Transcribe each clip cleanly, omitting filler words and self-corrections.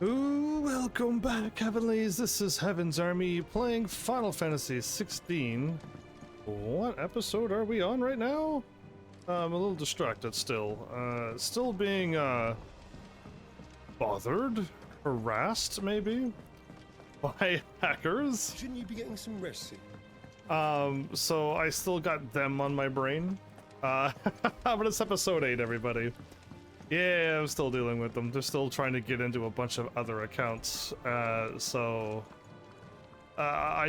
Ooh, welcome back, Heavenlies. This is Heaven's Army playing Final Fantasy XVI. What episode are we on right now? I'm a little distracted still. Still being, bothered? Harassed, maybe? By hackers? Shouldn't you be getting some rest soon? So I still got them on my brain. But it's episode 8, everybody. Yeah, I'm still dealing with them. They're still trying to get into a bunch of other accounts. I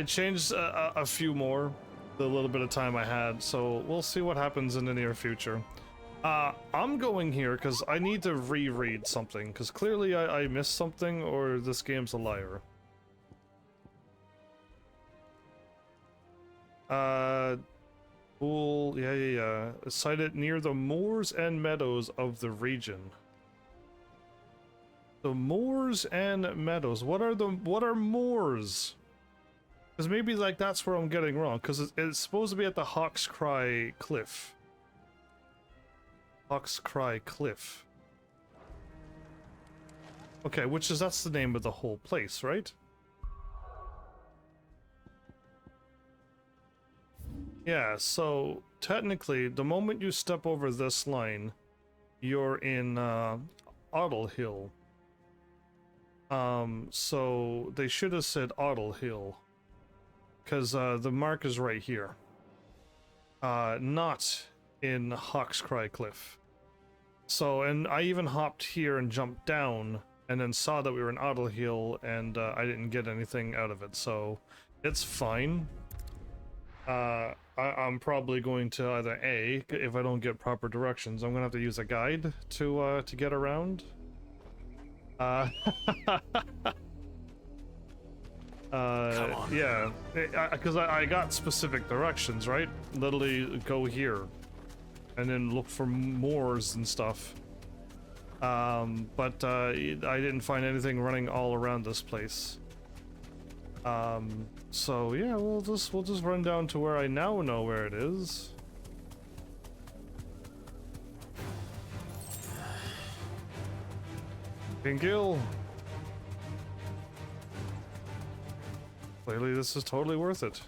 changed a few more, the little bit of time I had, so we'll see what happens in the near future. I'm going here because I need to reread something, because clearly I missed something, or this game's a liar. Cool, yeah. Sited near the moors and meadows of the region. The moors and meadows. What are moors? Because maybe like that's where I'm getting wrong. Because it's supposed to be at the Hawk's Cry Cliff. Hawk's Cry Cliff. Okay, that's the name of the whole place, right? Yeah, so technically, the moment you step over this line, you're in Ottle Hill. So they should have said Ottle Hill, because the mark is right here. Not in Hawk's Cry Cliff. So, and I even hopped here and jumped down, and then saw that we were in Ottle Hill, and I didn't get anything out of it, so it's fine. I'm probably going to either A, if I don't get proper directions, I'm gonna have to use a guide to get around. Yeah, because I got specific directions, right? Literally go here, and then look for moors and stuff. But I didn't find anything running all around this place. So yeah, we'll just run down to where I now know where it is. Pingill. Clearly this is totally worth it.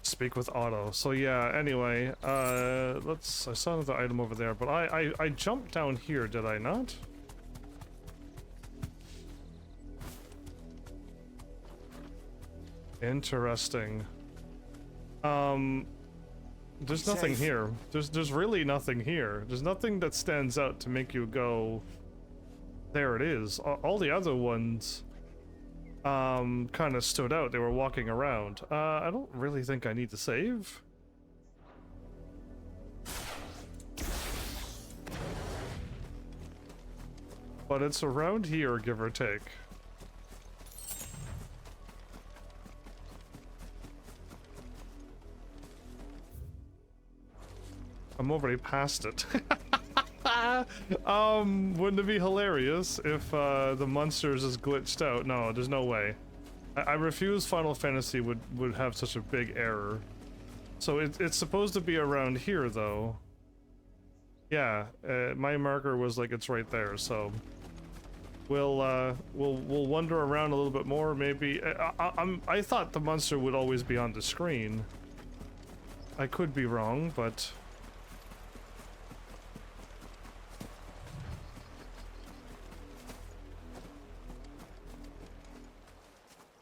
Speak with Otto. So yeah, anyway, I saw another item over there, but I jumped down here, did I not? Interesting. There's nothing here. There's really nothing here. There's nothing that stands out to make you go, there it is. All the other ones kind of stood out. They were walking around. I don't really think I need to save. But it's around here, give or take. I'm already past it. Wouldn't it be hilarious if the monsters is glitched out? No, there's no way. I refuse Final Fantasy would have such a big error. So it's supposed to be around here though. Yeah, my marker was like it's right there, so we'll wander around a little bit more maybe. I thought the monster would always be on the screen. I could be wrong, but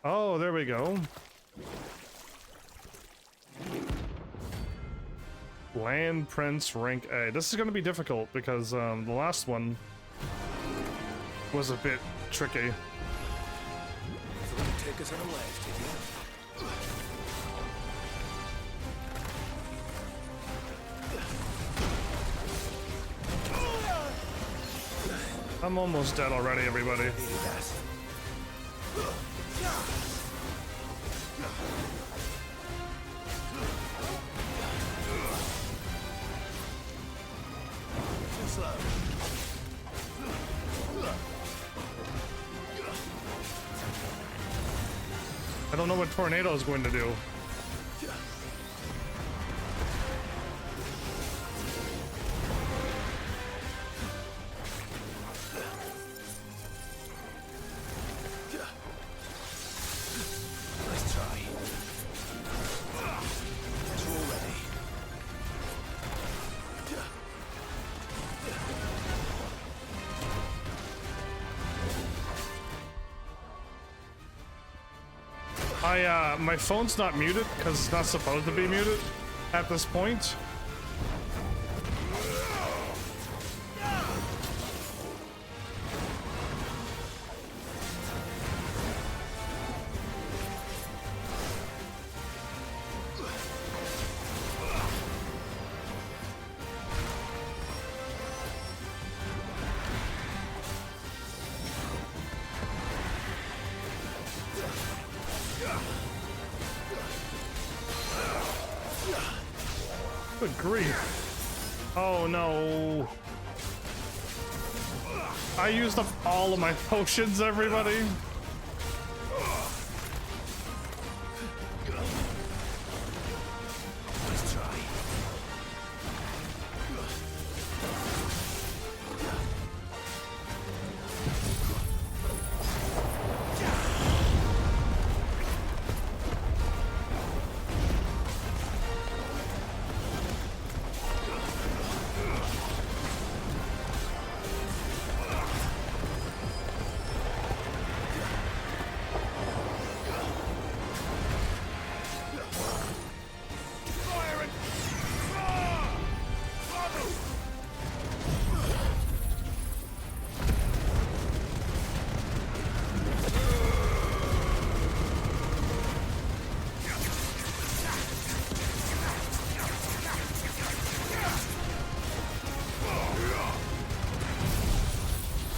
oh, there we go. Land Prince rank A. This is going to be difficult because the last one was a bit tricky. Take us on a left, I'm almost dead already, everybody. I don't know what tornado is going to do. My phone's not muted because it's not supposed to be muted at this point. Good grief. Oh no. I used up all of my potions, everybody. Let's try.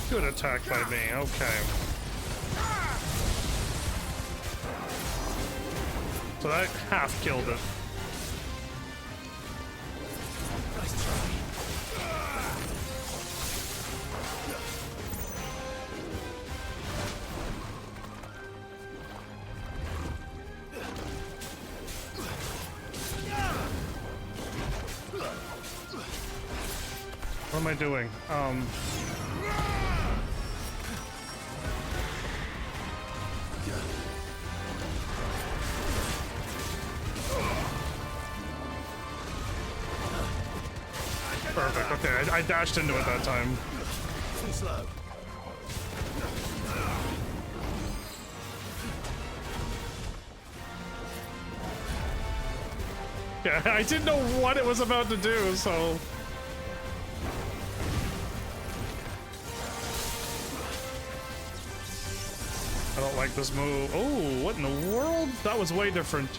Good attack by me, okay. So that half killed it. Nice try. What am I doing? Perfect, okay, I dashed into it that time. Too slow. Yeah, I didn't know what it was about to do, so... I don't like this move. Oh, what in the world? That was way different.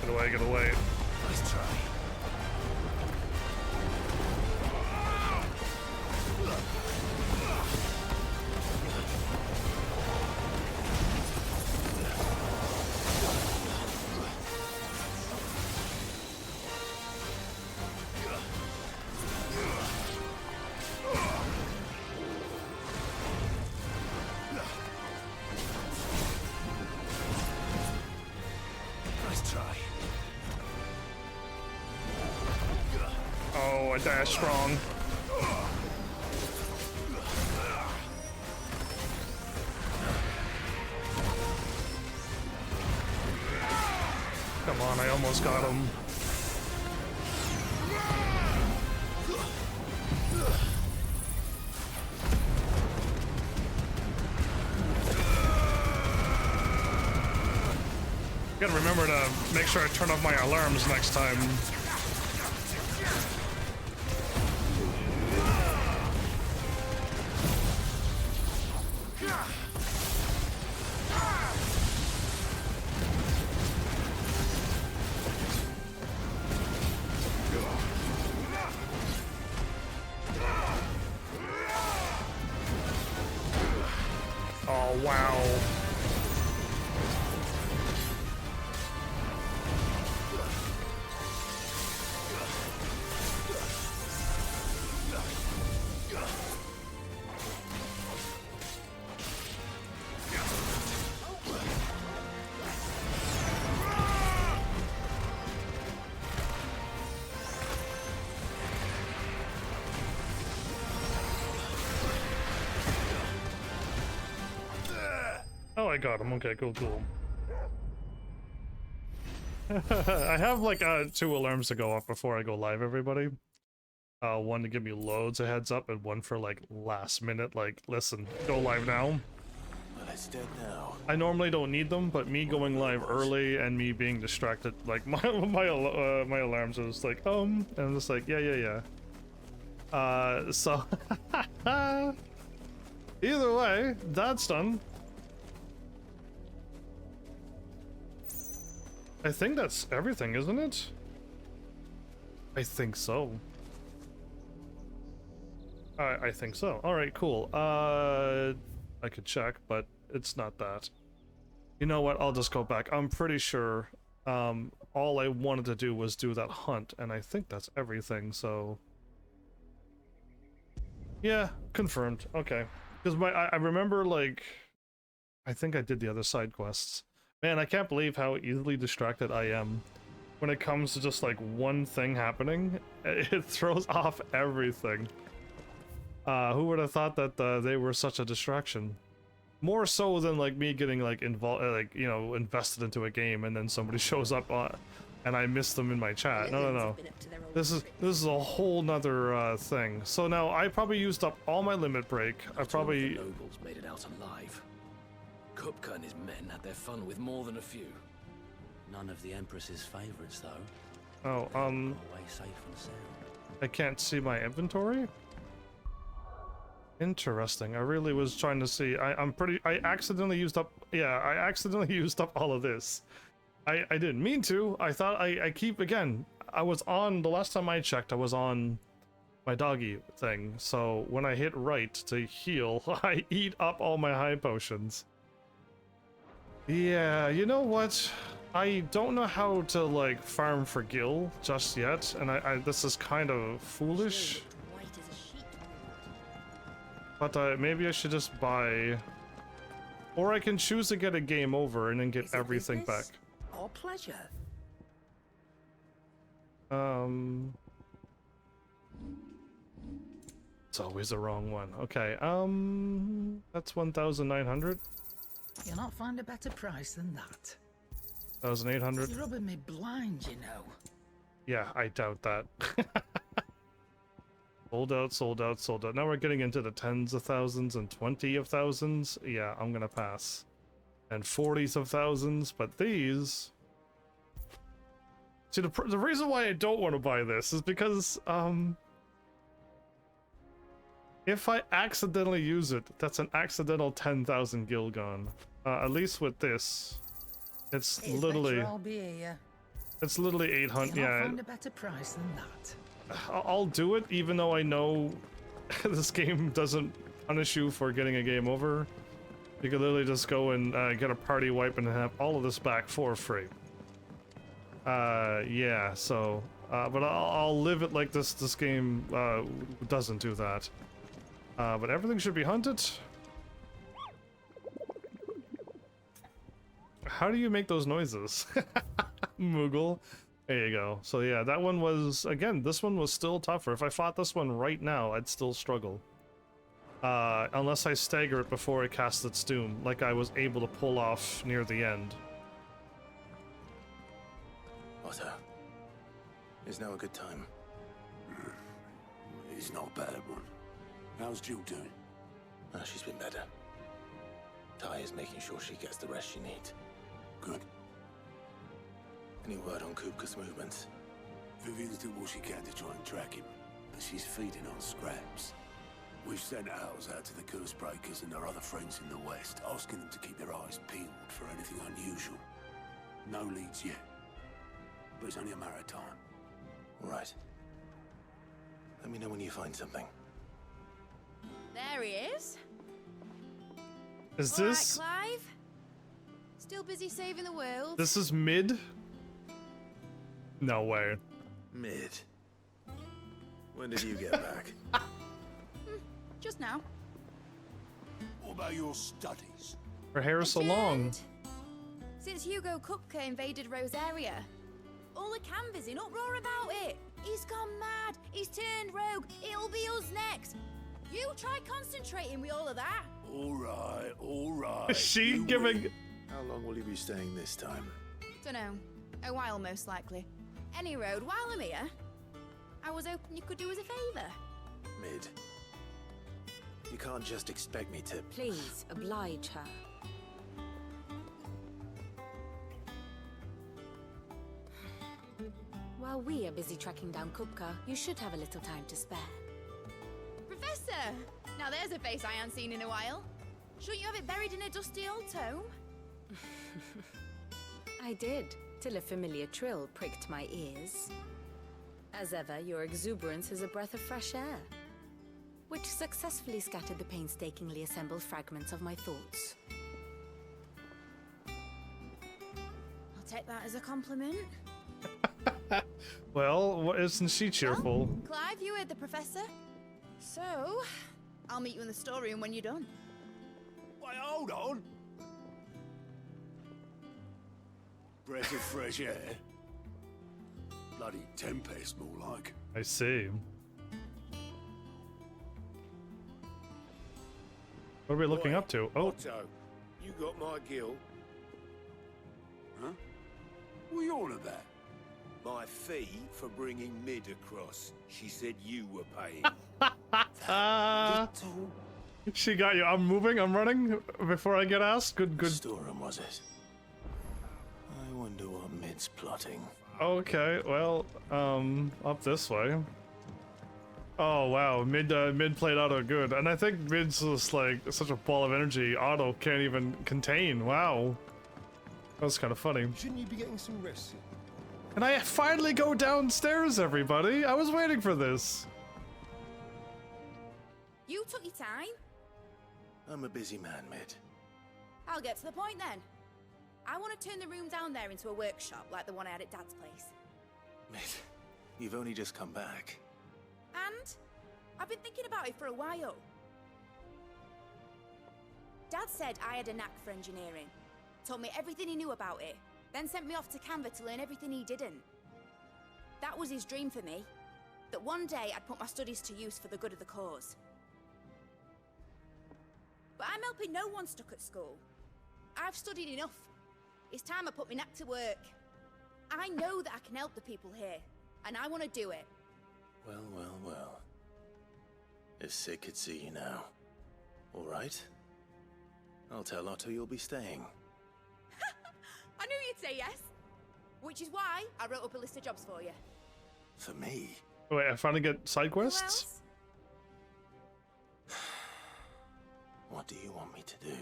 Get away, get away. Nice try. Nice try. Oh, I dashed wrong. Come on, I almost got him. Gotta remember to make sure I turn off my alarms next time. Oh, wow. I got him. Okay, cool. I have like 2 alarms to go off before I go live, everybody. One to give me loads of heads up, and one for like last minute, like, listen, go live now. Well, it's dead now. I normally don't need them, but me going live early and me being distracted, like my alarms are just like, and I'm just like, yeah. So either way, that's done. I think that's everything, isn't it? I think so. I think so. All right, cool. I could check, but it's not that. You know what? I'll just go back. I'm pretty sure all I wanted to do was do that hunt, and I think that's everything, so... Yeah, confirmed. Okay. Because I remember, like... I think I did the other side quests. Man, I can't believe how easily distracted I am. When it comes to just, like, one thing happening, it throws off everything. Who would have thought that they were such a distraction? More so than like me getting like involved, like, you know, invested into a game and then somebody shows up and I miss them in my chat. No. This is a whole nother thing. So now I probably used up all my limit break. I probably... The nobles made it out alive. Kupka and his men had their fun with more than a few. None of the Empress's favorites, though. Oh, Away safe and sound. I can't see my inventory? Interesting. I really was trying to see. I accidentally used up... Yeah, I accidentally used up all of this. I didn't mean to. I thought I keep... Again, I was on... The last time I checked, I was on my doggy thing. So when I hit right to heal, I eat up all my high potions. Yeah, you know what? I don't know how to, like, farm for Gil just yet. And this is kind of foolish. But maybe I should just buy... Or I can choose to get a game over and then get everything back. Or pleasure. It's always the wrong one. Okay, that's 1,900. You'll not find a better price than that. 1,800. You're rubbing me blind, you know. Yeah, I doubt that. Sold out. Now we're getting into the tens of thousands and 20 of thousands. Yeah, I'm gonna pass. And 40s of thousands, but these... See, the reason why I don't want to buy this is because, if I accidentally use it, that's an accidental 10,000 gil gone. At least with this, it's literally... It's literally 800, You'll yeah. not find a better price than that. I'll do it, even though I know this game doesn't punish you for getting a game over. You can literally just go and get a party wipe and have all of this back for free. Yeah, so... but I'll live it like this game doesn't do that. But everything should be hunted. How do you make those noises? Moogle. There you go. So yeah, that one was, again, this one was still tougher. If I fought this one right now, I'd still struggle. Unless I stagger it before it casts its doom, like I was able to pull off near the end. Otto, is now a good time? It's not a bad one. How's Jill doing? Oh, she's been better. Ty is making sure she gets the rest she needs. Good. Any word on Kupka's movements? Vivian's doing what she can to try and track him, but she's feeding on scraps. We've sent ours out to the curse breakers and our other friends in the west, asking them to keep their eyes peeled for anything unusual. No leads yet, but it's only a matter of time. All right. Let me know when you find something. There he is. Is All this... right, Clive? Still busy saving the world? This is mid? No way. Mid. When did you get back? Just now. What about your studies? Her hair is so long. Returned. Since Hugo Kupka invaded Rosaria. All the canvassing in uproar about it. He's gone mad. He's turned rogue. It'll be us next. You try concentrating with all of that. All right. Is she You giving... win. How long will you be staying this time? Dunno. A while, most likely. Any road, while I'm here, I was hoping you could do us a favour. Mid. You can't just expect me to... Please, oblige her. While we are busy tracking down Kupka, you should have a little time to spare. Professor! Now there's a face I haven't seen in a while. Shouldn't you have it buried in a dusty old tome? I did, till a familiar trill pricked my ears. As ever, your exuberance is a breath of fresh air, which successfully scattered the painstakingly assembled fragments of my thoughts. I'll take that as a compliment. Well, isn't she cheerful? Well, Clive, you heard the professor. So, I'll meet you in the storeroom when you're done. Wait, hold on. Breath of fresh air. Bloody tempest, more like. I see. What are we looking up to? Oh, Otto, you got my gill. Huh? What are you on about? My fee for bringing Mid across. She said you were paying. she got you. I'm moving. I'm running before I get asked. Good. Storeroom, was it? I wonder what Mid's plotting. Okay. Well, up this way. Oh wow, mid played Otto good, and I think mid's just like such a ball of energy. Otto can't even contain. Wow, that was kind of funny. Shouldn't you be getting some rest? And I finally go downstairs, everybody. I was waiting for this. You took your time. I'm a busy man, Mid. I'll get to the point then. I want to turn the room down there into a workshop like the one I had at Dad's place. Mid, you've only just come back. And I've been thinking about it for a while. Dad said I had a knack for engineering. Told me everything he knew about it. Then sent me off to Canva to learn everything he didn't. That was his dream for me. That one day I'd put my studies to use for the good of the cause. But I'm helping no one stuck at school. I've studied enough. It's time I put my knack to work. I know that I can help the people here, and I want to do it. Well. If Sid could see you now. All right. I'll tell Otto you'll be staying. I knew you'd say yes. Which is why I wrote up a list of jobs for you. For me? Wait, I finally get side Who quests? else? What do you want me to do?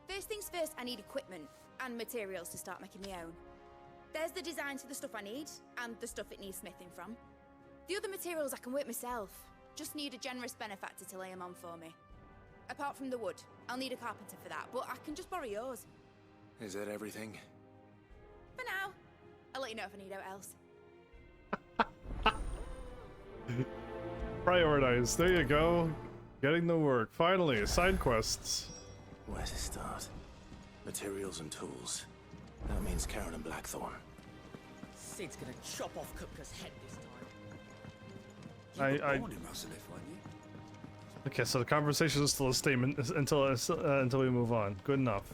First things first, I need equipment and materials to start making my own. There's the designs for the stuff I need, and the stuff it needs smithing from. The other materials I can work myself. Just need a generous benefactor to lay them on for me. Apart from the wood, I'll need a carpenter for that, but I can just borrow yours. Is that everything? For now. I'll let you know if I need out else. Prioritize. There you go. Getting the work. Finally, side quests. Where to start? Materials and tools. That means Karen and Blackthorn. Sid's gonna chop off Kupka's head this time. You were born in Russellif, weren't you? Okay, so the conversation is still a statement until we move on. Good enough.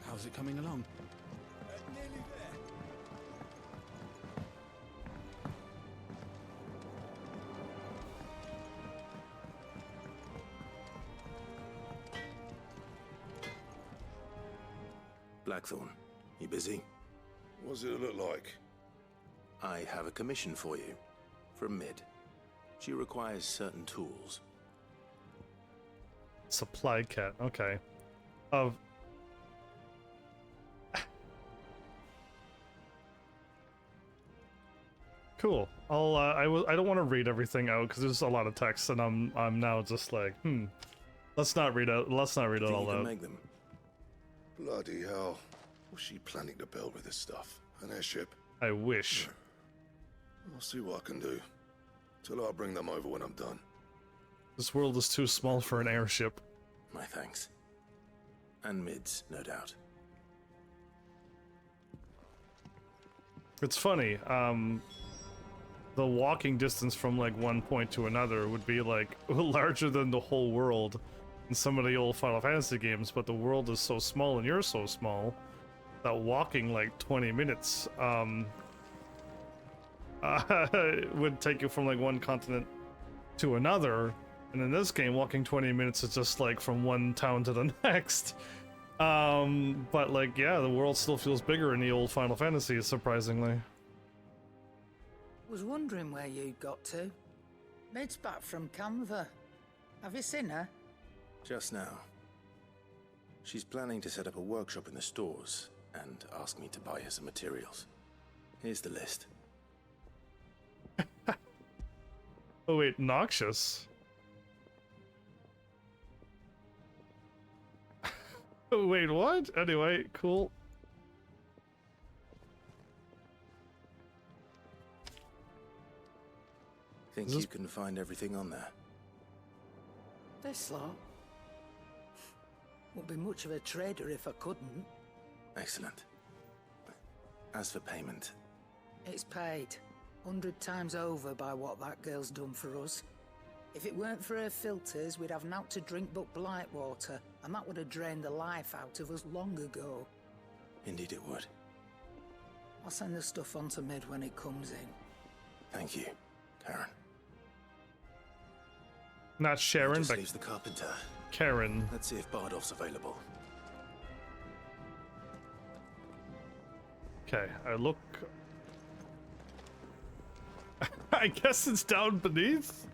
How's it coming along? Nearly there. Blackthorn, you busy? What's it look like? I have a commission for you. From Mid. She requires certain tools. Supply cat. Okay. Of. Cool. I don't want to read everything out because there's a lot of text, and I'm now just like, Let's not read it. Let's not read it Think all you can out. make them? Bloody hell. What's she planning to build with this stuff? An airship? I wish. I'll see what I can do. Till I bring them over when I'm done. This world is too small for an airship. My thanks. And Mid's, no doubt. It's funny. The walking distance from like one point to another would be like larger than the whole world. in some of the old Final Fantasy games, but the world is so small and you're so small that walking like 20 minutes would take you from like one continent to another. And in this game, walking 20 minutes is just like from one town to the next. But like, yeah, the world still feels bigger in the old Final Fantasy, surprisingly. Was wondering where you got to. Maid's back from Canva. Have you seen her? Just now. She's planning to set up a workshop in the stores and ask me to buy her some materials. Here's the list. Oh wait, Noxious. Oh wait, what? Anyway, cool. Think you can find everything on there? This lot. Wouldn't be much of a trader if I couldn't. Excellent. As for payment... It's paid. 100 times over by what that girl's done for us. If it weren't for her filters, we'd have naught to drink but blight water, and that would have drained the life out of us long ago. Indeed it would. I'll send the stuff on to Mid when it comes in. Thank you, Karen. Not Sharon, Just but leaves the carpenter. Karen. Let's see if Bardolph's available. Okay, I look... I guess it's down beneath?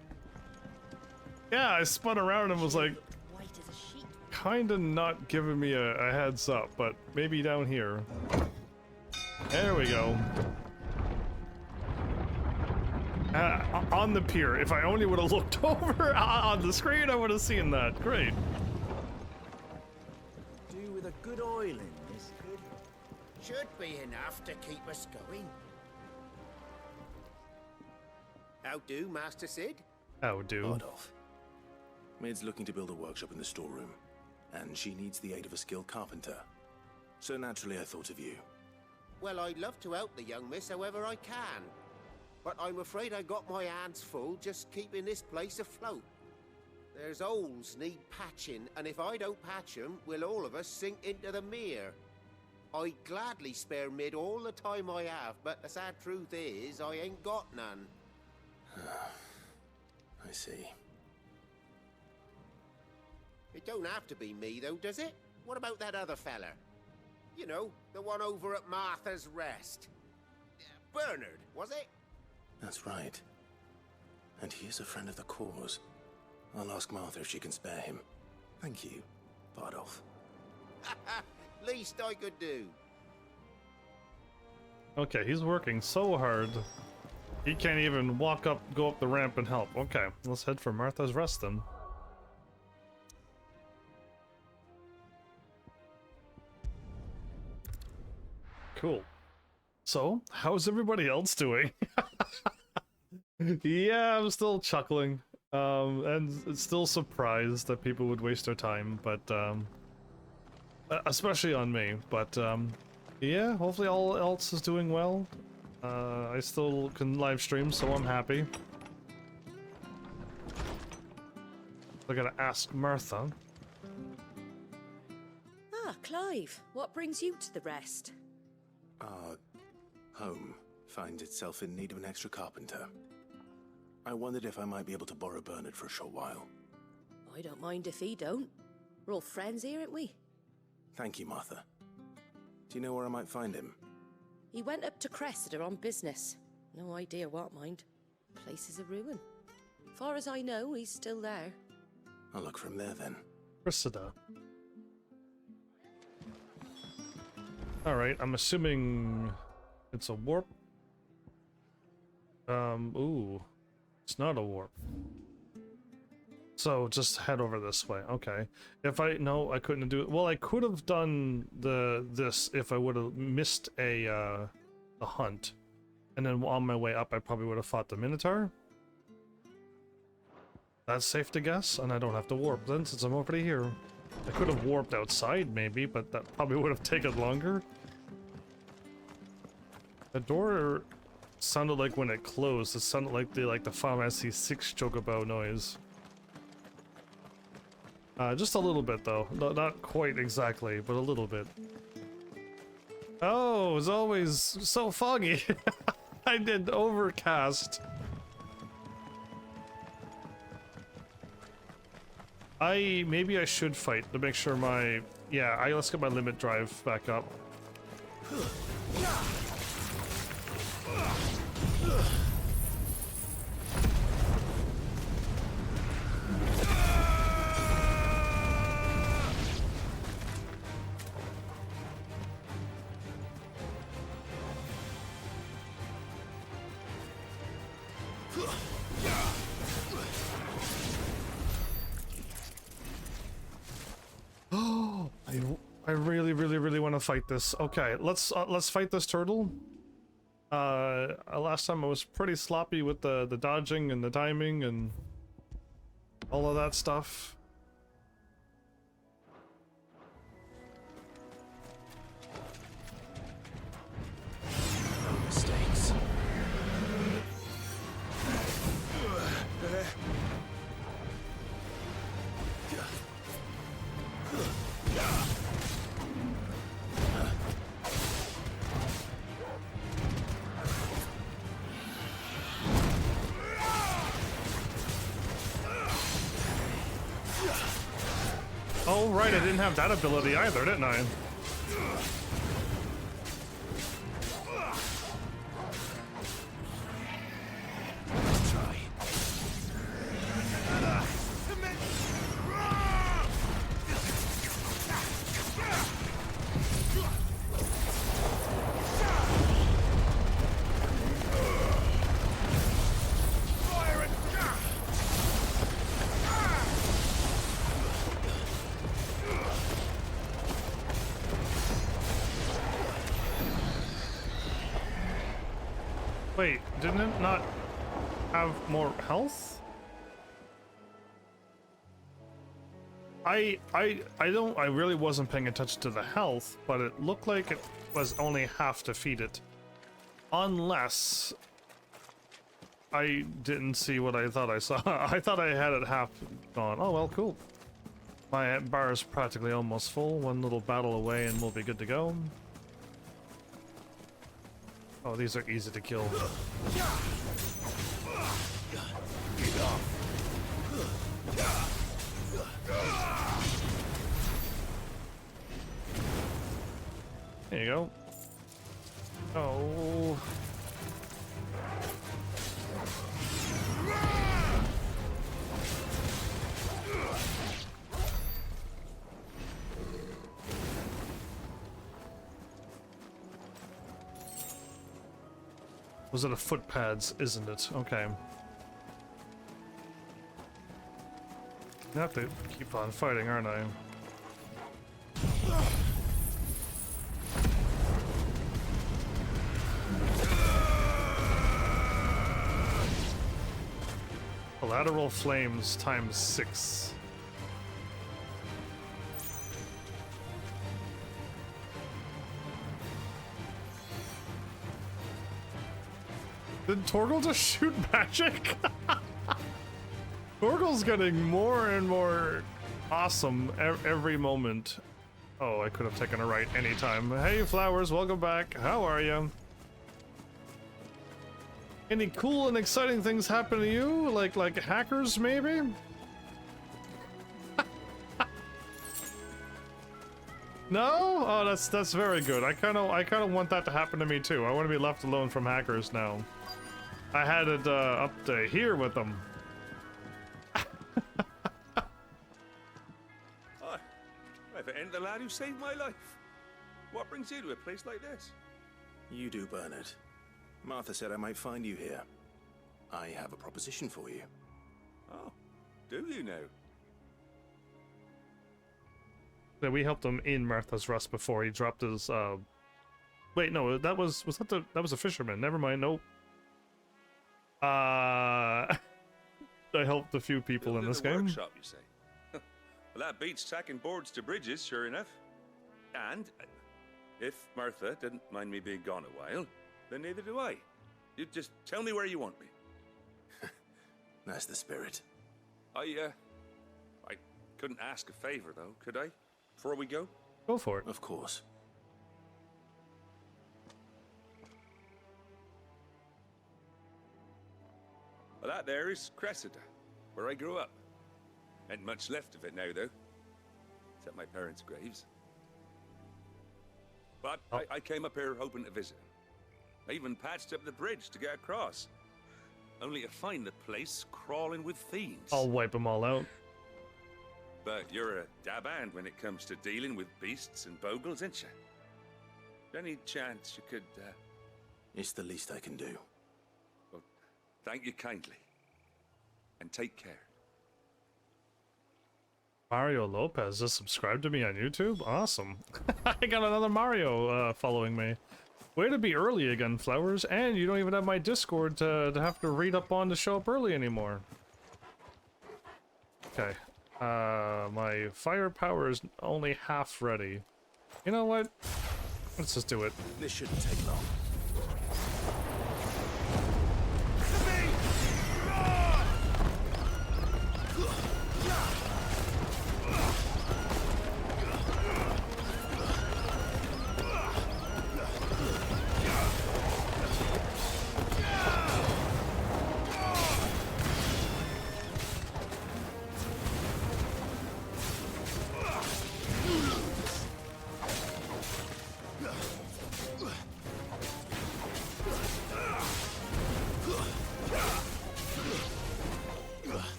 Yeah, I spun around and was like... White as a sheet. Kinda not giving me a heads up, but maybe down here. There we go. On the pier. If I only would have looked over on the screen, I would have seen that. Great. Do with a good oiling, this kid. Should be enough to keep us going. How do, Master Sid? How do? Bardolph. Maid's looking to build a workshop in the storeroom, and she needs the aid of a skilled carpenter. So naturally I thought of you. Well, I'd love to help the young miss however I can. But I'm afraid I got my hands full just keeping this place afloat. There's holes need patching, and if I don't patch them, will all of us sink into the mere. I'd gladly spare Mid all the time I have, but the sad truth is, I ain't got none. I see. It don't have to be me, though, does it? What about that other fella? You know, the one over at Martha's Rest. Bernard, was it? That's right. And he is a friend of the cause. I'll ask Martha if she can spare him. Thank you, Bardolph. Least I could do. Okay, he's working so hard. He can't even go up the ramp and help. Okay, let's head for Martha's Rest then. Cool. So, how's everybody else doing? Yeah, I'm still chuckling. And still surprised that people would waste their time, but, especially on me, but, yeah, hopefully all else is doing well. I still can live stream, so I'm happy. I gotta ask Martha. Ah, Clive, what brings you to the Rest? Our home finds itself in need of an extra carpenter. I wondered if I might be able to borrow Bernard for a short while. I don't mind if he don't. We're all friends here, aren't we? Thank you, Martha. Do you know where I might find him? He went up to Cressida on business. No idea what, mind. Place is a ruin. Far as I know, he's still there. I'll look for him there then. Cressida. Alright, I'm assuming it's a warp. Ooh. It's not a warp. So just head over this way. Okay. No, I couldn't do it. Well, I could have done this if I would have missed a hunt. And then on my way up, I probably would have fought the Minotaur. That's safe to guess, and I don't have to warp then since I'm already here. I could have warped outside maybe, but that probably would have taken longer. The door sounded like when it closed, it sounded like the Final Fantasy VI chocobo noise. Just a little bit though. No, not quite exactly, but a little bit. Oh, it's always so foggy. I did overcast. Maybe I should fight to make sure my... Yeah, let's get my limit drive back up. I really want to fight this. Okay, let's fight this turtle. Last time I was pretty sloppy with the dodging and the timing and all of that stuff. No mistakes. Oh right, I didn't have that ability either, didn't I? Wait, didn't it not have more health? I really wasn't paying attention to the health, but it looked like it was only half defeated. Unless I didn't see what I thought I saw. I thought I had it half gone. Oh well, cool. My bar is practically almost full. One little battle away and we'll be good to go. Oh, these are easy to kill. There you go. Oh. Was it a foot pads, isn't it? Okay. I have to keep on fighting, aren't I? Collateral flames times 6. Did Torgal just shoot magic? Torgal's getting more and more awesome every moment. Oh, I could have taken a right anytime. Hey, Flowers, welcome back. How are you? Any cool and exciting things happen to you? Like hackers, maybe? No? Oh, that's very good. I kind of want that to happen to me too. I want to be left alone from hackers now. I had it up to here with them. Hi, if it ain't the lad who saved my life. What brings you to a place like this? You do, Bernard. Martha said I might find you here. I have a proposition for you. Oh, do you now? Yeah, we helped him in Martha's Rust before he dropped his. Wait, no, that was a fisherman. Never mind. Nope. I helped a few people in this game. Workshop, you say? Well, that beats tacking boards to bridges, sure enough. And if Martha didn't mind me being gone a while, then neither do I. You just tell me where you want me. That's the spirit. I Couldn't ask a favor, though, could I? Before we go? Go for it. Of course. Well, that there is Cressida, where I grew up. Ain't much left of it now, though. Except my parents' graves. But I came up here hoping to visit. I even patched up the bridge to get across. Only to find the place crawling with fiends. I'll wipe them all out. But you're a dab hand when it comes to dealing with beasts and bogles, ain't you? Any chance you could, It's the least I can do. Well, thank you kindly. And take care. Mario Lopez just subscribed to me on YouTube? Awesome. I got another Mario following me. Way to be early again, Flowers. And you don't even have my Discord to have to read up on to show up early anymore. Okay. My firepower is only half ready. You know what? Let's just do it. This shouldn't take long.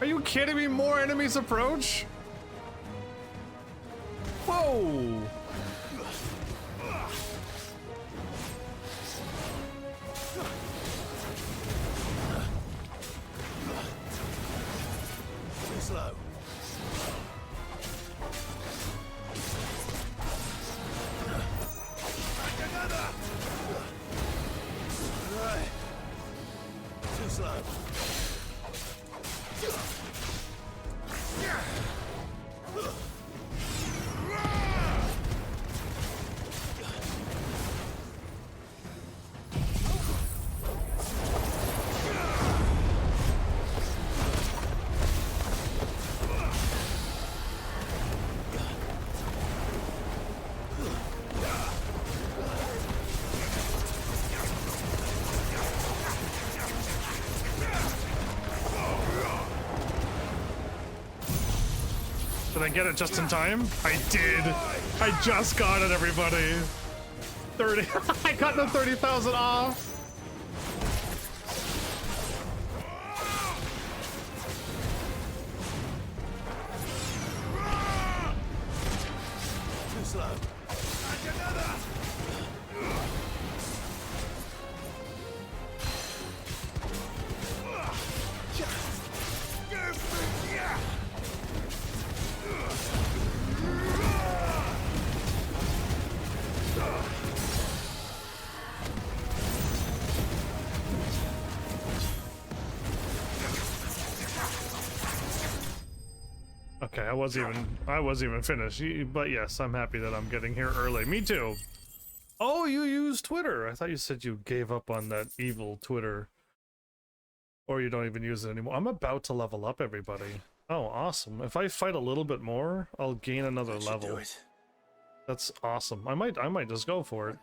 Are you kidding me? More enemies approach? Whoa! Too slow. Right. Too slow. Did I get it just in time? I did. I just got it, everybody. 30. I got the 30,000 off. Too slow. Okay, I wasn't even finished. But yes, I'm happy that I'm getting here early. Me too. Oh, you use Twitter. I thought you said you gave up on that evil Twitter. Or you don't even use it anymore. I'm about to level up, everybody. Oh, awesome. If I fight a little bit more, I'll gain another level. Do it. That's awesome. I might just go for it.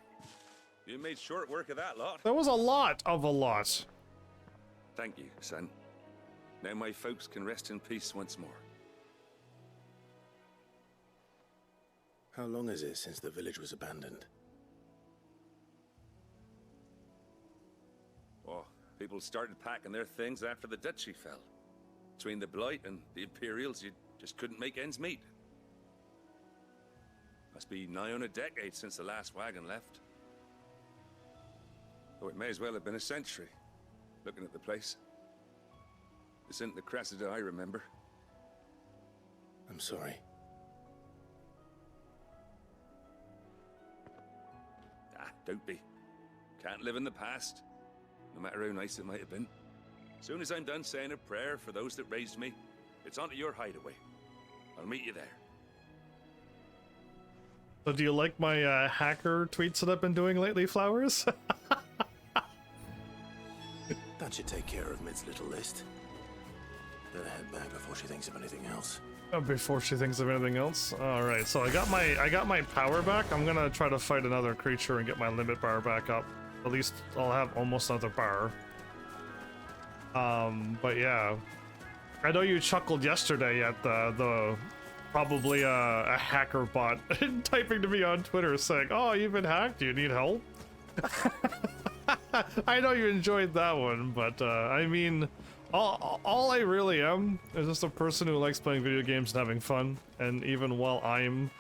You made short work of that lot. That was a lot of a lot. Thank you, son. Now my folks can rest in peace once more. How long is it since the village was abandoned? Oh, people started packing their things after the duchy fell. Between the Blight and the Imperials, you just couldn't make ends meet. Must be nigh on a decade since the last wagon left. Oh, it may as well have been a century, looking at the place. This isn't the Cressida I remember. I'm sorry. Ah, don't be. Can't live in the past, no matter how nice it might have been. Soon as I'm done saying a prayer for those that raised me, it's onto your hideaway. I'll meet you there. So do you like my hacker tweets that I've been doing lately, Flowers? That should take care of Mid's little list. Better head back before she thinks of anything else. Before she thinks of anything else. All right, so I got my power back. I'm gonna try to fight another creature and get my limit bar back up. At least I'll have almost another bar. But yeah, I know you chuckled yesterday at the probably a hacker bot typing to me on Twitter saying, "Oh, you've been hacked. Do you need help?" I know you enjoyed that one, but I mean, all I really am is just a person who likes playing video games and having fun. And even while I'm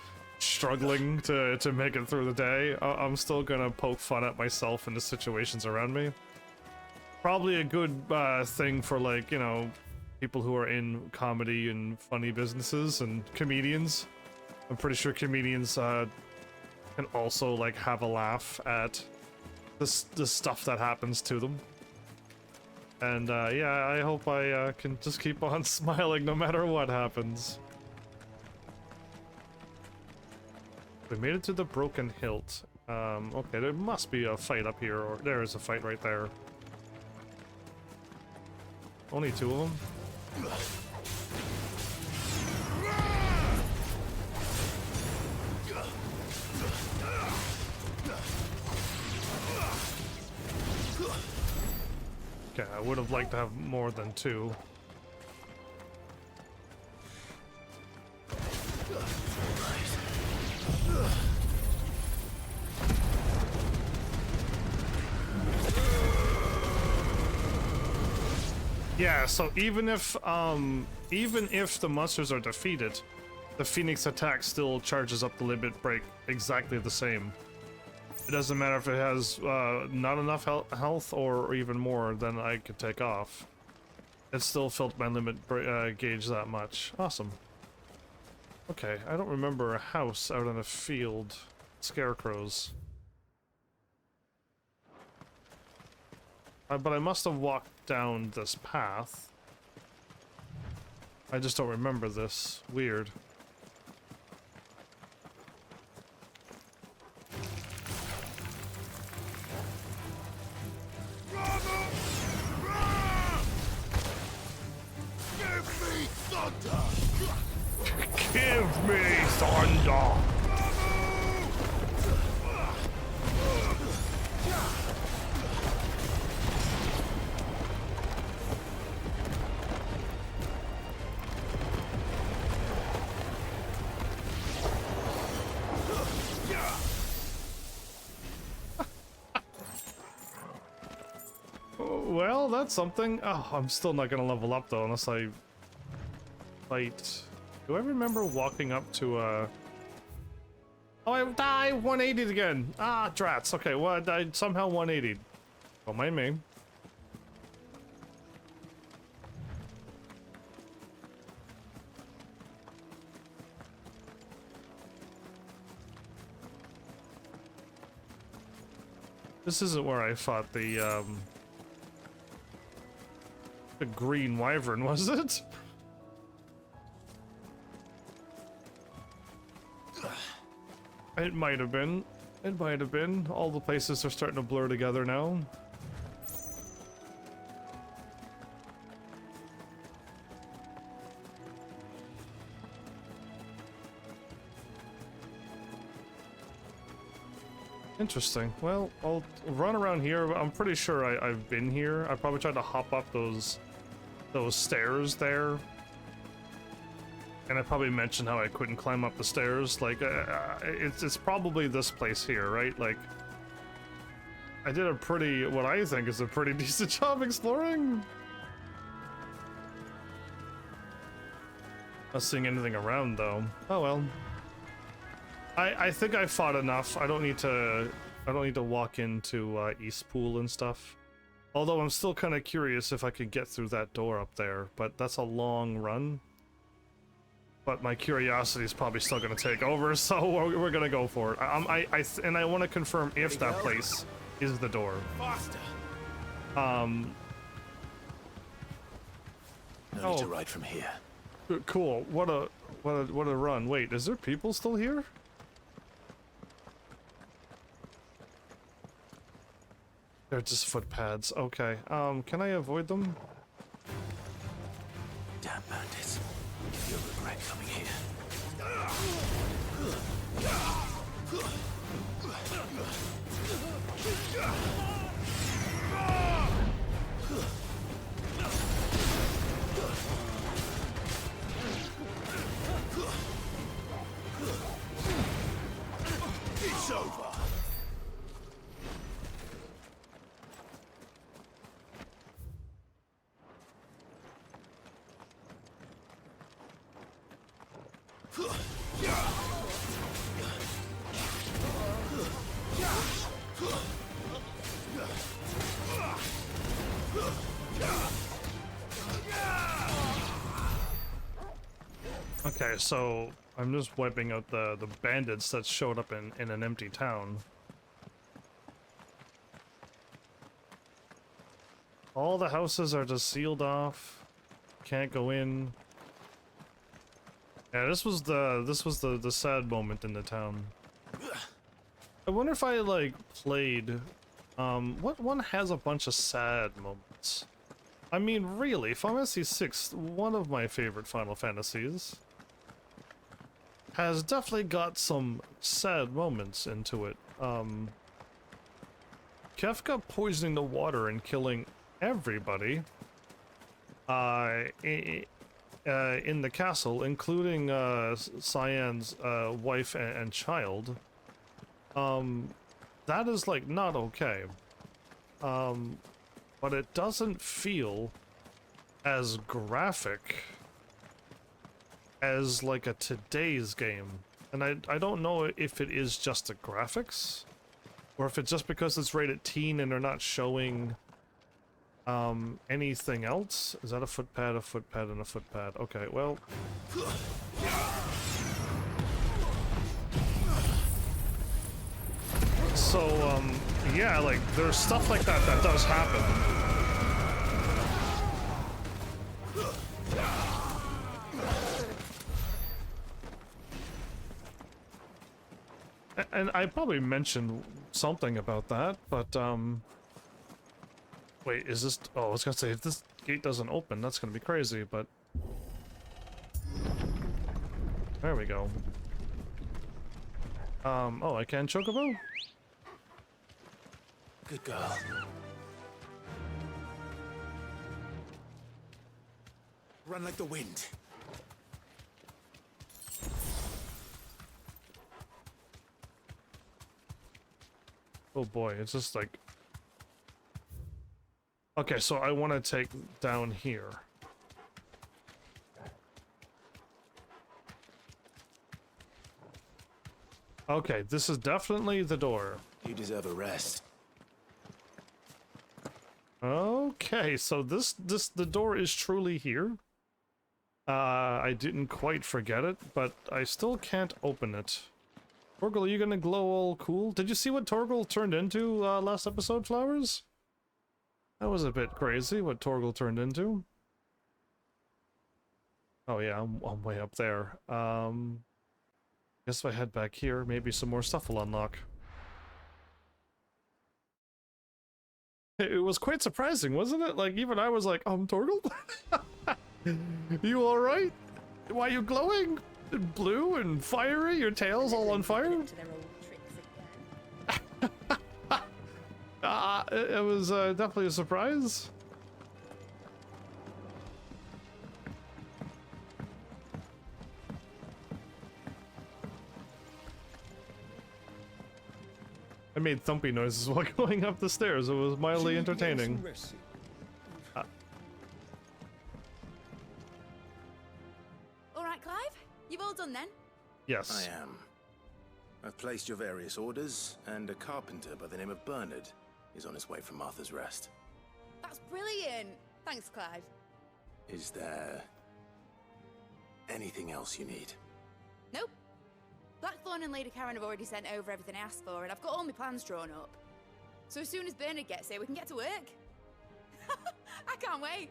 struggling to make it through the day, I'm still gonna poke fun at myself and the situations around me. Probably a good thing for, like, you know, people who are in comedy and funny businesses and comedians. I'm pretty sure comedians can also, like, have a laugh at the stuff that happens to them. And yeah, I hope I can just keep on smiling no matter what happens. We made it to the Broken Hilt. Okay, there must be a fight up here, or there is a fight right there. Only two of them? Okay, I would have liked to have more than two. Yeah, so even if the monsters are defeated, the Phoenix attack still charges up the limit break exactly the same. It doesn't matter if it has not enough health or even more than I could take off. It still filled my limit gauge that much. Awesome. Okay, I don't remember a house out in a field. Scarecrows. But I must have walked down this path. I just don't remember this. Weird. Give me thunder! Well, that's something. Oh, I'm still not gonna level up though unless I fight. Do I remember walking up to Oh, I 180'd again. Ah, drats. Okay, well, I somehow 180'd. Don't mind me. This isn't where I fought the green wyvern, was it? It might have been. It might have been. All the places are starting to blur together now. Interesting. Well, I'll run around here. I'm pretty sure I've been here. I probably tried to hop up those stairs there. And I probably mentioned how I couldn't climb up the stairs. Like, it's probably this place here, right? Like, I did what I think is a pretty decent job exploring. Not seeing anything around, though. Oh well. I think I fought enough. I don't need to walk into Eastpool and stuff. Although I'm still kind of curious if I could get through that door up there, but that's a long run. But my curiosity is probably still going to take over, so we're going to go for it. And I want to confirm if that place is the door. Faster. No need to ride from here. Cool. What a run. Wait, is there people still here? They're just footpads. Okay. Can I avoid them? Damn bandits. You'll regret coming here. It's over. Okay, so I'm just wiping out the bandits that showed up in an empty town. All the houses are just sealed off. Can't go in. Yeah, this was the sad moment in the town. I wonder if I like played what one has a bunch of sad moments. I mean, really, Final Fantasy VI, one of my favorite Final Fantasies, has definitely got some sad moments into it. Kefka poisoning the water and killing everybody in the castle, including Cyan's wife and child. That is like not okay. But it doesn't feel as graphic as like a today's game. And I don't know if it is just the graphics or if it's just because it's rated teen and they're not showing anything else. Is that a footpad, and a footpad? Okay, well. So, yeah, like, there's stuff like that that does happen. And I probably mentioned something about that, but, wait, is this... Oh, I was gonna say, if this gate doesn't open, that's gonna be crazy, but... There we go. Oh, I can Chocobo? Good girl. Run like the wind. Oh boy, it's just like... Okay, so I want to take down here. Okay, this is definitely the door. You deserve a rest. Okay, so the door is truly here. I didn't quite forget it, but I still can't open it. Torgal, are you gonna glow all cool? Did you see what Torgal turned into last episode, Flowers? That was a bit crazy, what Torgal turned into. Oh yeah, I'm way up there. Guess if I head back here, maybe some more stuff will unlock. It was quite surprising, wasn't it? Like, even I was like, Torgal? You alright? Why are you glowing? Blue and fiery? Your tail's all on fire? It was definitely a surprise. I made thumpy noises while going up the stairs. It was mildly entertaining. All right, Clive? You've all done then? Yes. I am. I've placed your various orders, and a carpenter by the name of Bernard is on his way from Martha's Rest. That's brilliant! Thanks, Clive. Is there anything else you need? Nope. Blackthorn and Lady Karen have already sent over everything I asked for, and I've got all my plans drawn up. So as soon as Bernard gets here, we can get to work. I can't wait.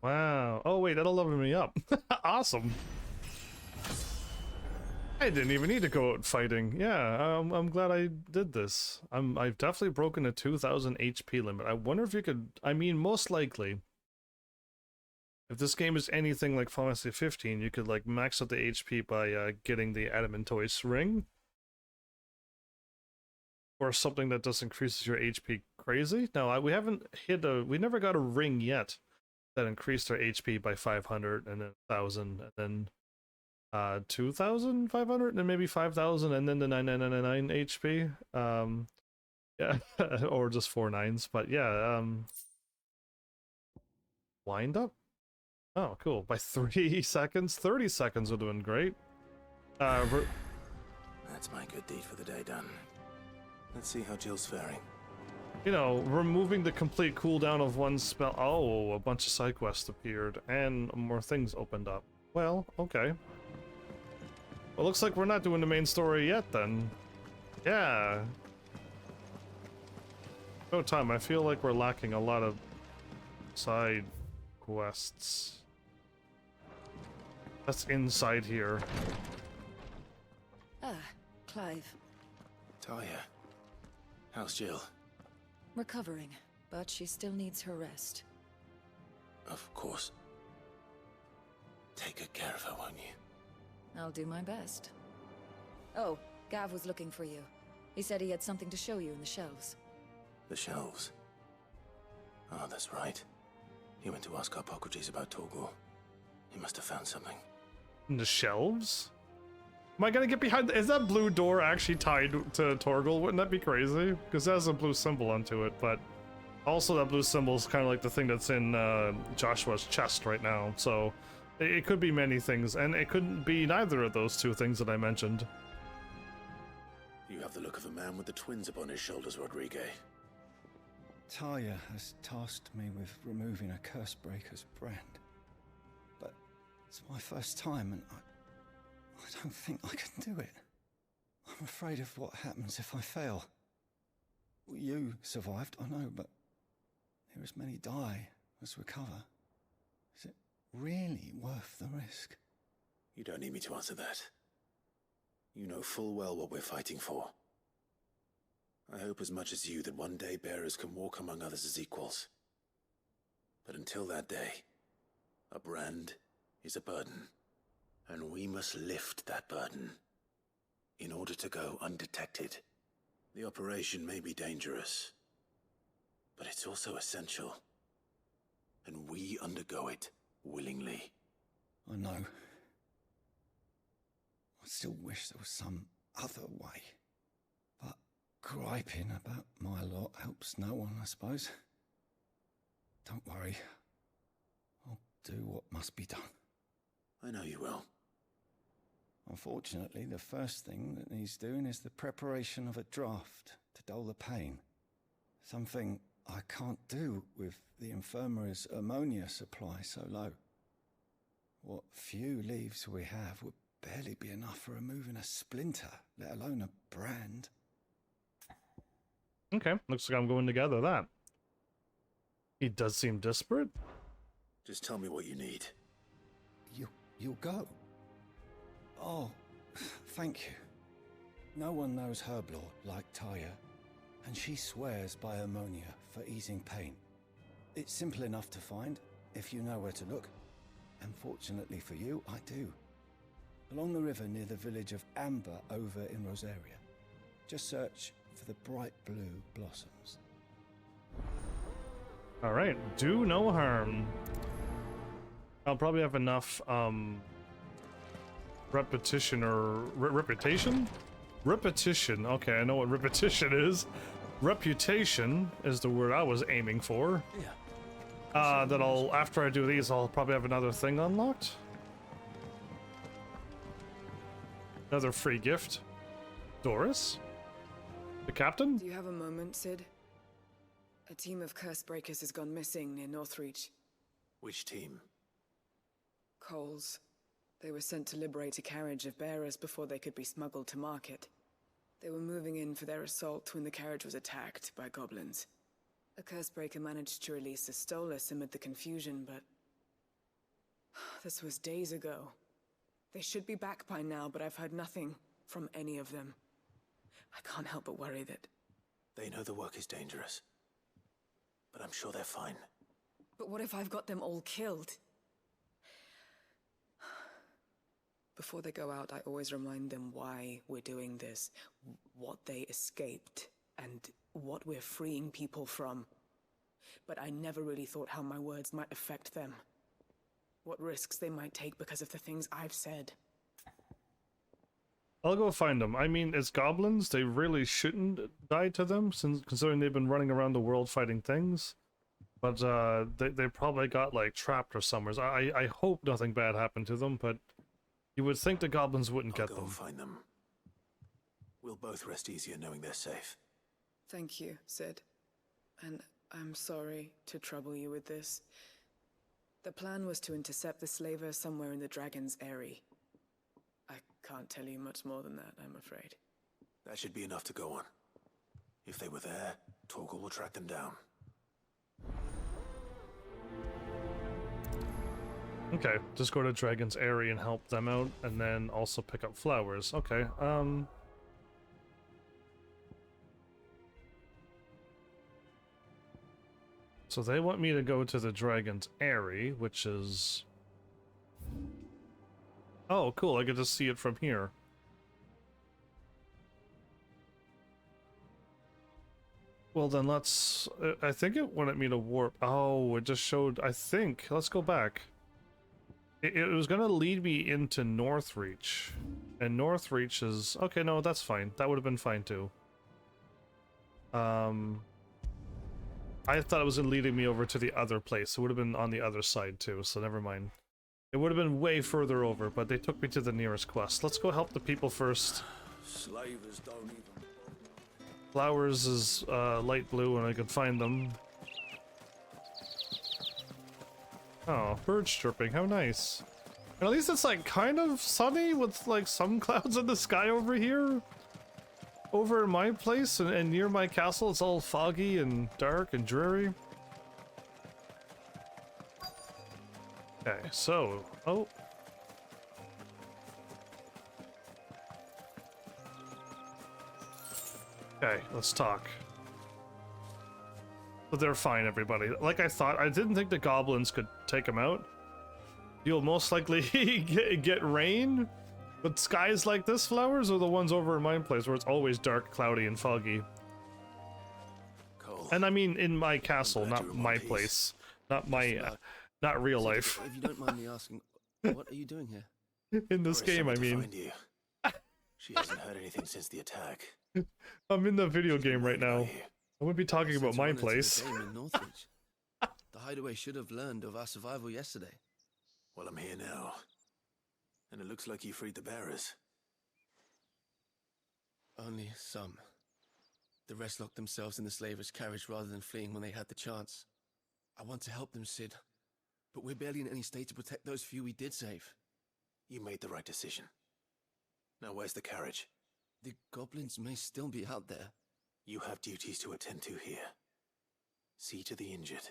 Wow. Oh wait, that'll level me up. Awesome. I didn't even need to go out fighting. Yeah, I'm glad I did this. I've definitely broken a 2,000 HP limit. I wonder if you could. I mean, most likely, if this game is anything like Final Fantasy 15, you could like max out the HP by getting the Adamantoise ring, or something that just increases your HP crazy. No, we haven't hit a. We never got a ring yet that increased our HP by 500 and then 1,000 and then 2,500 and then maybe 5,000 and then the 999 HP. Yeah, or just 4 9s. But yeah, wind up. Oh, cool. By 3 seconds, 30 seconds would have been great. That's my good deed for the day done. Let's see how Jill's faring. You know, removing the complete cooldown of one spell. Oh, a bunch of side quests appeared and more things opened up. Well, okay. Well, looks like we're not doing the main story yet then. Yeah. No time. I feel like we're lacking a lot of side quests. That's inside here. Ah, Clive. Talia, how's Jill? Recovering, but she still needs her rest. Of course. Take good care of her, won't you? I'll do my best. Oh, Gav was looking for you. He said he had something to show you in the shelves. The shelves? Oh, that's right. He went to ask Hippocrates about Torgal. He must have found something. In the shelves? Am I gonna get behind? Is that blue door actually tied to Torgal? Wouldn't that be crazy? Because it has a blue symbol onto it, but also that blue symbol is kind of like the thing that's in Joshua's chest right now. So it could be many things, and it couldn't be neither of those two things that I mentioned. You have the look of a man with the twins upon his shoulders, Rodrigue. Talia has tasked me with removing a Cursebreaker's brand. But it's my first time, and I don't think I can do it. I'm afraid of what happens if I fail. You survived, I know, but there as many die as recover. Is it really worth the risk? You don't need me to answer that. You know full well what we're fighting for. I hope as much as you that one day bearers can walk among others as equals. But until that day, a brand is a burden. And we must lift that burden in order to go undetected. The operation may be dangerous, but it's also essential. And we undergo it willingly. I know. I still wish there was some other way. But griping about my lot helps no one, I suppose. Don't worry. I'll do what must be done. I know you will. Unfortunately, the first thing that needs doing is the preparation of a draft to dull the pain. Something I can't do with the infirmary's ammonia supply so low. What few leaves we have would barely be enough for removing a splinter, let alone a brand. Okay, looks like I'm going to gather that. He does seem desperate. Just tell me what you need. You'll go. Oh, thank you. No one knows Herb Lord like Talia, and she swears by ammonia for easing pain. It's simple enough to find, if you know where to look. And fortunately for you, I do. Along the river near the village of Amber over in Rosaria. Just search for the bright blue blossoms. Alright, do no harm. I'll probably have enough, repetition or reputation? Repetition. Okay, I know what repetition is. Reputation is the word I was aiming for. Yeah. That after I do these, I'll probably have another thing unlocked. Another free gift. Doris? The captain? Do you have a moment, Sid? A team of curse breakers has gone missing near Northreach. Which team? Coles. They were sent to liberate a carriage of bearers before they could be smuggled to market. They were moving in for their assault when the carriage was attacked by goblins. A cursebreaker managed to release a Stolas amid the confusion, but... this was days ago. They should be back by now, but I've heard nothing from any of them. I can't help but worry that... They know the work is dangerous. But I'm sure they're fine. But what if I've got them all killed? Before they go out, I always remind them why we're doing this, what they escaped, and what we're freeing people from. But I never really thought how my words might affect them. What risks they might take because of the things I've said. I'll go find them. I mean, as goblins, they really shouldn't die to them, since considering they've been running around the world fighting things. But they probably got like trapped or somewhere. I hope nothing bad happened to them, but you would think the goblins wouldn't get them. I'll go find them. We'll both rest easier knowing they're safe. Thank you, Sid. And I'm sorry to trouble you with this. The plan was to intercept the slaver somewhere in the Dragon's Eyrie. I can't tell you much more than that, I'm afraid. That should be enough to go on. If they were there, Torgal will track them down. Okay, just go to Dragon's Eyrie and help them out, and then also pick up flowers. Okay, so they want me to go to the Dragon's Eyrie, which is... Oh, cool, I get to see it from here. Well then let's... I think it wanted me to warp... Oh, it just showed... I think... Let's go back. It was gonna lead me into Northreach. And Northreach is... Okay, no, that's fine. That would have been fine too. I thought it was leading me over to the other place. It would have been on the other side too, so never mind. It would have been way further over, but they took me to the nearest quest. Let's go help the people first. Slavers don't even... Flowers is light blue and I can find them. Oh, birds chirping, how nice. And at least it's like kind of sunny with like some clouds in the sky over here. Over in my place and near my castle, it's all foggy and dark and dreary. Okay, so, oh. Okay, let's talk. But they're fine, everybody. Like I thought, I didn't think the goblins could take them out. You'll most likely get rain, but skies like this, flowers, are the ones over in my place where it's always dark, cloudy, and foggy. Cole, and I mean in my castle, not my place. Not my, not real life. If you don't mind me asking, what are you doing here? In this game, I mean. Find you. She hasn't heard anything since the attack. I'm in the video game right now. I wouldn't be talking about my place. The hideaway should have learned of our survival yesterday. Well, I'm here now. And it looks like you freed the bearers. Only some. The rest locked themselves in the slaver's carriage rather than fleeing when they had the chance. I want to help them, Sid. But we're barely in any state to protect those few we did save. You made the right decision. Now where's the carriage? The goblins may still be out there. You have duties to attend to here. See to the injured.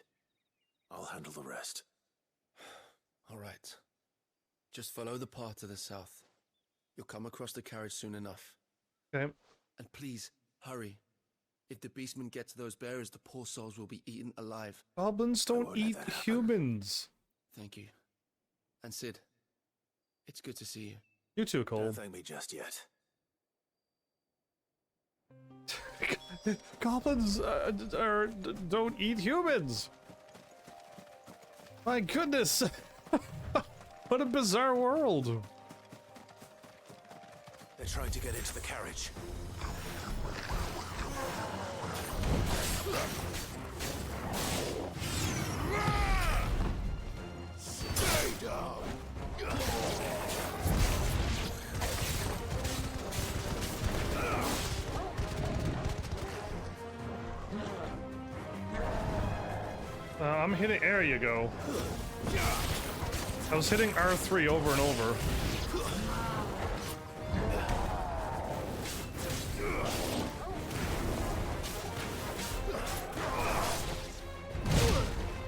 I'll handle the rest. All right. Just follow the path to the south. You'll come across the carriage soon enough. Okay. And please, hurry. If the beastmen get to those bearers, the poor souls will be eaten alive. Goblins don't eat humans. Thank you. And Sid, it's good to see you. You too, Cole. Don't thank me just yet. Goblins don't eat humans. My goodness. What a bizarre world. They're trying to get into the carriage. I'm hitting. There you go. I was hitting R3 over and over.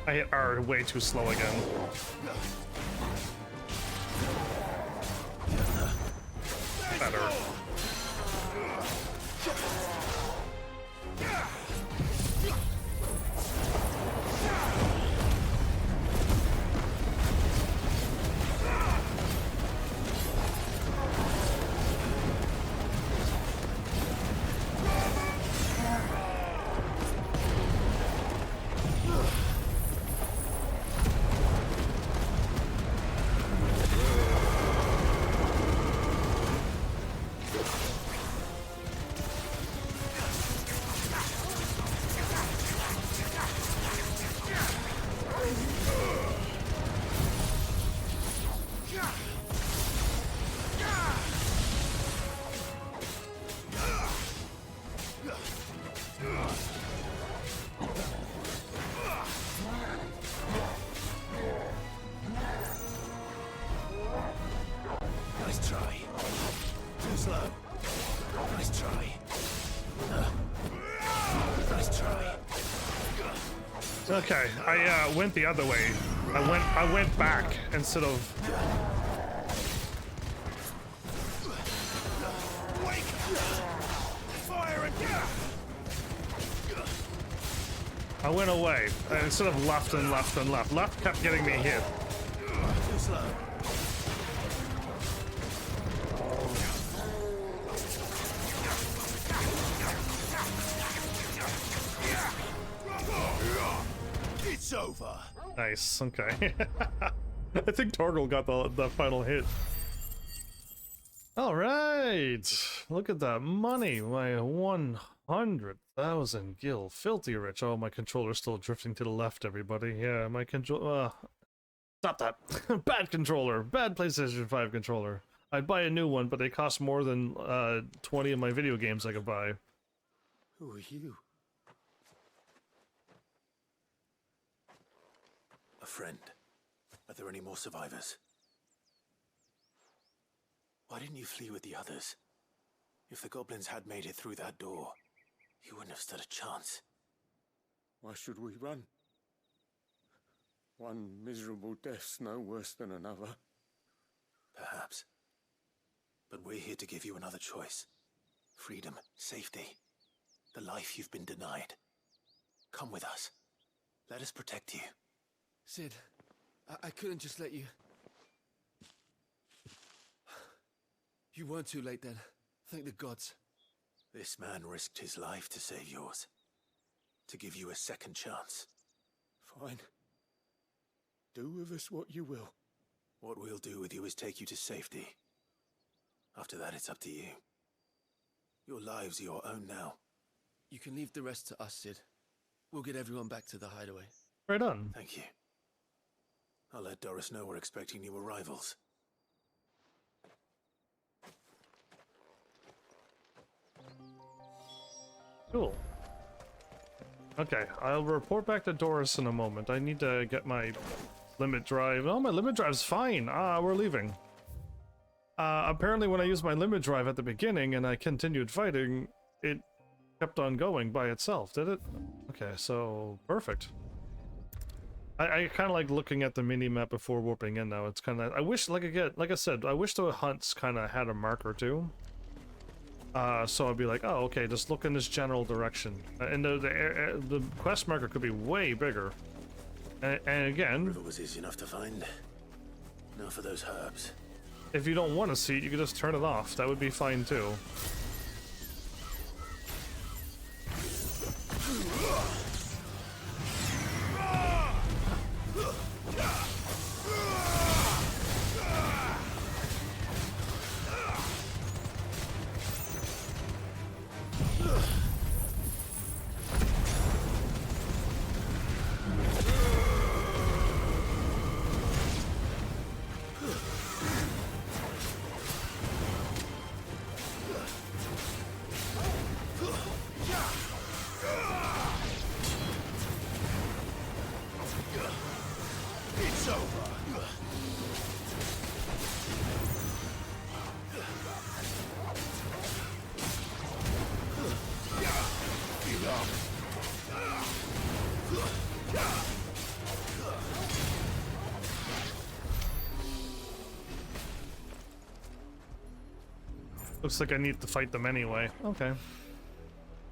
I hit R way too slow again. Better. Nice try. Too slow. Nice try. Nice try. Okay, I went the other way. I went back instead of. Fire again. I went away instead of left and left and left. Left kept getting me hit. Too slow. It's over. Nice. Okay. I think Torgal got the final hit. All right. Look at that money. My 100,000 gil. Filthy rich. Oh, my controller's still drifting to the left, everybody. Yeah, my control. Stop that. Bad controller. Bad PlayStation 5 controller. I'd buy a new one, but they cost more than 20 of my video games I could buy. Who are you? A friend. Are there any more survivors? Why didn't you flee with the others? If the goblins had made it through that door, you wouldn't have stood a chance. Why should we run? One miserable death's no worse than another. Perhaps. But we're here to give you another choice. Freedom, safety, the life you've been denied. Come with us. Let us protect you. Sid, I couldn't just let you... You weren't too late then. Thank the gods. This man risked his life to save yours. To give you a second chance. Fine. Do with us what you will. What we'll do with you is take you to safety. After that, it's up to you. Your lives are your own now. You can leave the rest to us, Sid. We'll get everyone back to the hideaway. Right on. Thank you. I'll let Doris know we're expecting new arrivals. Cool. Okay, I'll report back to Doris in a moment. I need to get my limit drive. Oh, my limit drive's fine. We're leaving. Apparently when I used my limit drive at the beginning and I continued fighting, it kept on going by itself, did it? Okay, so perfect. I kind of like looking at the mini-map before warping in now. It's kind of... I wish, like I said, I wish the hunts kind of had a marker too. So I'd be like, oh, okay, just look in this general direction. And the quest marker could be way bigger. And again... River was easy enough to find. Now for those herbs. If you don't want to see it, you could just turn it off. That would be fine too. It's over. Get up. Looks like I need to fight them anyway. Okay.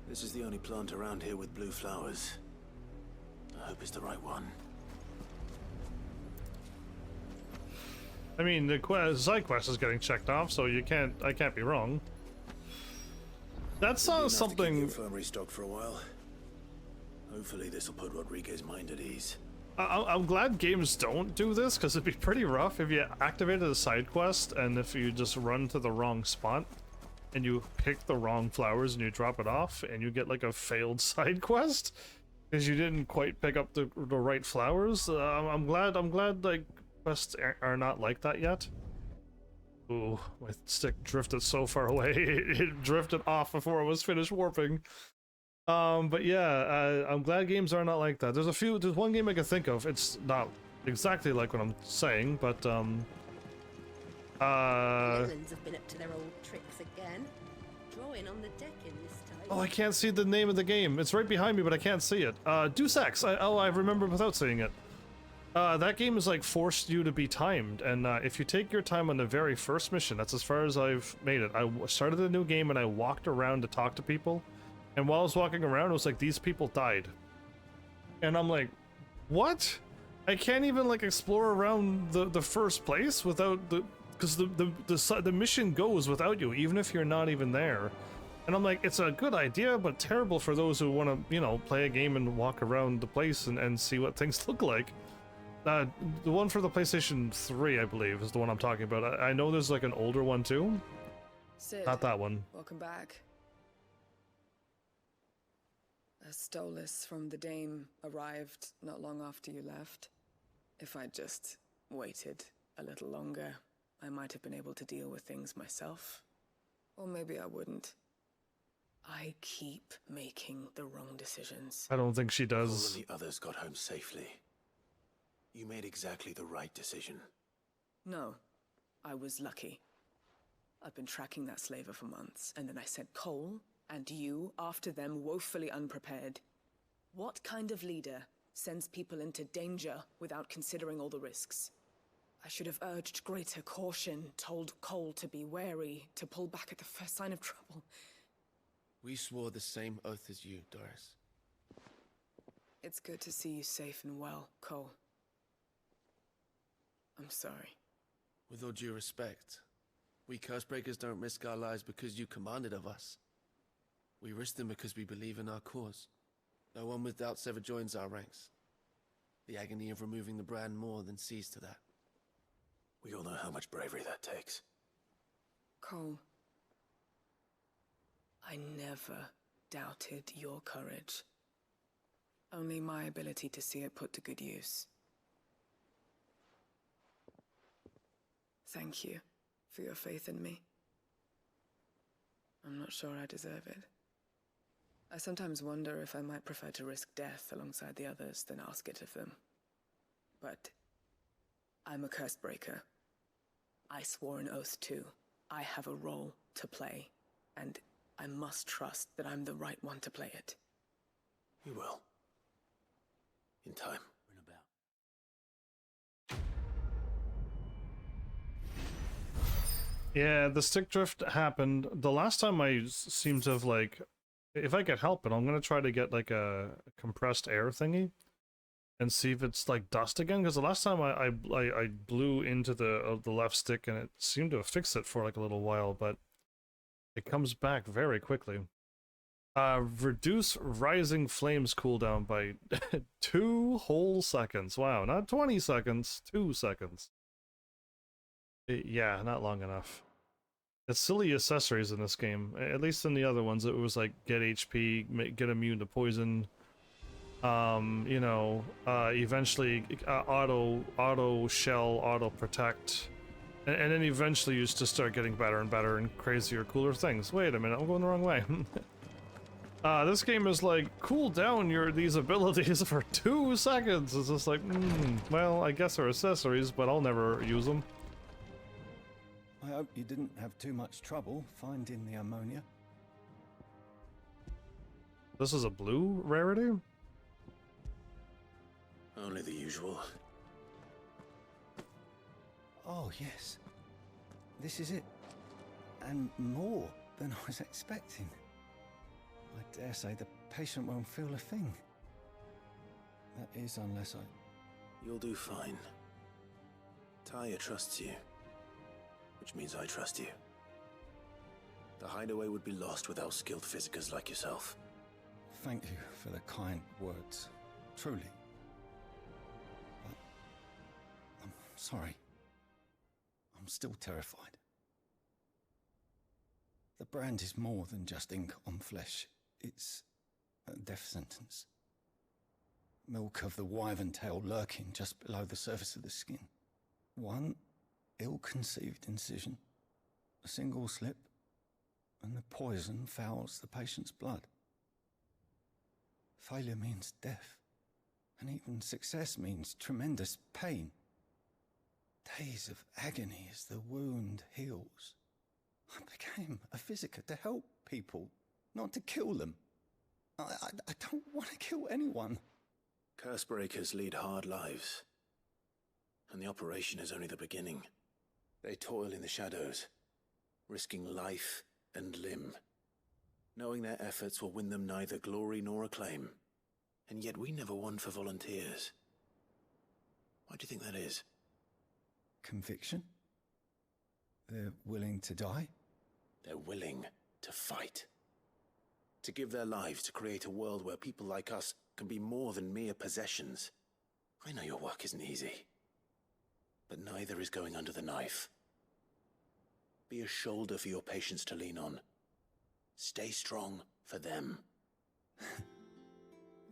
This is the only plant around here with blue flowers. I hope it's the right one. I mean, the side quest is getting checked off, so I can't be wrong. That sounds something. Infirmary stocked for a while. Hopefully, this will put Rodriguez's mind at ease. I'm glad games don't do this, because it'd be pretty rough if you activated a side quest and if you just run to the wrong spot and you pick the wrong flowers and you drop it off and you get like a failed side quest because you didn't quite pick up the right flowers. I'm glad like quests are not like that yet. Ooh, my stick drifted so far away. It drifted off before I was finished warping. But yeah, I'm glad games are not like that. There's one game I can think of. It's not exactly like what I'm saying, but Villains have been up to their old tricks again. Drawing on the deck in this time. Oh, I can't see the name of the game. It's right behind me, but I can't see it. Deus Ex. I remember without seeing it. That game is like forced you to be timed, and if you take your time on the very first mission, that's as far as I've made it. I started a new game and I walked around to talk to people, and while I was walking around, it was like these people died, and I'm like, what? I can't even like explore around the first place without because the mission goes without you, even if you're not even there. And I'm like, it's a good idea, but terrible for those who want to, you know, play a game and walk around the place and see what things look like. The one for the PlayStation 3, I believe, is the one I'm talking about. I know there's like an older one too. Sid, not that one. Welcome back. A Stolas from the Dame arrived not long after you left. If I'd just waited a little longer, I might have been able to deal with things myself. Or maybe I wouldn't. I keep making the wrong decisions. I don't think she does. All of the others got home safely. You made exactly the right decision. No, I was lucky. I've been tracking that slaver for months, and then I sent Cole and you after them, woefully unprepared. What kind of leader sends people into danger without considering all the risks? I should have urged greater caution, told Cole to be wary, to pull back at the first sign of trouble. We swore the same oath as you, Doris. It's good to see you safe and well, Cole. I'm sorry. With all due respect, we Cursebreakers don't risk our lives because you commanded of us. We risk them because we believe in our cause. No one with doubts ever joins our ranks. The agony of removing the brand more than sees to that. We all know how much bravery that takes. Cole, I never doubted your courage. Only my ability to see it put to good use. Thank you for your faith in me. I'm not sure I deserve it. I sometimes wonder if I might prefer to risk death alongside the others than ask it of them. But I'm a Cursebreaker. I swore an oath too. I have a role to play, and I must trust that I'm the right one to play it. You will. In time. Yeah, the stick drift happened. The last time I seem to have like, if I could help it, I'm gonna try to get like a compressed air thingy and see if it's like dust again. Because the last time I blew into the left stick and it seemed to have fixed it for like a little while, but it comes back very quickly. Reduce rising flames cooldown by 2 whole seconds. Wow, not 20 seconds, 2 seconds. Yeah, not long enough. It's silly accessories in this game. At least in the other ones, it was like get HP, get immune to poison. You know, eventually auto shell, auto protect, and then eventually you just start getting better and better and crazier, cooler things. Wait a minute, I'm going the wrong way. This game is like, cool down these abilities for 2 seconds. It's just like, well, I guess they're accessories, but I'll never use them. I hope you didn't have too much trouble finding the ammonia. This is a blue rarity? Only the usual. Oh, yes. This is it. And more than I was expecting. I dare say the patient won't feel a thing. That is, unless I... You'll do fine. Taya trusts you. Which means I trust you. The hideaway would be lost without skilled physicers like yourself. Thank you for the kind words. Truly. But... I'm sorry. I'm still terrified. The brand is more than just ink on flesh. It's a death sentence. Milk of the wyvern tail lurking just below the surface of the skin. One ill-conceived incision, a single slip, and the poison fouls the patient's blood. Failure means death, and even success means tremendous pain. Days of agony as the wound heals. I became a physiker to help people, not to kill them. I don't want to kill anyone. Cursebreakers lead hard lives. And the operation is only the beginning. They toil in the shadows, risking life and limb, knowing their efforts will win them neither glory nor acclaim. And yet we never won for volunteers. Why do you think that is? Conviction? They're willing to die? They're willing to fight. To give their lives to create a world where people like us can be more than mere possessions. I know your work isn't easy. But neither is going under the knife. Be a shoulder for your patients to lean on. Stay strong for them.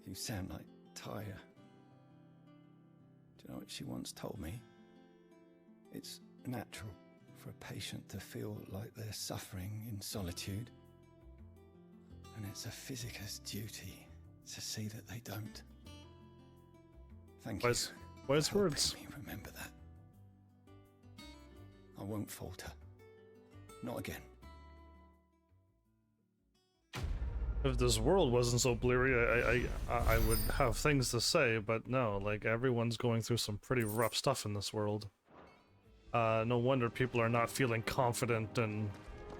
You sound like Taya. Do you know what she once told me? It's natural for a patient to feel like they're suffering in solitude. And it's a physicist's duty to see that they don't. Thank you. Wise words. Helping me remember that. I won't falter. Not again. If this world wasn't so bleary, I would have things to say, but no, like, everyone's going through some pretty rough stuff in this world. No wonder people are not feeling confident and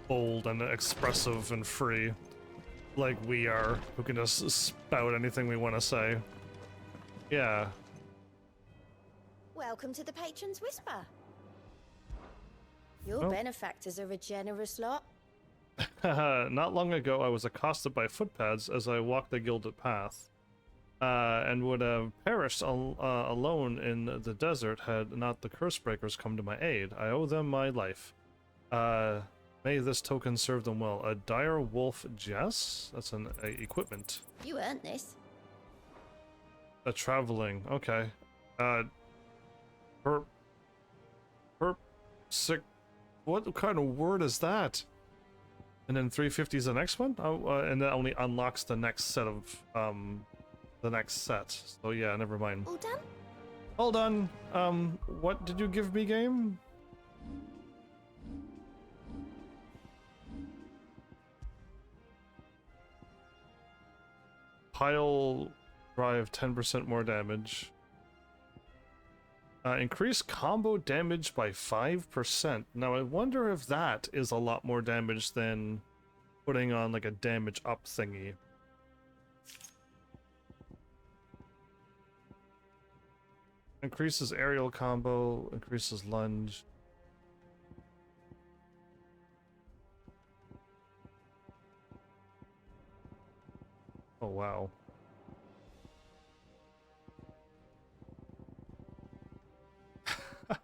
bold and expressive and free like we are, who can just spout anything we want to say. Yeah. Welcome to the Patron's Whisper. Your benefactors are a generous lot. Not long ago, I was accosted by footpads as I walked the gilded path, and would have perished alone in the desert had not the Cursebreakers come to my aid. I owe them my life. May this token serve them well. A dire wolf Jess? That's an equipment. You earned this. A traveling. Okay. Sick. What kind of word is that? And then 350 is the next one? And that only unlocks the next set of, the next set. So yeah, never mind. All done? All done. What did you give me, game? Pile drive 10% more damage. Increase combo damage by 5%. Now I wonder if that is a lot more damage than putting on like a damage up thingy. Increases aerial combo, increases lunge. Oh wow.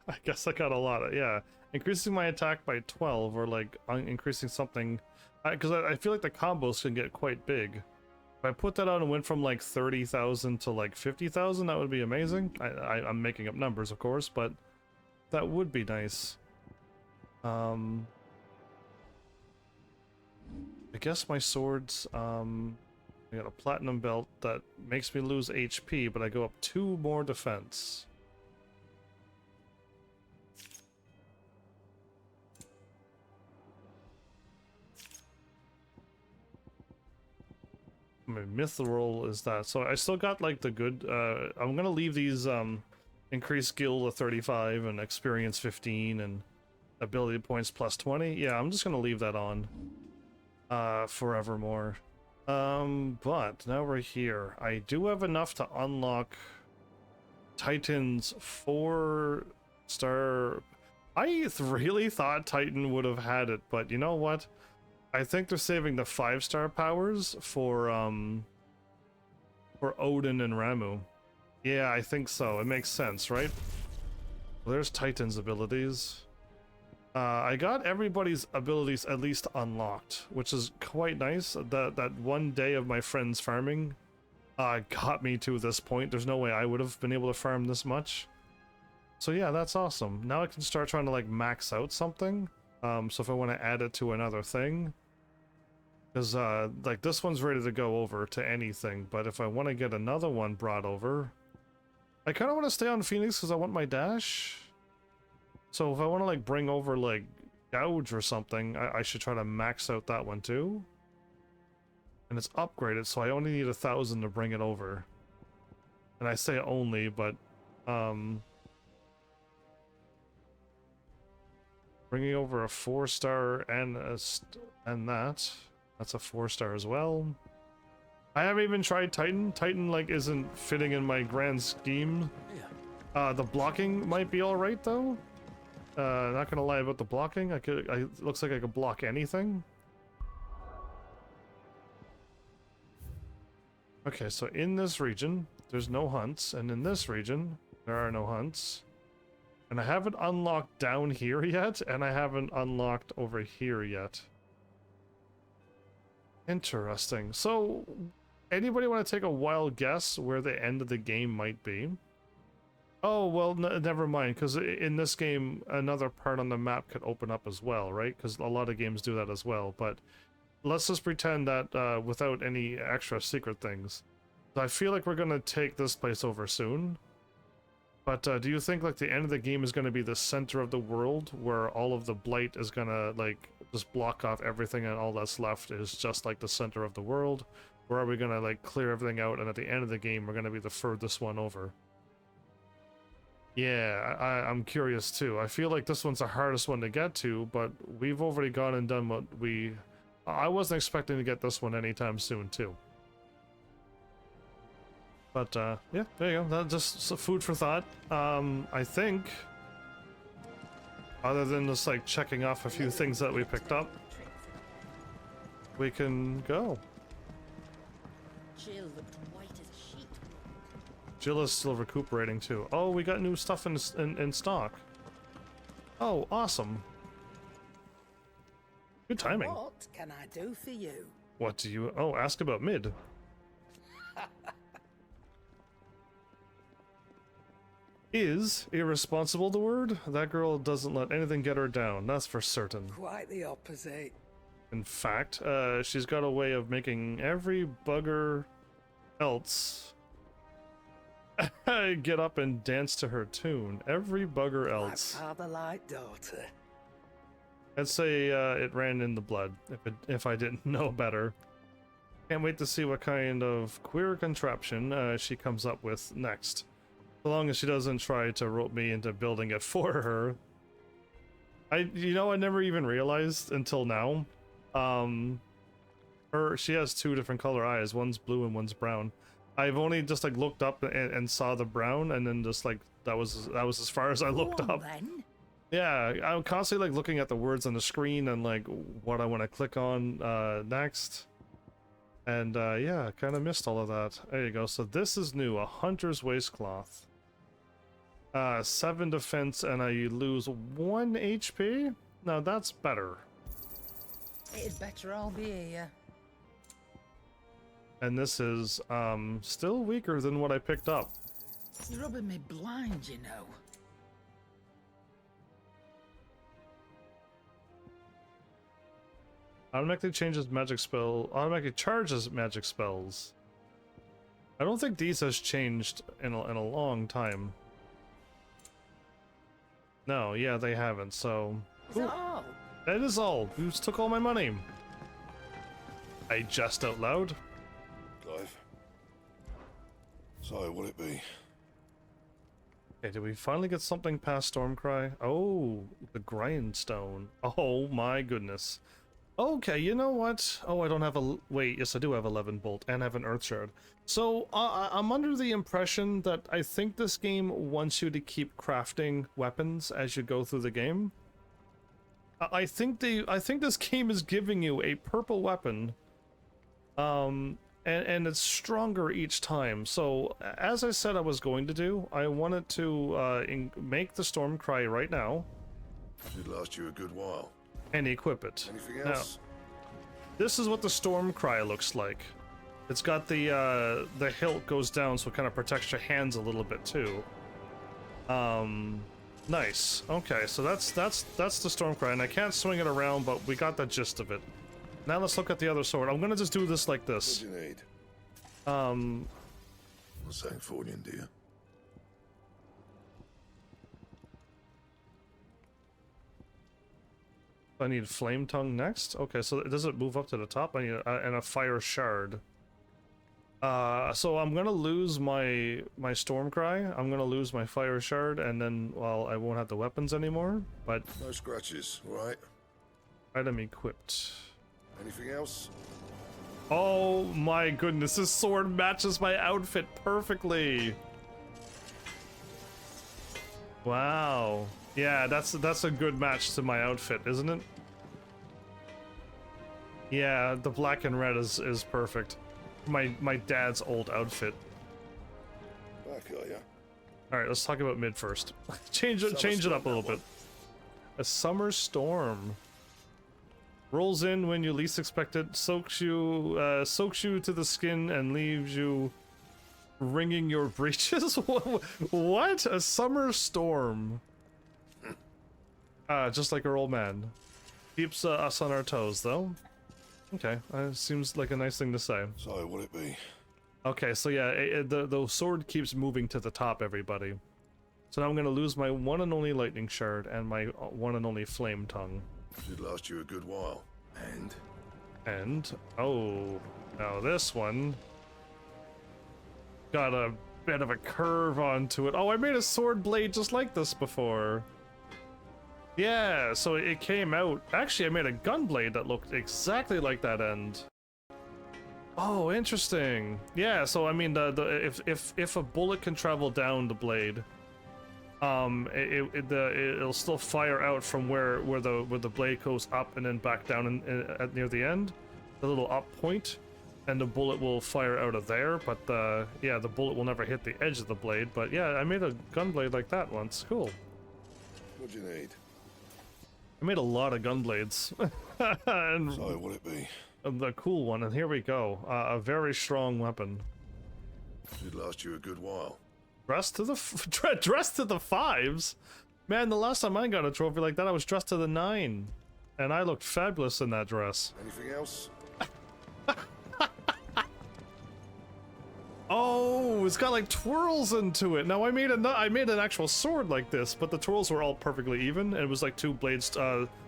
I guess I got a lot of, yeah. Increasing my attack by 12 or like increasing something. Because I feel like the combos can get quite big. If I put that on and went from like 30,000 to like 50,000, that would be amazing. I'm making up numbers, of course, but that would be nice. I guess my swords, I got a platinum belt that makes me lose HP, but I go up 2 more defense. My mithril is that. So I still got like the good, I'm gonna leave these, increased skill to 35 and experience 15 and ability points plus 20. Yeah, I'm just gonna leave that on, forevermore. But now we're here. I do have enough to unlock Titan's 4-star. I really thought Titan would have had it, but you know what? I think they're saving the 5-star powers for Odin and Ramu. Yeah, I think so. It makes sense, right? Well, there's Titan's abilities. I got everybody's abilities at least unlocked, which is quite nice. That one day of my friends farming got me to this point. There's no way I would have been able to farm this much. So yeah, that's awesome. Now I can start trying to like max out something. So if I want to add it to another thing, because like this one's ready to go over to anything, but if I want to get another one brought over, I kind of want to stay on Phoenix because I want my dash. So if I want to like bring over like Gouge or something, I should try to max out that one too. And it's upgraded, so I only need 1,000 to bring it over. And I say only, but bringing over a 4-star and that's a 4-star as well. I haven't even tried Titan. Titan like isn't fitting in my grand scheme. The blocking might be all right though. Not gonna lie about the blocking. It looks like I could block anything. Okay, so in this region, there's no hunts, and in this region, there are no hunts. And I haven't unlocked down here yet, and I haven't unlocked over here yet. Interesting. So, anybody want to take a wild guess where the end of the game might be? Oh, well, never mind, because in this game, another part on the map could open up as well, right? Because a lot of games do that as well, but let's just pretend that without any extra secret things. I feel like we're going to take this place over soon. But do you think like the end of the game is going to be the center of the world where all of the blight is going to like just block off everything and all that's left is just like the center of the world? Or are we going to like clear everything out and at the end of the game we're going to be the furthest one over? Yeah, I'm curious too. I feel like this one's the hardest one to get to, but we've already gone and done what I wasn't expecting to get this one anytime soon too. But yeah, there you go. That's just some food for thought. I think, other than just like checking off a few things that we picked up, we can go. Jill looked white as a sheet. Jill is still recuperating too. Oh, we got new stuff in stock. Oh, awesome. Good timing. What can I do for you? What do you... Oh, ask about mid. Is irresponsible the word? That girl doesn't let anything get her down, that's for certain. Quite the opposite. In fact, she's got a way of making every bugger else get up and dance to her tune. Every bugger else. Like father, like daughter. I'd say it ran in the blood, if I didn't know better. Can't wait to see what kind of queer contraption she comes up with next. So long as she doesn't try to rope me into building it for her. I never even realized until now. She has 2 different color eyes. One's blue and one's brown. I've only just like looked up and saw the brown, and then just like that was as far as I looked up. Then. Yeah, I'm constantly like looking at the words on the screen and like what I want to click on next. And yeah, kind of missed all of that. There you go. So this is new, a hunter's waistcloth. 7 defense and I lose 1 HP? Now that's better. It'd better all be here. And this is still weaker than what I picked up. You're rubbing me blind, you know. Automatically changes magic spell. Automatically charges magic spells. I don't think these has changed in a long time. No, yeah, they haven't. So Is that all? that is all. You just took all my money. I jest out loud. Clive. So, will it be? Okay, did we finally get something past Stormcry? Oh, the grindstone. Oh my goodness. Okay, you know what? Oh, I don't have a... Wait, yes I do have 11 bolt and have an earth shard. So, I'm under the impression that I think this game wants you to keep crafting weapons as you go through the game. I think this game is giving you a purple weapon. And it's stronger each time. So, as I said I was going to do, I wanted to make the Stormcry right now. Should last you a good while. And equip it. Anything else? Now, this is what the Stormcry looks like. It's got the hilt goes down, so it kind of protects your hands a little bit too. Nice. Okay, so that's the Stormcry, and I can't swing it around, but we got the gist of it. Now let's look at the other sword. I'm gonna just do this like this. What do you need? What's saying Fornian, dear? I need Flame Tongue next. Okay, so does it move up to the top? I need and a Fire Shard. So I'm gonna lose my Stormcry. I'm gonna lose my Fire Shard, and then, well, I won't have the weapons anymore. But no scratches, right? Item equipped. Anything else? Oh my goodness, this sword matches my outfit perfectly. Wow. Yeah, that's a good match to my outfit, isn't it? Yeah, the black and red is perfect. My dad's old outfit. Back, are ya? All right, let's talk about mid first. change it up a little bit. A summer storm rolls in when you least expect it, soaks you to the skin, and leaves you wringing your breeches. What? A summer storm. Just like our old man. Keeps us on our toes, though. Okay, seems like a nice thing to say. So, will it be? Okay, so yeah, the sword keeps moving to the top, everybody. So now I'm gonna lose my one and only lightning shard and my one and only flame tongue. Should last you a good while. And oh, now this one got a bit of a curve onto it. Oh, I made a sword blade just like this before. Yeah, so it came out. Actually, I made a gun blade that looked exactly like that end. Oh, interesting. Yeah, so I mean, if a bullet can travel down the blade, it'll still fire out from where the blade goes up and then back down at near the end, the little up point, and the bullet will fire out of there. But yeah, the bullet will never hit the edge of the blade. But yeah, I made a gun blade like that once. Cool. What do you need? I made a lot of gun blades. And so, will it be? The cool one, and here we go. A very strong weapon. Should last you a good while. Dressed to the dressed to the 5s? Man, the last time I got a trophy like that, I was dressed to the 9. And I looked fabulous in that dress. Anything else? Oh, it's got like twirls into it. Now I made an actual sword like this, but the twirls were all perfectly even, and it was like two blades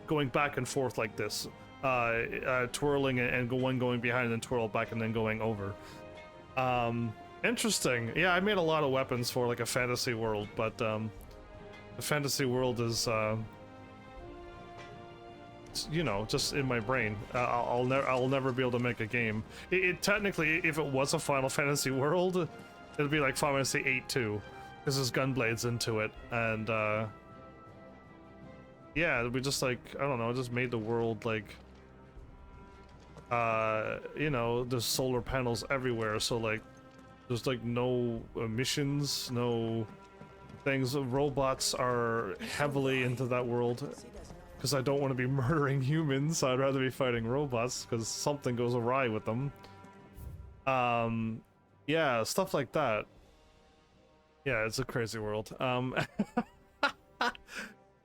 going back and forth like this, twirling and going behind and then twirl back and then going over. Interesting. Yeah, I made a lot of weapons for like a fantasy world, but the fantasy world is you know, just in my brain. I'll never be able to make a game. It technically, if it was a Final Fantasy world, it'd be like Final Fantasy 8 too, because there's gunblades into it, and yeah, we just like, I don't know, just made the world like, you know, there's solar panels everywhere, so like, there's like no emissions, no things. Robots are heavily into that world. Because I don't want to be murdering humans, so I'd rather be fighting robots, because something goes awry with them. Yeah, stuff like that. Yeah, it's a crazy world.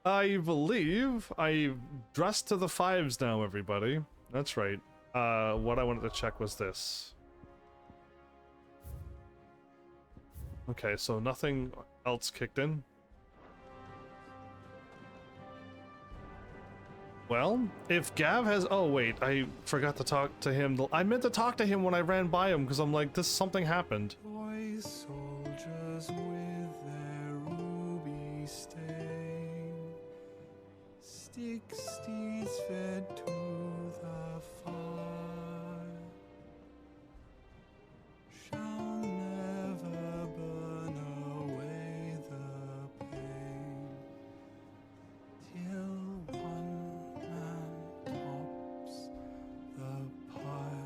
I believe I dressed to the 5s now, everybody. That's right. What I wanted to check was this. Okay, so nothing else kicked in. Well, if Gav has... Oh, wait, I forgot to talk to him. I meant to talk to him when I ran by him, because I'm like, something happened. Toy soldiers with their ruby stain, 60s fed to the fire, shall never burn away the pain, till one man tops the pyre.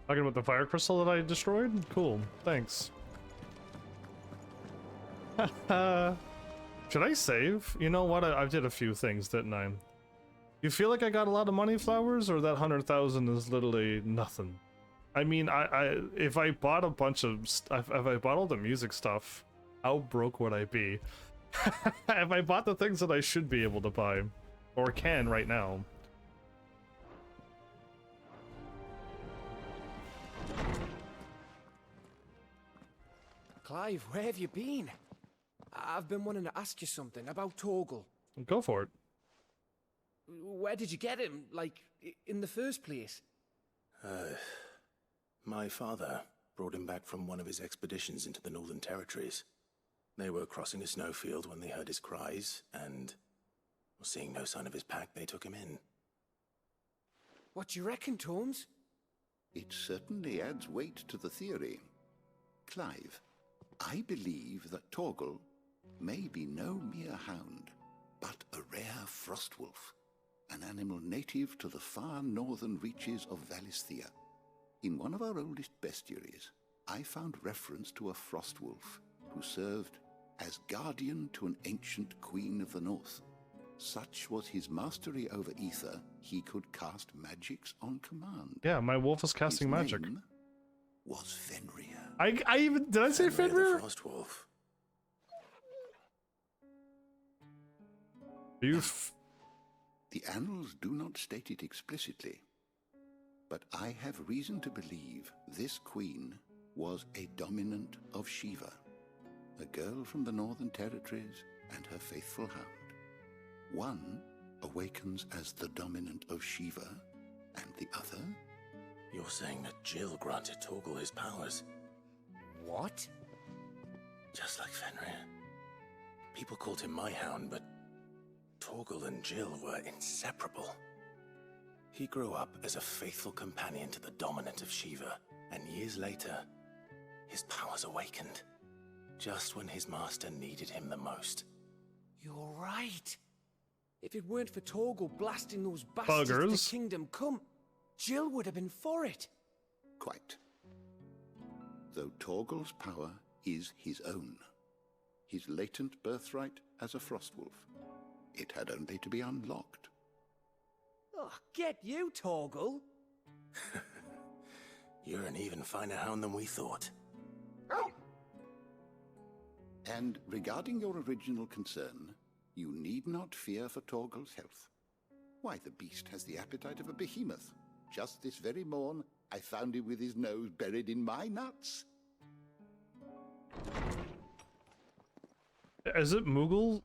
Talking about the fire crystal that I destroyed? Cool, thanks. Should I save? You know what? I did a few things, didn't I? You feel like I got a lot of money, Flowers, or that 100,000 is literally nothing? I mean, if I bought a bunch of if I bought all the music stuff, how broke would I be? If I bought the things that I should be able to buy, or can right now. Clive, where have you been? I've been wanting to ask you something about Torgal. Go for it. Where did you get him? Like, in the first place? My father brought him back from one of his expeditions into the Northern Territories. They were crossing a snowfield when they heard his cries, and seeing no sign of his pack, they took him in. What do you reckon, Torms? It certainly adds weight to the theory. Clive, I believe that Torgal may be no mere hound, but a rare frostwolf, an animal native to the far northern reaches of Valisthea. In one of our oldest bestiaries, I found reference to a frostwolf who served as guardian to an ancient queen of the north. Such was his mastery over ether, he could cast magics on command. Yeah, my wolf is casting magic. Name was Fenrir. I even did I say Fenrir? The Frostwolf. The annals do not state it explicitly, but I have reason to believe this queen was a dominant of Shiva, a girl from the Northern Territories and her faithful hound. One awakens as the dominant of Shiva, and the other... You're saying that Jill granted Torgal his powers? What? Just like Fenrir. People called him my hound, but Torgal and Jill were inseparable. He grew up as a faithful companion to the dominant of Shiva, and years later, his powers awakened, just when his master needed him the most. You're right. If it weren't for Torgal blasting those bastards to the Kingdom Come, Jill would have been for it. Quite. Though Torgal's power is his own, his latent birthright as a frostwolf, it had only to be unlocked. Oh, get you, Torgal! You're an even finer hound than we thought. And regarding your original concern, you need not fear for Torgal's health. Why, the beast has the appetite of a behemoth. Just this very morn, I found him with his nose buried in my nuts. Is it Moogle?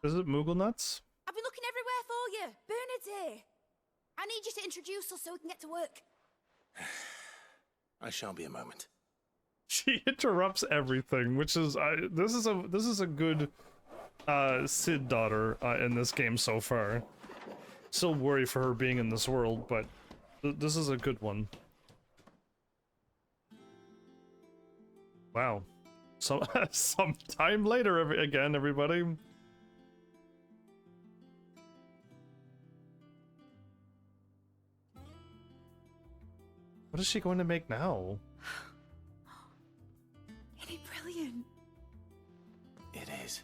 Is it Moogle nuts? I've been looking everywhere for you. Bernard's here. I need you to introduce us so we can get to work. I shall be a moment. She interrupts everything, which is this is a good Sid daughter in this game so far. Still worry for her being in this world, but this is a good one. Wow. So some time later again, everybody. What is she going to make now? Isn't it brilliant? It is.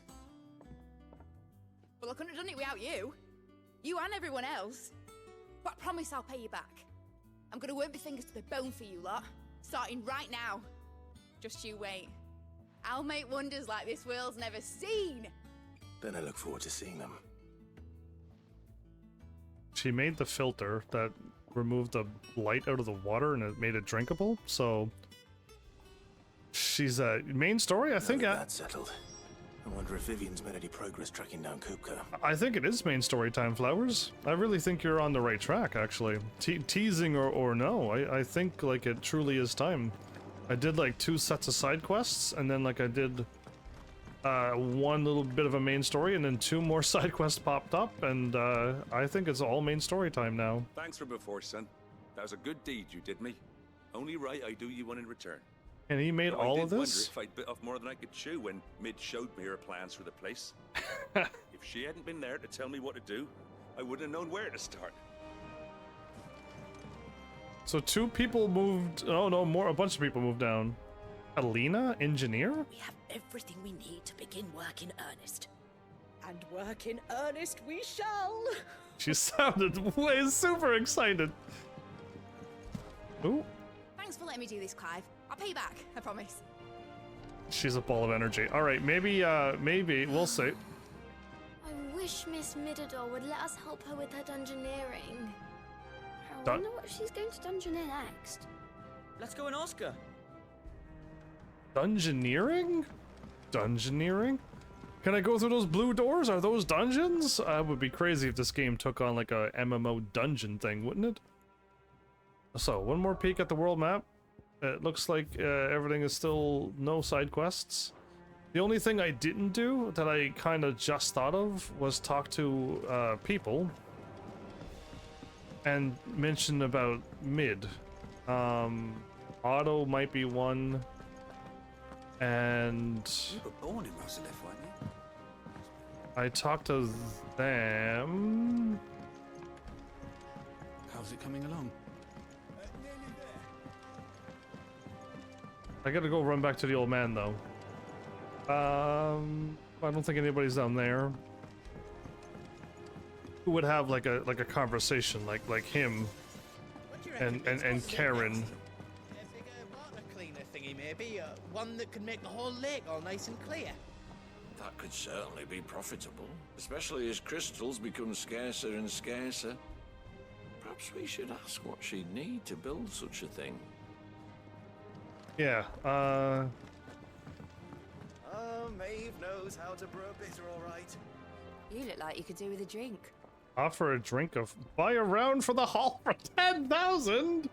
Well, I couldn't have done it without you. You and everyone else. But I promise I'll pay you back. I'm gonna work my fingers to the bone for you lot, starting right now. Just you wait. I'll make wonders like this world's never seen. Then I look forward to seeing them. she made the filter that removed the light out of the water and it made it drinkable. So she's a main story. I think That's settled. I wonder if Vivian's made any progress tracking down Kupka. I think it is main story time, Flowers. I really think you're on the right track, actually. Teasing or no, I think like it truly is time. I did like 2 sets of side quests, and then like I did one little bit of a main story, and then 2 more side quests popped up, and I think it's all main story time now. Thanks for before, son. That was a good deed you did me. Only right I do you one in return. And he made Though all I of did this? wonder if I'd bit off more than I could chew when Mid showed me her plans for the place. If she hadn't been there to tell me what to do, I wouldn't have known where to start. So 2 people moved. Oh no, a bunch of people moved down. Alina, engineer? We have everything we need to begin work in earnest. And work in earnest we shall. She sounded way super excited. Ooh, Thanks for letting me do this, Clive. I'll pay you back, I promise. she's a ball of energy. All right, maybe we'll see. I wish Miss Middledore would let us help her with her dungeoneering. I Dun- wonder what she's going to dungeoneer next. Let's go and ask her. Dungeoneering? Dungeoneering? Can I go through those blue doors? Are those dungeons? It would be crazy if this game took on like a MMO dungeon thing, wouldn't it? So, one more peek at the world map. It looks like everything is still no side quests. The only thing I didn't do that I kind of just thought of was talk to people and mention about Mid. Otto might be one. And You were born in Rosalith, weren't you? I talked to them. How's it coming along? I gotta go run back to the old man though. I don't think anybody's down there who would have like a conversation like him and Karen. Cleaner thingy, maybe one that could make the whole lake all nice and clear. That could certainly be profitable, especially as crystals become scarcer and scarcer. Perhaps we should ask what she'd need to build such a thing. Yeah, Oh, Maeve knows how to brew a bitter, all right. You look like you could do with a drink. offer a drink of buy a round for the hall for 10,000.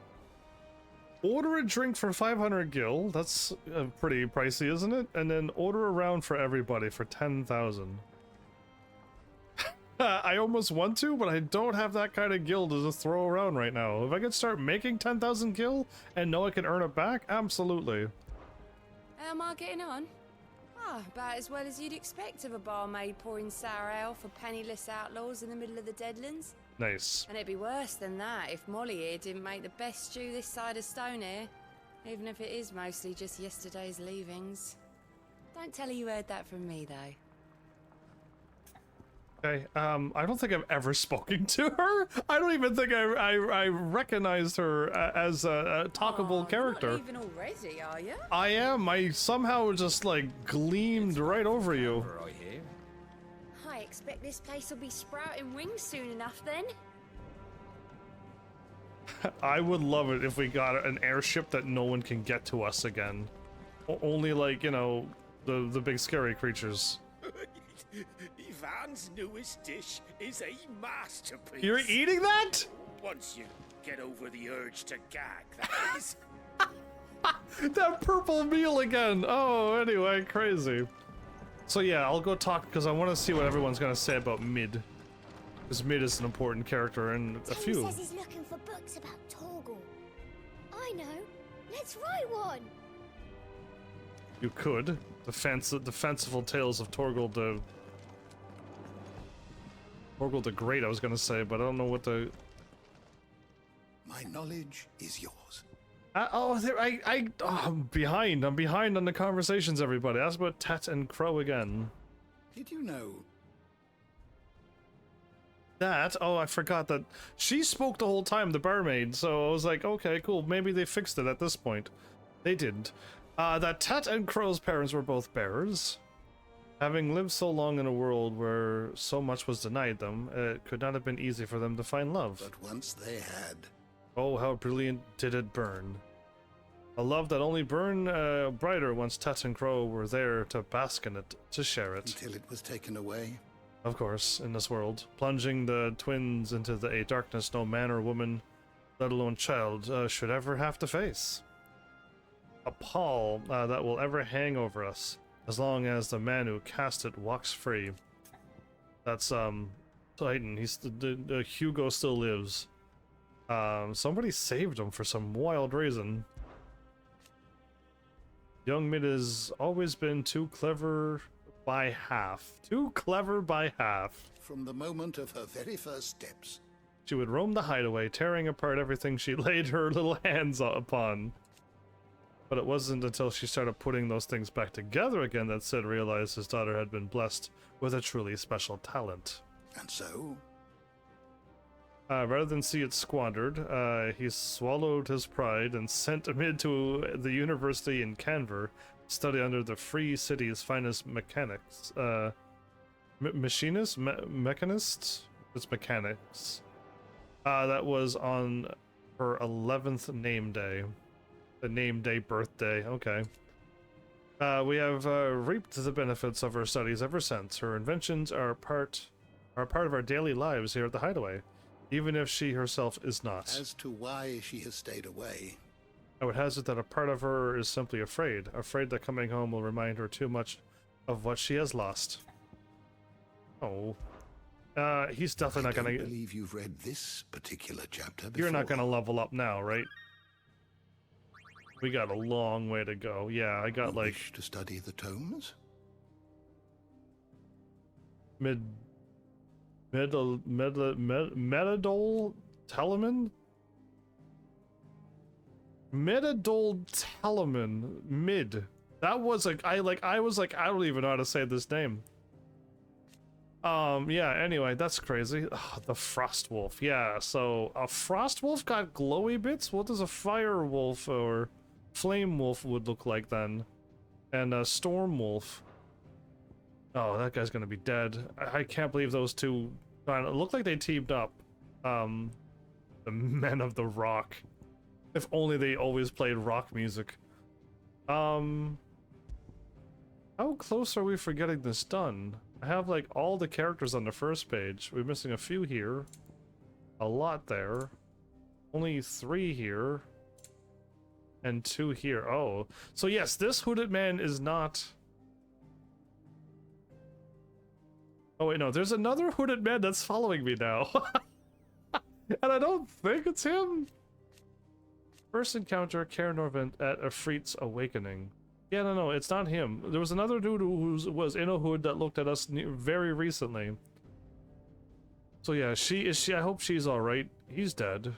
Order a drink for 500 gil. That's pretty pricey, isn't it? And then order a round for everybody for 10,000. I almost want to, but I don't have that kind of gil to just throw around right now. If I could start making 10,000 gil and know I can earn it back, absolutely. How am I getting on? Ah, about as well as you'd expect of a barmaid pouring sour ale for penniless outlaws in the middle of the Deadlands. Nice. And it'd be worse than that if Molly here didn't make the best stew this side of Stonehere, even if it is mostly just yesterday's leavings. Don't tell her you heard that from me, though. Okay, I don't think I've ever spoken to her. I don't even think I recognized her as a talkable character. You're not leaving already, are you? I am. I somehow just like gleamed right over you. I expect this place will be sprouting wings soon enough then. I would love it if we got an airship that no one can get to us again. Only like, you know, the big scary creatures. Ivan's newest dish is a masterpiece. You're eating that? Once you get over the urge to gag, that is. That purple meal again. Oh, anyway, crazy. So yeah, I'll go talk because I want to see what everyone's gonna say about Mid. Because Mid is an important character and a Tim few. says he's looking for books about Torgal. I know. Let's write one. You could. The fanciful tales of Torgal the Great, I was gonna say, but I don't know what the. My knowledge is yours. I'm behind. I'm behind on the conversations, everybody. Ask about Tet and Crow again. Did you know that? Oh, I forgot that she spoke the whole time, the barmaid. So I was like, okay, cool. Maybe they fixed it at this point. They didn't. That Tet and Crow's parents were both bearers. Having lived so long in a world where so much was denied them, it could not have been easy for them to find love. But once they had... Oh, how brilliant did it burn. A love that only burned brighter once Tet and Crow were there to bask in it, to share it. Until it was taken away? Of course, in this world. Plunging the twins into a darkness no man or woman, let alone child, should ever have to face. A pall that will ever hang over us, as long as the man who cast it walks free. That's, Titan. He's the Hugo still lives. Somebody saved him for some wild reason. Young Mid has always been too clever by half. Too clever by half. From the moment of her very first steps. She would roam the hideaway, tearing apart everything she laid her little hands upon. But it wasn't until she started putting those things back together again that Sid realized his daughter had been blessed with a truly special talent. And so? Rather than see it squandered, he swallowed his pride and sent Mid to the university in Canver to study under the Free City's finest mechanics. Machinist? Mechanist? It's mechanics. That was on her 11th name day. The name day birthday, okay. We have reaped the benefits of her studies ever since. Her inventions are part of our daily lives here at the Hideaway, even if she herself is not. As to why she has stayed away, I would hazard that a part of her is simply afraid that coming home will remind her too much of what she has lost. Oh. He's definitely not gonna... I believe you've read this particular chapter before. You're not gonna level up now, right? We got a long way to go. Yeah, I got like... wish to study the tomes? Metadol Telemann? Metadol Telemann. Mid. That was like, I was like, I don't even know how to say this name. Yeah, anyway, that's crazy. Ugh, the Frost Wolf. Yeah, so a Frost Wolf got glowy bits? What does a Fire Wolf or Flame Wolf would look like then? And a Storm Wolf. Oh, that guy's gonna be dead. I can't believe those two it looked like they teamed up. The Men of the Rock. If only they always played rock music. How close are we for getting this done? I have like all the characters on the first page. We're missing a few here. A lot there. Only 3 here. And 2 here. Oh. So yes, this hooded man is not... Oh wait, no, there's another hooded man that's following me now. And I don't think it's him. First encounter Karen Norvent at Afrit's Awakening. Yeah, no, it's not him. There was another dude who was in a hood that looked at us very recently. So yeah, I hope she's alright. He's dead.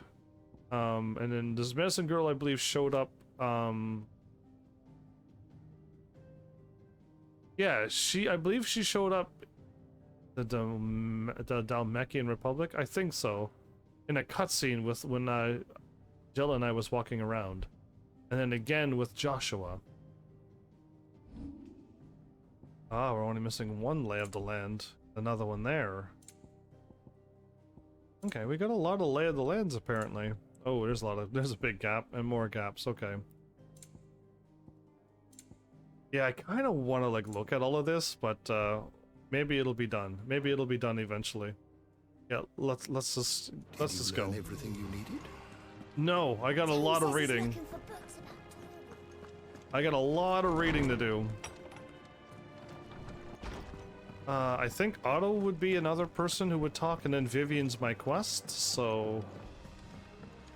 And then this medicine girl, I believe, showed up. Yeah, I believe she showed up the Dalmekian Republic. I think so. In a cutscene with when Jella and I was walking around. And then again with Joshua. Ah, we're only missing 1 lay of the land. Another one there. Okay, we got a lot of lay of the lands apparently. Oh, there's a big gap and more gaps. Okay. Yeah, I kind of want to like look at all of this, but maybe it'll be done. Maybe it'll be done eventually. Yeah, let's just go. Everything you needed? No, I got a lot of reading. I got a lot of reading to do. I think Otto would be another person who would talk, and then Vivian's my quest, so...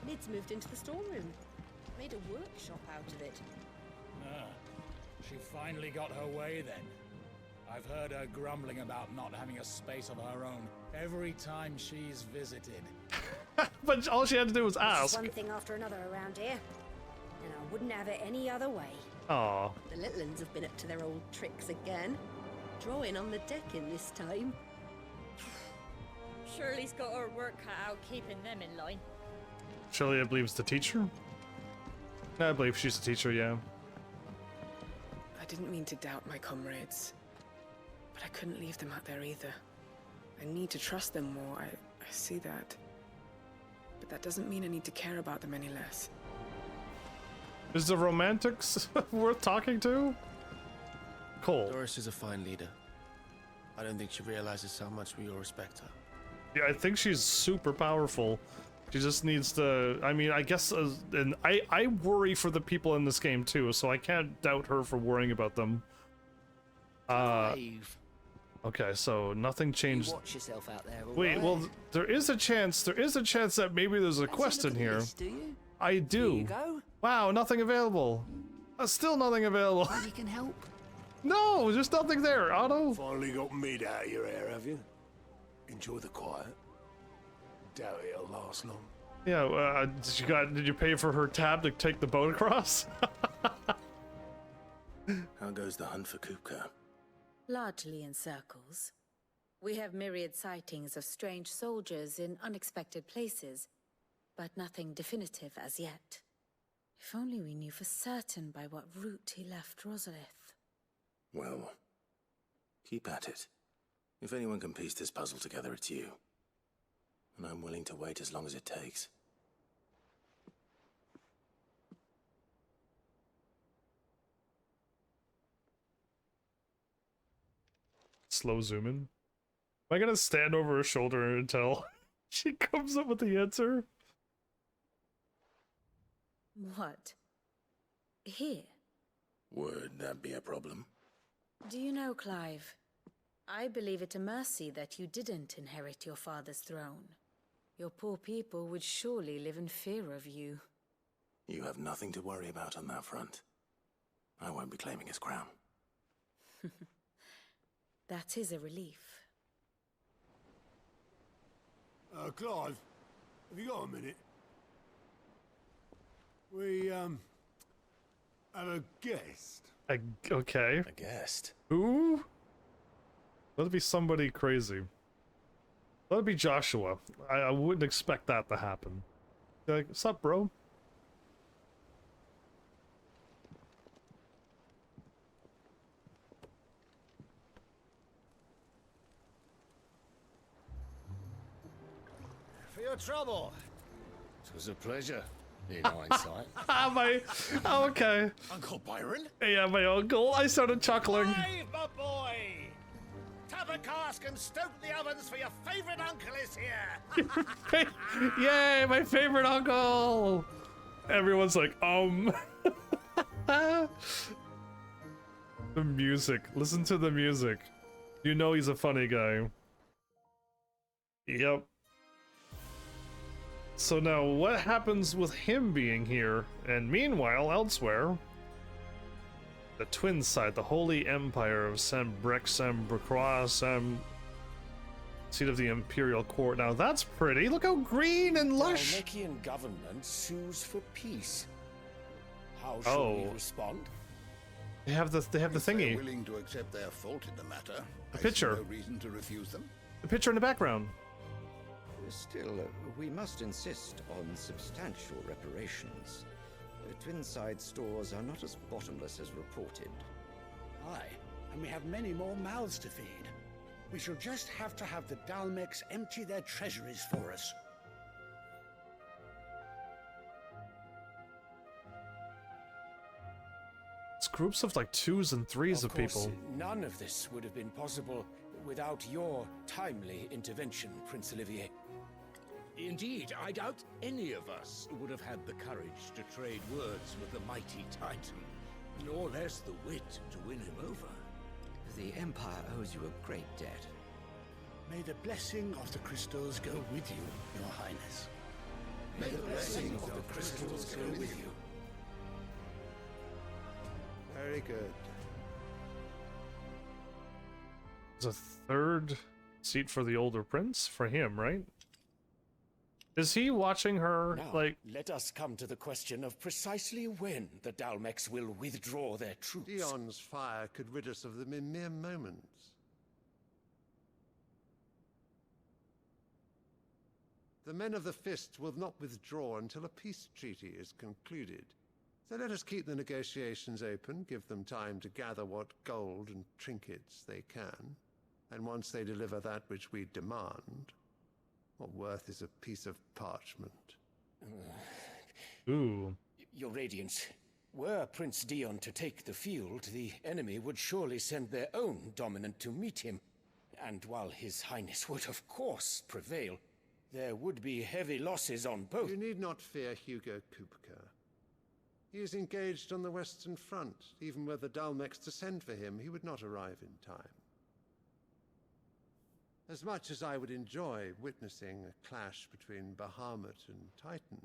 Mid's moved into the storeroom. Made a workshop out of it. Ah, she finally got her way then. I've heard her grumbling about not having a space of her own every time she's visited. But all she had to do was ask. One thing after another around here, and I wouldn't have it any other way. Aww. The little uns have been up to their old tricks again. Drawing on the decking this time. Shirley's got her work cut out keeping them in line. Shirley, I believe, is the teacher? I believe she's the teacher, yeah. I didn't mean to doubt my comrades. But I couldn't leave them out there either. I need to trust them more, I see that. But that doesn't mean I need to care about them any less. Is the romantics worth talking to? Cole. Doris is a fine leader. I don't think she realizes how much we all respect her. Yeah, I think she's super powerful. She just needs to, I mean, I guess, and I worry for the people in this game too, so I can't doubt her for worrying about them. Okay, so nothing changed. You watch yourself out there, Wait, right? well, there is a chance that maybe there's a quest in here. List, do you? I do. Here you go. Wow, nothing available. Still nothing available. You can help. No, there's nothing there, Otto. Finally got meat out of your hair, have you? Enjoy the quiet. Doubt it'll last long. Yeah, did you pay for her tab to take the boat across? How goes the hunt for Kupka? Largely in circles. We have myriad sightings of strange soldiers in unexpected places, but nothing definitive as yet. If only we knew for certain by what route he left Rosalith. Well, keep at it. If anyone can piece this puzzle together, it's you. And I'm willing to wait as long as it takes. Slow zoom in. Am I gonna stand over her shoulder until she comes up with the answer? What? Here? Would that be a problem? Do you know, Clive? I believe it a mercy that you didn't inherit your father's throne. Your poor people would surely live in fear of you. You have nothing to worry about on that front. I won't be claiming his crown. That is a relief. Clive, have you got a minute? We, have a guest. Okay. A guest? Who? Let it be somebody crazy. Let it be Joshua. I wouldn't expect that to happen. Like, what's up, bro? For your trouble. It was a pleasure, in hindsight. Okay. Uncle Byron? Yeah, my uncle. I started chuckling. Clive, my boy! Tap a cask and stoke the ovens, for your favourite uncle is here! Yay, my favorite uncle! Everyone's like, The music. Listen to the music. You know he's a funny guy. Yep. So now, what happens with him being here? And meanwhile, elsewhere, the twin side, the Holy Empire of Sambrec, seat of the Imperial Court. Now that's pretty. Look how green and lush. Dalmekian government sues for peace. How shall we respond? They have the If thingy. they're willing to accept their fault in the matter, The I picture. see no reason to refuse them. The picture in the background. Still, we must insist on substantial reparations. Twinside stores are not as bottomless as reported. Aye, and we have many more mouths to feed. We shall just have to have the Dalmecs empty their treasuries for us. It's groups of like 2s and 3s of course, people. None of this would have been possible without your timely intervention, Prince Olivier. Indeed, I doubt any of us would have had the courage to trade words with the mighty Titan, nor less the wit to win him over. The Empire owes you a great debt. May the blessing of the crystals go with you, Your Highness. May the blessing of the crystals go with you. Very good. There's a third seat for the older prince for him, right? Is he watching her Now, like? let us come to the question of precisely when the Dalmecs will withdraw their troops. Dion's fire could rid us of them in mere moments. The men of the Fist will not withdraw until a peace treaty is concluded. So let us keep the negotiations open, give them time to gather what gold and trinkets they can, and once they deliver that which we demand, what worth is a piece of parchment? Ooh. Your Radiance, were Prince Dion to take the field, the enemy would surely send their own dominant to meet him. And while His Highness would of course prevail, there would be heavy losses on both. You need not fear Hugo Kupka. He is engaged on the Western Front. Even were the Dalmex to send for him, he would not arrive in time. As much as I would enjoy witnessing a clash between Bahamut and Titan,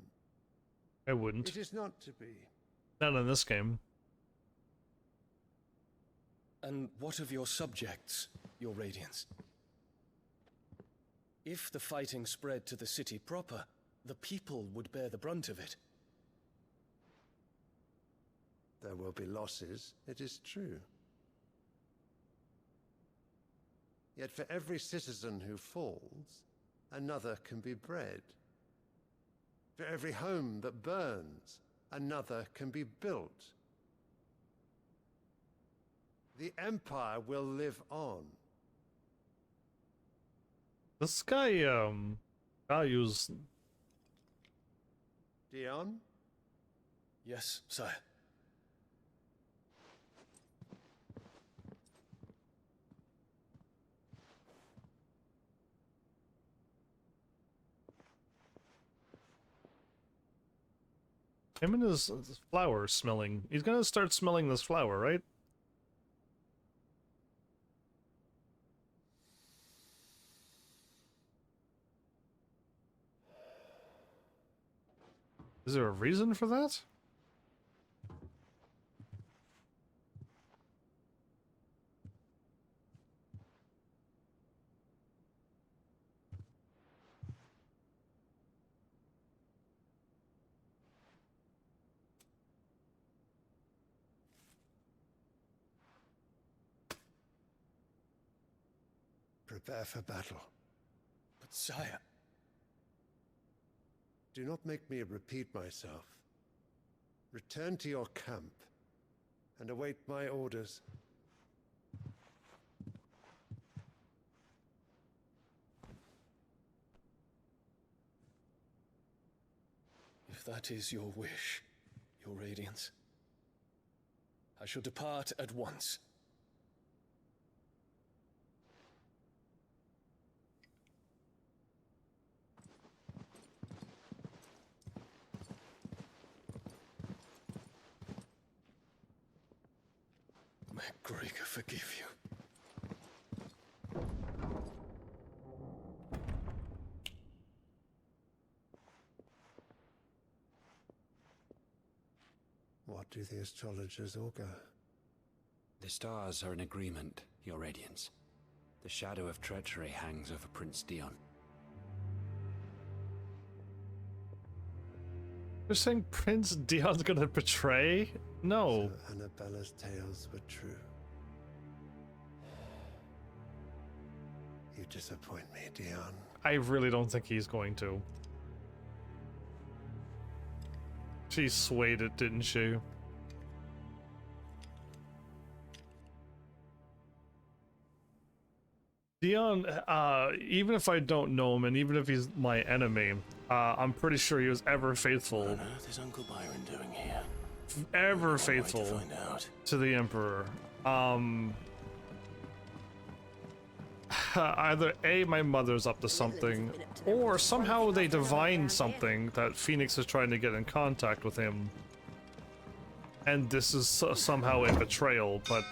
I wouldn't. it is not to be. Not in this game. And what of your subjects, your Radiance? If the fighting spread to the city proper, the people would bear the brunt of it. There will be losses, it is true. Yet for every citizen who falls, another can be bred. For every home that burns, another can be built. The Empire will live on. This guy, values... Dion? Yes, sire. Him and his flower smelling. He's gonna start smelling this flower, right? Is there a reason for that? Prepare for battle. But sire... Do not make me repeat myself. Return to your camp and await my orders. If that is your wish, your Radiance, I shall depart at once. May Gregor forgive you. What do the astrologers augur? The stars are in agreement, your Radiance. The shadow of treachery hangs over Prince Dion. You're saying Prince Dion's gonna betray? No. So Annabella's tales were true. You disappoint me, Dion. I really don't think he's going to. She swayed it, didn't she? Dion, even if I don't know him, and even if he's my enemy, I'm pretty sure he was ever faithful. What on earth is Uncle Byron doing here? Ever faithful to find out. to the Emperor. Either A, my mother's up to something, or somehow they divined something that Phoenix is trying to get in contact with him. And this is somehow a betrayal, but,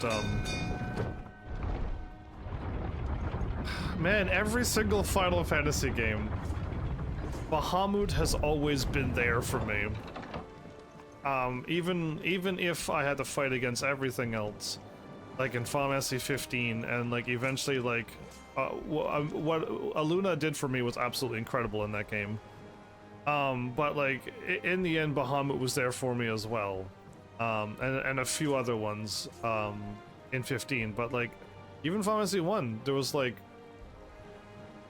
man, every single Final Fantasy game, Bahamut has always been there for me. Even if I had to fight against everything else, like in Final Fantasy 15, and like eventually like what Aluna did for me was absolutely incredible in that game. But like in the end, Bahamut was there for me as well, and a few other ones in 15. But like even Final Fantasy 1, there was like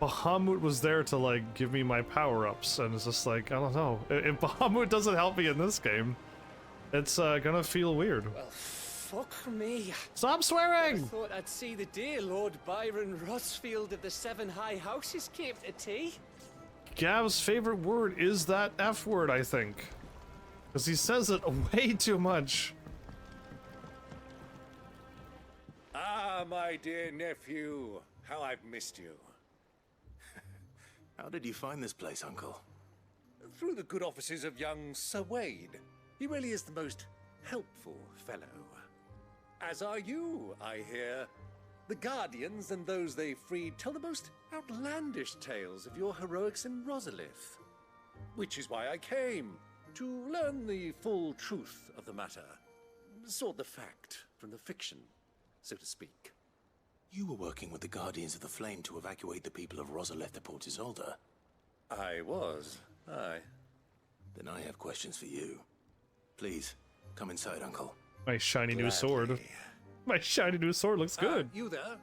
Bahamut was there to like give me my power-ups, and it's just like, I don't know, if Bahamut doesn't help me in this game, It's gonna feel weird. Well, fuck me. Stop swearing! I thought I'd see the day Lord Byron Rosfield of the Seven High Houses came to tea. Gav's favorite word is that F word, I think. Because he says it way too much. Ah, my dear nephew. How I've missed you. How did you find this place, Uncle? Through the good offices of young Sir Wade. He really is the most helpful fellow. As are you, I hear. The Guardians and those they freed tell the most outlandish tales of your heroics in Rosalith. Which is why I came, to learn the full truth of the matter. Sort the fact from the fiction, so to speak. You were working with the Guardians of the Flame to evacuate the people of Rosalith to Port Isolde. I was, aye. Then I have questions for you. Please, come inside, Uncle. My shiny new sword. My shiny new sword looks good. You there?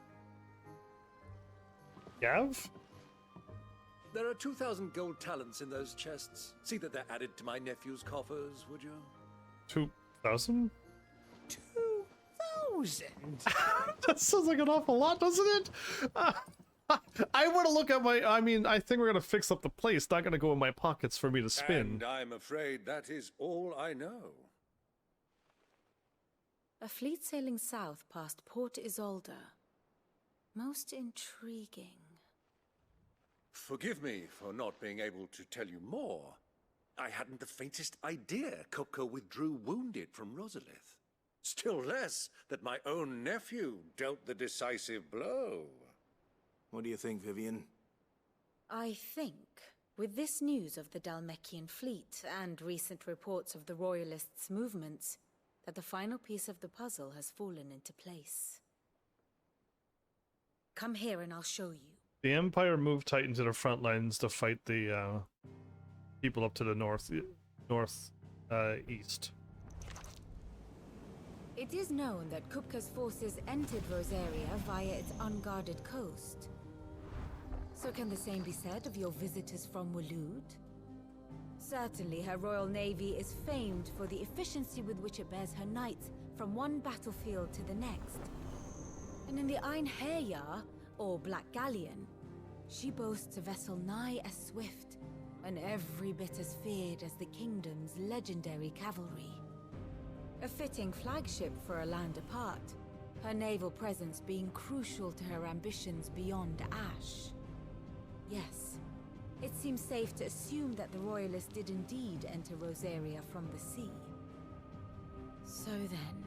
Gav? There are 2,000 gold talents in those chests. See that they're added to my nephew's coffers, would you? 2,000? 2,000? That sounds like an awful lot, doesn't it? I want to look at my... I mean, I think we're going to fix up the place. Not going to go in my pockets for me to spin. And I'm afraid that is all I know. A fleet sailing south past Port Isolde. Most intriguing. Forgive me for not being able to tell you more. I hadn't the faintest idea Kupka withdrew wounded from Rosalith. Still less that my own nephew dealt the decisive blow. What do you think, Vivian? I think, with this news of the Dhalmekian fleet and recent reports of the Royalists' movements, that the final piece of the puzzle has fallen into place. Come here and I'll show you. The Empire moved Titan to the front lines to fight the people up to the east. It is known that Kupka's forces entered Rosaria via its unguarded coast. So can the same be said of your visitors from Waloed? Certainly her Royal Navy is famed for the efficiency with which it bears her knights from one battlefield to the next. And in the Einherjar, or Black Galleon, she boasts a vessel nigh as swift and every bit as feared as the kingdom's legendary cavalry. A fitting flagship for a land apart, her naval presence being crucial to her ambitions beyond Ash. Yes, it seems safe to assume that the Royalists did indeed enter Rosaria from the sea. So then,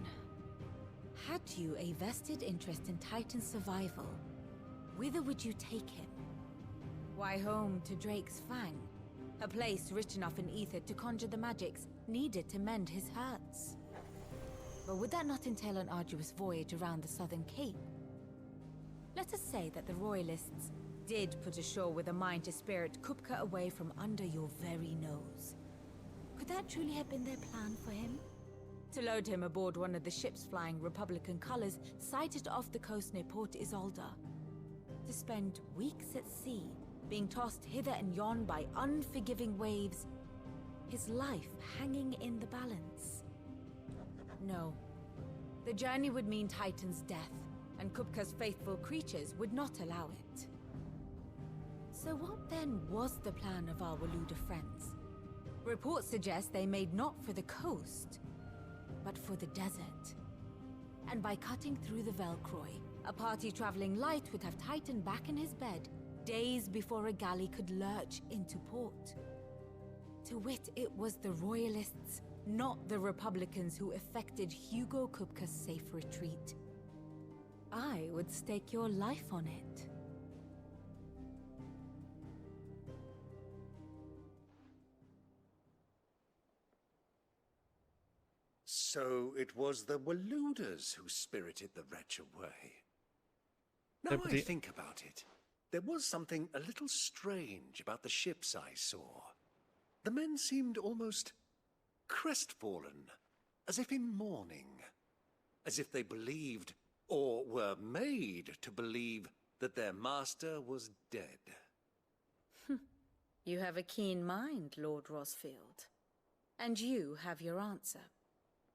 had you a vested interest in Titan's survival, whither would you take him? Why, home to Drake's Fang, a place rich enough in ether to conjure the magics needed to mend his hurts. But would that not entail an arduous voyage around the southern cape? Let us say that the Royalists did put ashore with a mind to spirit Kupka away from under your very nose. Could that truly have been their plan for him? To load him aboard one of the ships flying Republican colors sighted off the coast near Port Isolde. To spend weeks at sea, being tossed hither and yon by unforgiving waves, his life hanging in the balance. No. The journey would mean Titan's death, and Kupka's faithful creatures would not allow it. So what then was the plan of our Waloed friends? Reports suggest they made not for the coast, but for the desert. And by cutting through the Velcroy, a party traveling light would have Titan back in his bed days before a galley could lurch into port. To wit, it was the Royalists, not the Republicans, who effected Hugo Kupka's safe retreat. I would stake your life on it. So it was the Waloeders who spirited the wretch away. Now I think about it, there was something a little strange about the ships I saw. The men seemed almost crestfallen, as if in mourning, as if they believed, or were made to believe, that their master was dead. You have a keen mind, Lord Rosfield. And you have your answer.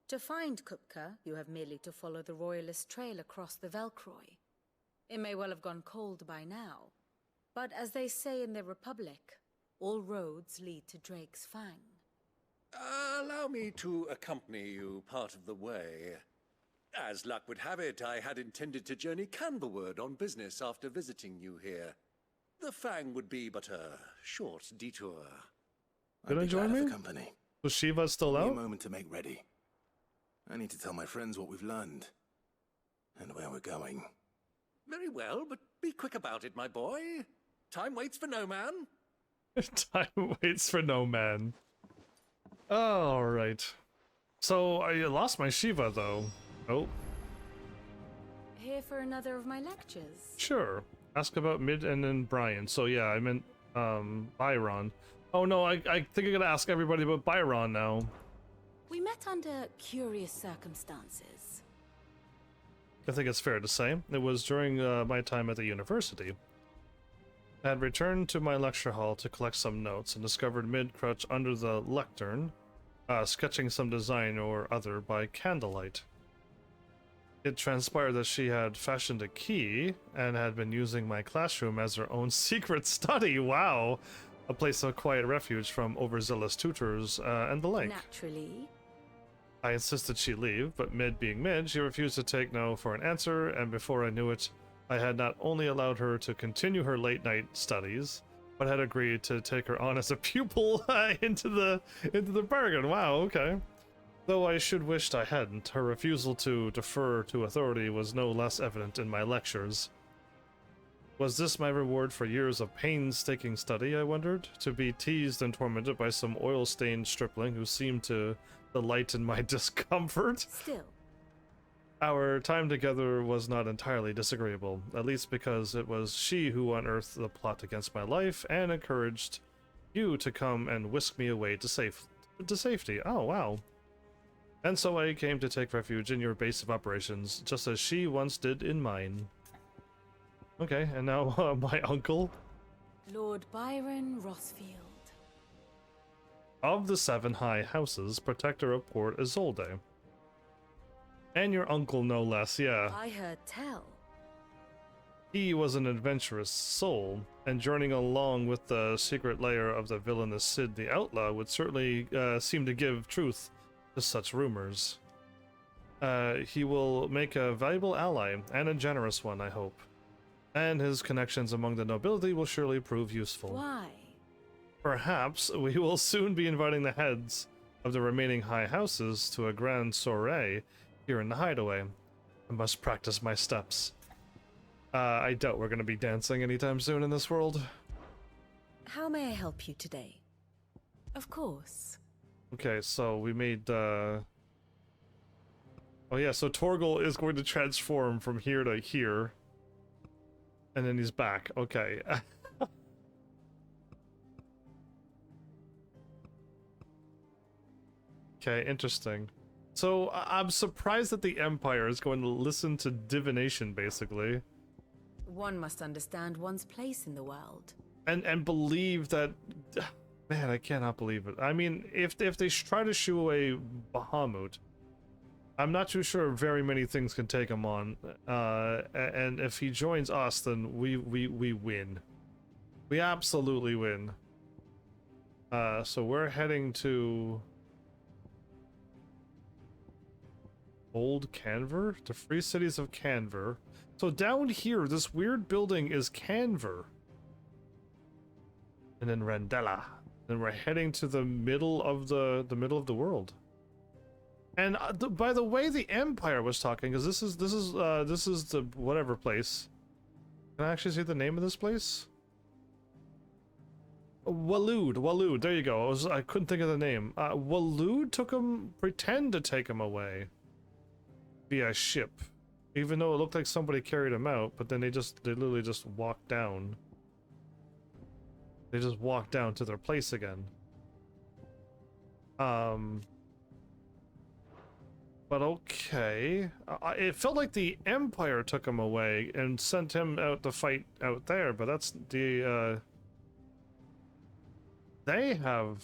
To find Kupka, you have merely to follow the Royalist trail across the Velcroy. It may well have gone cold by now, but as they say in the Republic, all roads lead to Drake's Fang. Allow me to accompany you part of the way. As luck would have it, I had intended to journey Canberward on business after visiting you here. The Fang would be but a short detour. Gonna join me? Company. Was Shiva still Give me out? a moment to make ready. I need to tell my friends what we've learned and where we're going. Very well, but be quick about it, my boy. Time waits for no man. Time waits for no man. Alright. So, I lost my Shiva, though. Oh. Here for another of my lectures? Sure. Ask about Mid and then Brian. So, yeah, I meant, Byron. Oh, no, I think I gotta ask everybody about Byron now. We met under curious circumstances. I think it's fair to say. It was during my time at the university. I had returned to my lecture hall to collect some notes and discovered Mid crouched under the lectern, sketching some design or other by candlelight. It transpired that she had fashioned a key and had been using my classroom as her own secret study. Wow! A place of quiet refuge from overzealous tutors and the like. Naturally. I insisted she leave, but Mid being Mid, she refused to take no for an answer, and before I knew it, I had not only allowed her to continue her late-night studies, but had agreed to take her on as a pupil into the bargain. Wow, okay. Though I should wished I hadn't, her refusal to defer to authority was no less evident in my lectures. Was this my reward for years of painstaking study, I wondered? To be teased and tormented by some oil-stained stripling who seemed to delight in my discomfort? Still. Our time together was not entirely disagreeable, at least because it was she who unearthed the plot against my life and encouraged you to come and whisk me away to safety. Oh, wow. And so I came to take refuge in your base of operations, just as she once did in mine. Okay, and now my uncle? Lord Byron Rothfield. Of the 7 high houses, protector of Port Isolde. And your uncle, no less, yeah. I heard tell. He was an adventurous soul, and journeying along with the secret lair of the villainous Sid the Outlaw would certainly seem to give truth to such rumors. He will make a valuable ally, and a generous one, I hope. And his connections among the nobility will surely prove useful. Why? Perhaps we will soon be inviting the heads of the remaining high houses to a grand soiree here in the hideaway. I must practice my steps. I doubt we're going to be dancing anytime soon in this world. How may I help you today? Of course. Okay, so we made, Oh yeah, so Torgal is going to transform from here to here. And then he's back. Okay. Okay, interesting. So I'm surprised that the Empire is going to listen to divination, basically. One must understand one's place in the world. And believe that... Man, I cannot believe it. I mean, if they try to shoo away Bahamut, I'm not too sure very many things can take him on. And if he joins us, then we win. We absolutely win. So we're heading to... Old Canver? The Free Cities of Canver. So down here, this weird building is Canver. And then Randella. And we're heading to the middle of the middle of the world. And by the way, the Empire was talking, because this is the whatever place. Can I actually see the name of this place? Waloed. There you go. I couldn't think of the name. Waloed pretend to take him away via ship, even though it looked like somebody carried him out. But then they literally just walked down. They just walked down to their place again. But okay. It felt like the Empire took him away and sent him out to fight out there, but that's the, they have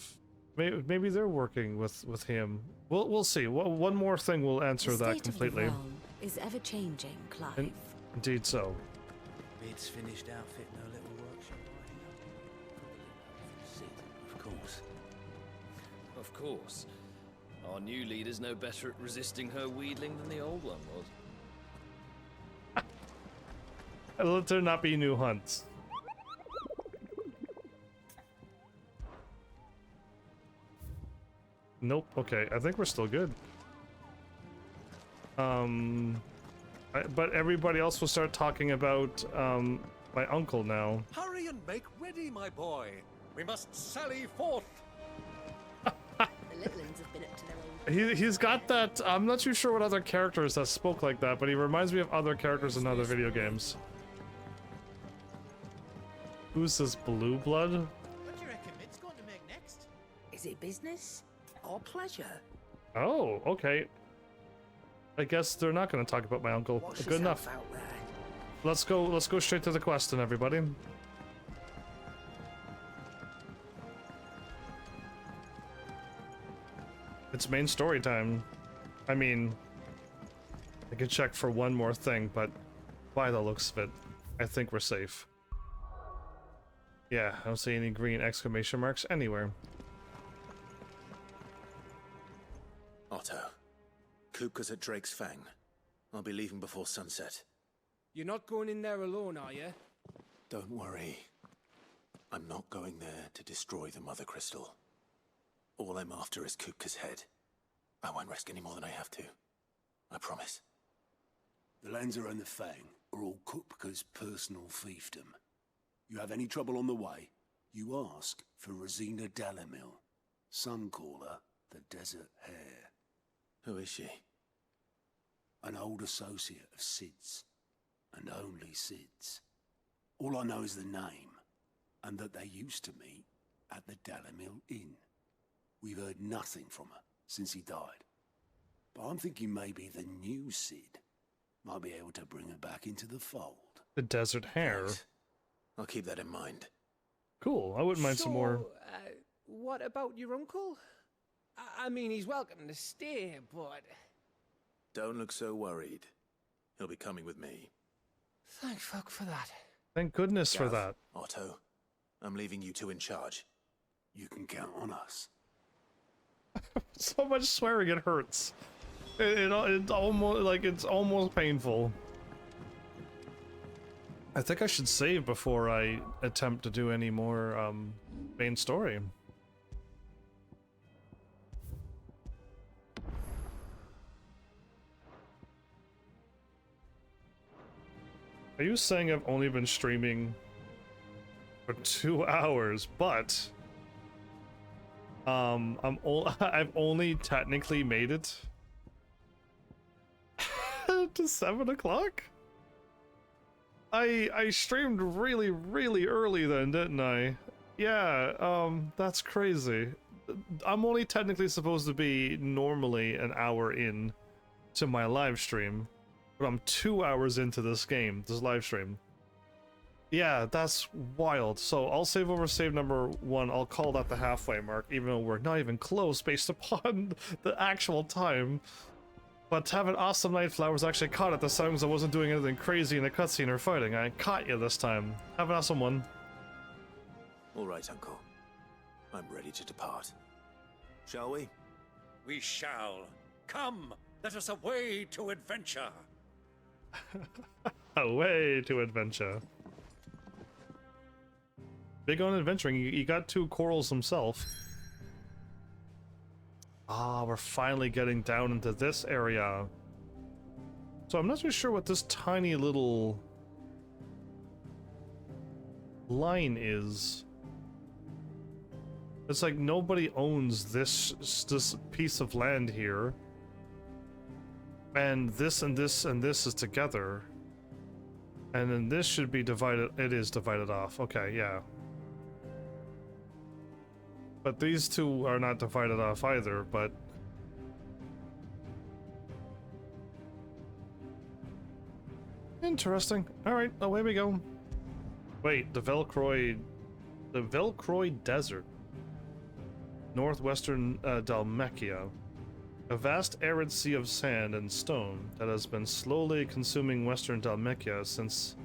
Maybe they're working with him. We'll see. One more thing will answer that completely. The state of the realm is ever changing, Clive. Indeed so. Bid's finished outfitting her little workshop right now. Of course. Of course. Our new leader's no better at resisting her wheedling than the old one was. Let there not be new hunts. Nope. Okay, I think we're still good. But everybody else will start talking about my uncle now. Hurry and make ready, my boy. We must sally forth. The little ones have been up to their own. He's got that. I'm not too sure what other characters that spoke like that, but he reminds me of other characters in other video games. Who's this blue blood? What do you reckon Mid's going to make next? Is it business or pleasure? Oh, okay. I guess they're not going to talk about my uncle. Good enough. Let's go straight to the quest then, everybody. It's main story time. I mean, I could check for one more thing, but by the looks of it, I think we're safe. Yeah, I don't see any green exclamation marks anywhere. Otto, Kupka's at Drake's Fang. I'll be leaving before sunset. You're not going in there alone, are you? Don't worry. I'm not going there to destroy the Mother Crystal. All I'm after is Kupka's head. I won't risk any more than I have to. I promise. The Lancer and the Fang are all Kupka's personal fiefdom. You have any trouble on the way, you ask for Rosina Dalamil. Some call her the Desert Hare. Who is she? An old associate of Sid's, and only Sid's. All I know is the name, and that they used to meet at the Dalamil Inn. We've heard nothing from her since he died. But I'm thinking maybe the new Sid might be able to bring her back into the fold. The Desert Hare. Right. I'll keep that in mind. Cool. I wouldn't mind some more. What about your uncle? I mean, he's welcome to stay, but... Don't look so worried. He'll be coming with me. Thank fuck for that. Thank goodness for that. Otto, I'm leaving you two in charge. You can count on us. So much swearing, it hurts. It's almost painful. I think I should save before I attempt to do any more main story. Are you saying I've only been streaming for 2 hours, but I've only technically made it to 7 o'clock? I streamed really early then, didn't I? Yeah, that's crazy. I'm only technically supposed to be normally an hour in to my live stream, but I'm 2 hours into this game, this live stream. Yeah, that's wild. So I'll save over save number 1. I'll call that the halfway mark, even though we're not even close based upon the actual time. But have an awesome night, Flowers. Actually caught it this time because I wasn't doing anything crazy in the cutscene or fighting. I caught you this time. Have an awesome one. All right, Uncle. I'm ready to depart. Shall we? We shall. Come, let us away to adventure. Away to adventure. Big on adventuring. You got 2 corals himself. Ah, we're finally getting down into this area. So I'm not too sure what this tiny little line is. It's like nobody owns this piece of land here. And this and this and this is together. And then this should be divided. It is divided off. Okay, yeah. But these 2 are not divided off either, but... Interesting. Alright, away we go. Wait, the Velcroy Desert. northwestern Dalmekia. A vast arid sea of sand and stone that has been slowly consuming western Dalmekia since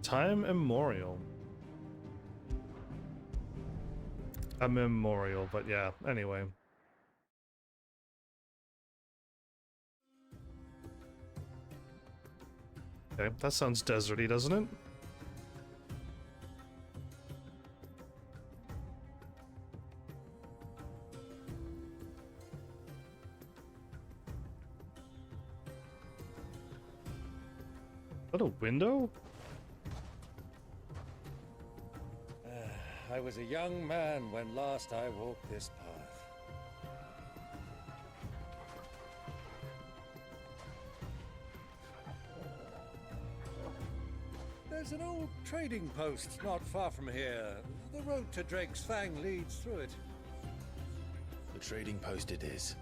time immemorial. Immemorial, but yeah, anyway. Okay, that sounds deserty, doesn't it? Is that a window? I was a young man when last I walked this path. There's an old trading post not far from here. The road to Drake's Fang leads through it. The trading post it is.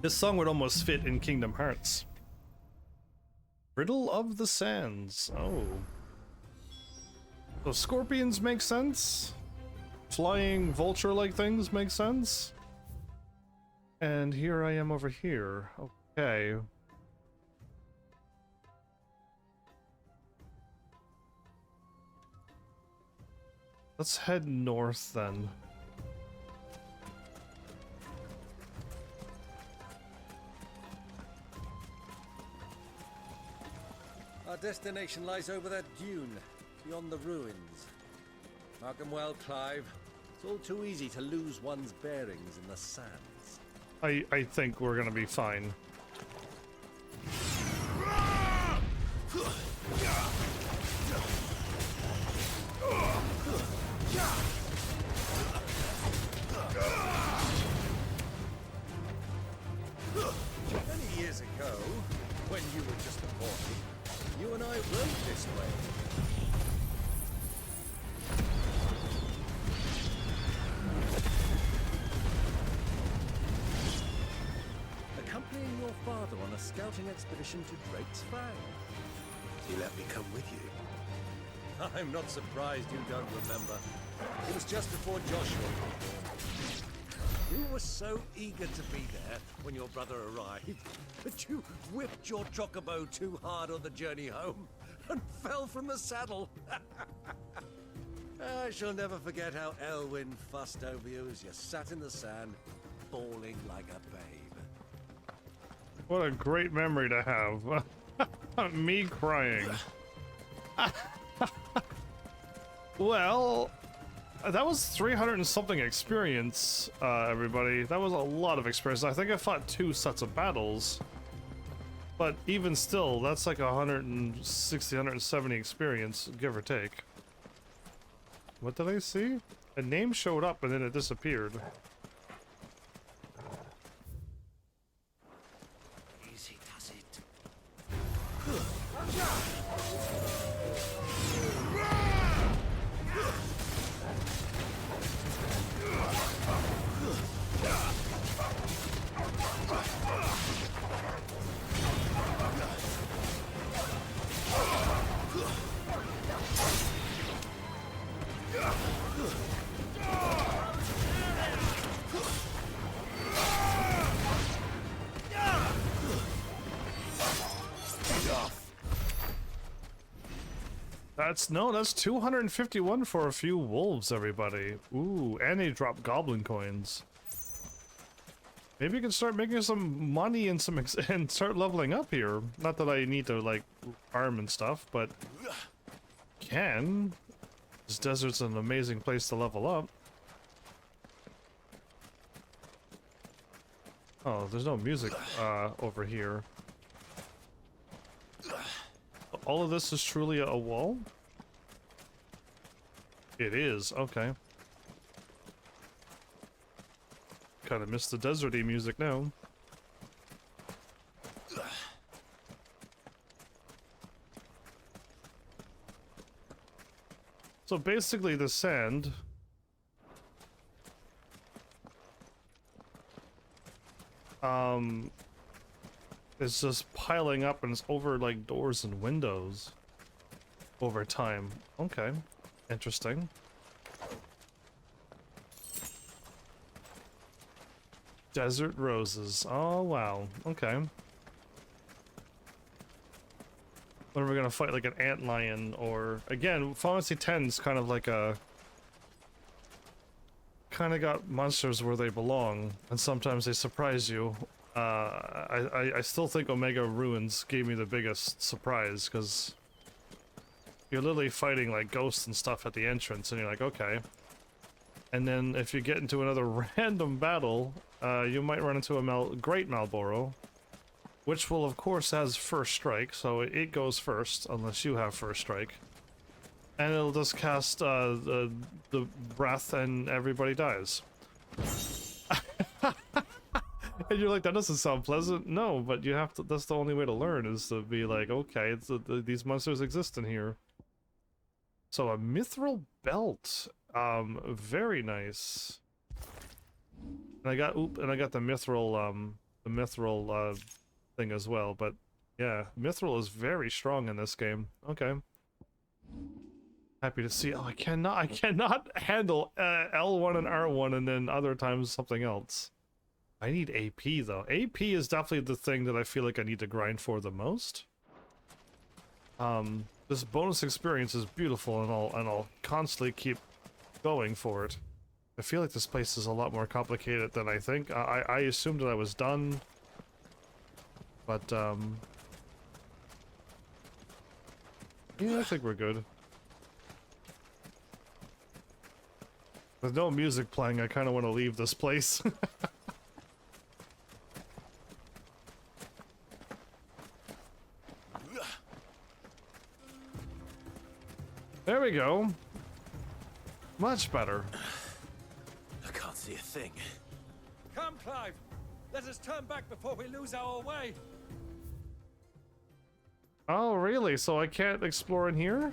This song would almost fit in Kingdom Hearts. Riddle of the Sands. Oh. So scorpions make sense. Flying vulture-like things make sense. And here I am over here. Okay. Let's head north then. Our destination lies over that dune, beyond the ruins. Mark 'em well, Clive. It's all too easy to lose one's bearings in the sands. I think we're gonna be fine. Many years ago, when you were just a boy, you and I rode this way. Accompanying your father on a scouting expedition to Drake's Fang. He let me come with you. I'm not surprised you don't remember. It was just before Joshua was born. You were so eager to be there when your brother arrived that you whipped your chocobo too hard on the journey home and fell from the saddle. I shall never forget how Elwyn fussed over you as you sat in the sand, bawling like a babe. What a great memory to have. Me crying. Well, that was 300 and something experience, everybody. That was a lot of experience. I think I fought 2 sets of battles. But even still, that's like 160, 170 experience, give or take. What did I see? A name showed up and then it disappeared. Easy does it. That's 251 for a few wolves, everybody. Ooh, and they drop goblin coins. Maybe you can start making some money and and start leveling up here. Not that I need to like farm and stuff, but can. This desert's an amazing place to level up. Oh, there's no music over here. All of this is truly a wall? It is, okay. Kinda miss the deserty music now. So basically the sand is just piling up and it's over like doors and windows over time. Okay. Interesting. Desert roses. Oh, wow. Okay. When are we gonna fight like an antlion or... Again, Final Fantasy X is kind of like a... Kind of got monsters where they belong, and sometimes they surprise you. I still think Omega Ruins gave me the biggest surprise, because... You're literally fighting like ghosts and stuff at the entrance, and you're like, okay. And then if you get into another random battle, you might run into a Great Malboro, which will of course has first strike, so it goes first unless you have first strike, and it'll just cast the breath and everybody dies. And you're like, that doesn't sound pleasant. No, but you have to. That's the only way to learn, is to be like, okay, it's these monsters exist in here. So a mithril belt, very nice. And I got the mithril thing as well. But yeah, mithril is very strong in this game. Okay, happy to see. Oh, I cannot handle L1 and R1, and then other times something else. I need AP though. AP is definitely the thing that I feel like I need to grind for the most. This bonus experience is beautiful, and I'll constantly keep going for it. I feel like this place is a lot more complicated than I think. I assumed that I was done, but yeah, I think we're good. With no music playing, I kind of want to leave this place. There we go. Much better. I can't see a thing. Come, Clive. Let us turn back before we lose our way. Oh, really? So I can't explore in here?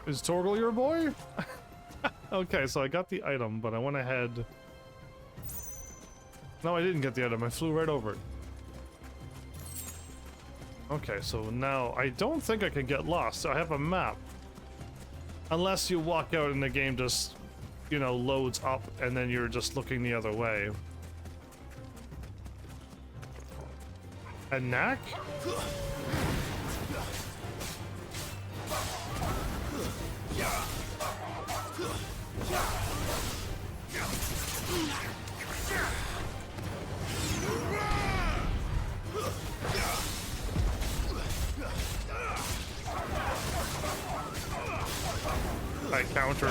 Is Torgal your boy? Okay, so I got the item, but I went ahead... No, I didn't get the item. I flew right over it. Okay, so now I don't think I can get lost. I have a map. Unless you walk out and the game just, you know, loads up and then you're just looking the other way. A knack? I countered.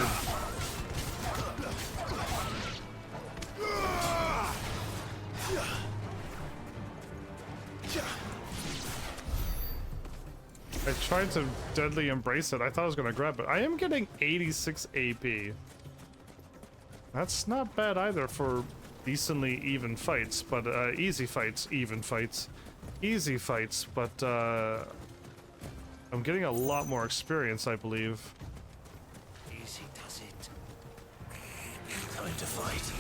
I tried to deadly embrace it. I thought I was gonna grab it. I am getting 86 AP. That's not bad either for decently even fights, but easy fights, even fights. Easy fights, but I'm getting a lot more experience, I believe. Easy does it. Time to fight.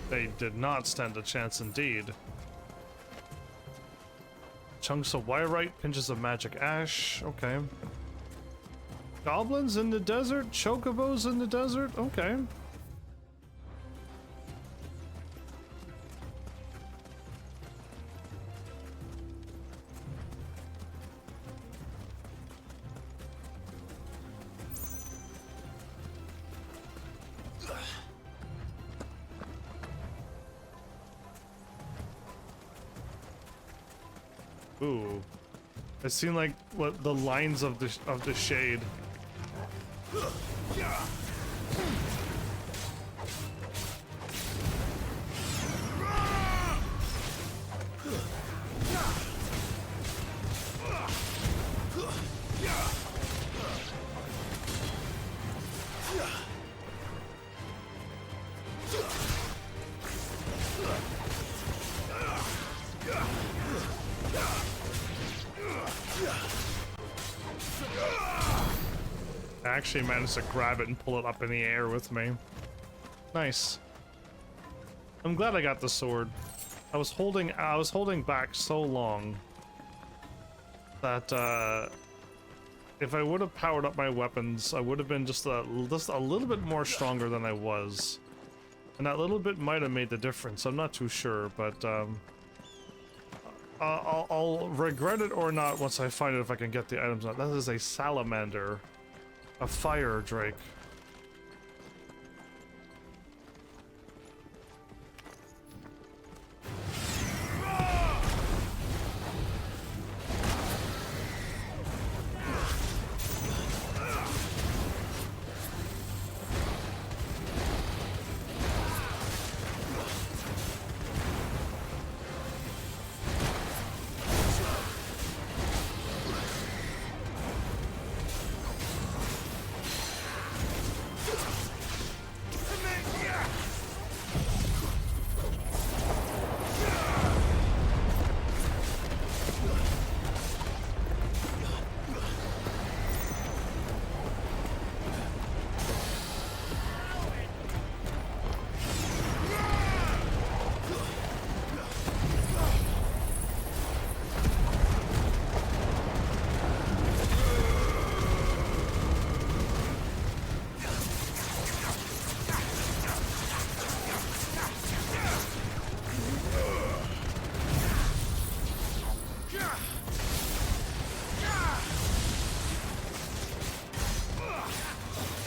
They did not stand a chance indeed. Chunks of wyrite, pinches of magic ash, okay. Goblins in the desert, chocobos in the desert, okay. Ooh. It seemed like what the lines of the shade. I actually managed to grab it and pull it up in the air with me. Nice. I'm glad I got the sword. I was holding back so long that if I would have powered up my weapons, I would have been just a little bit more stronger than I was. And that little bit might have made the difference. I'm not too sure, but I'll regret it or not once I find it if I can get the items out. That is a salamander. A fire drake.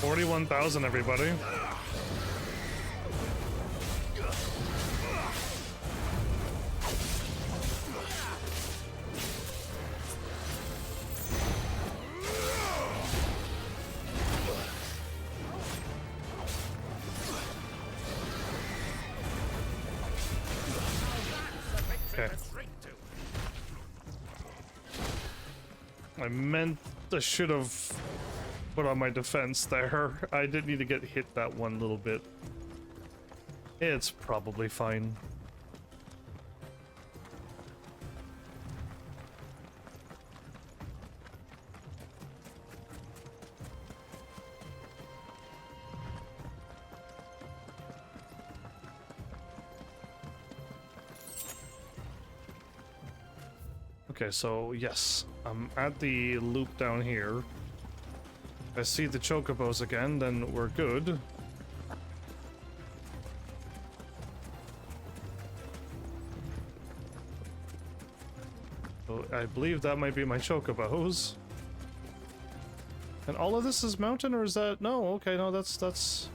$41,000, everybody. Okay. I meant I should have put on my defense there. I didn't need to get hit that one little bit. It's probably fine. Okay, so yes, I'm at the loop down here. If I see the chocobos again, then we're good. So I believe that might be my chocobos. And all of this is mountain, or is that... No, okay, no, that's...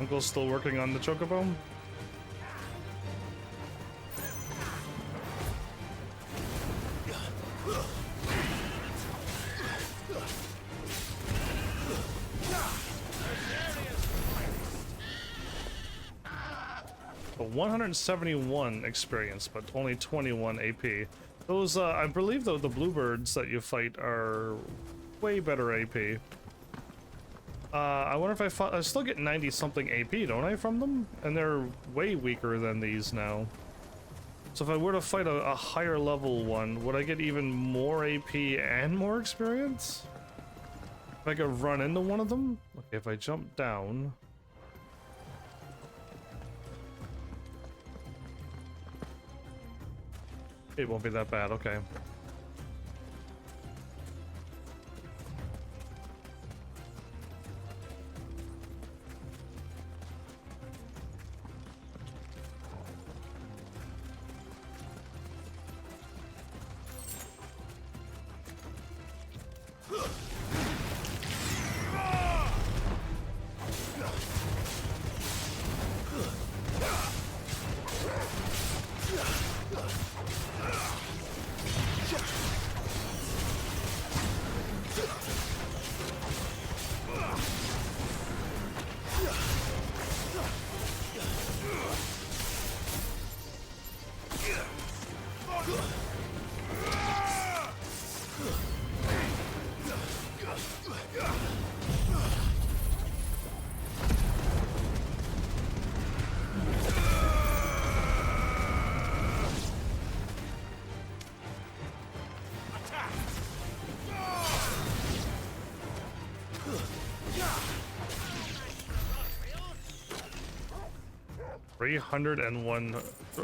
Uncle's still working on the chocobo. But 171 experience, but only 21 AP. Those, I believe, though, the bluebirds that you fight are way better AP. I wonder if I still get 90 something AP, don't I, from them? And they're way weaker than these now. So if I were to fight a higher level one, would I get even more AP and more experience? If I could run into one of them? Okay, if I jump down... It won't be that bad, okay.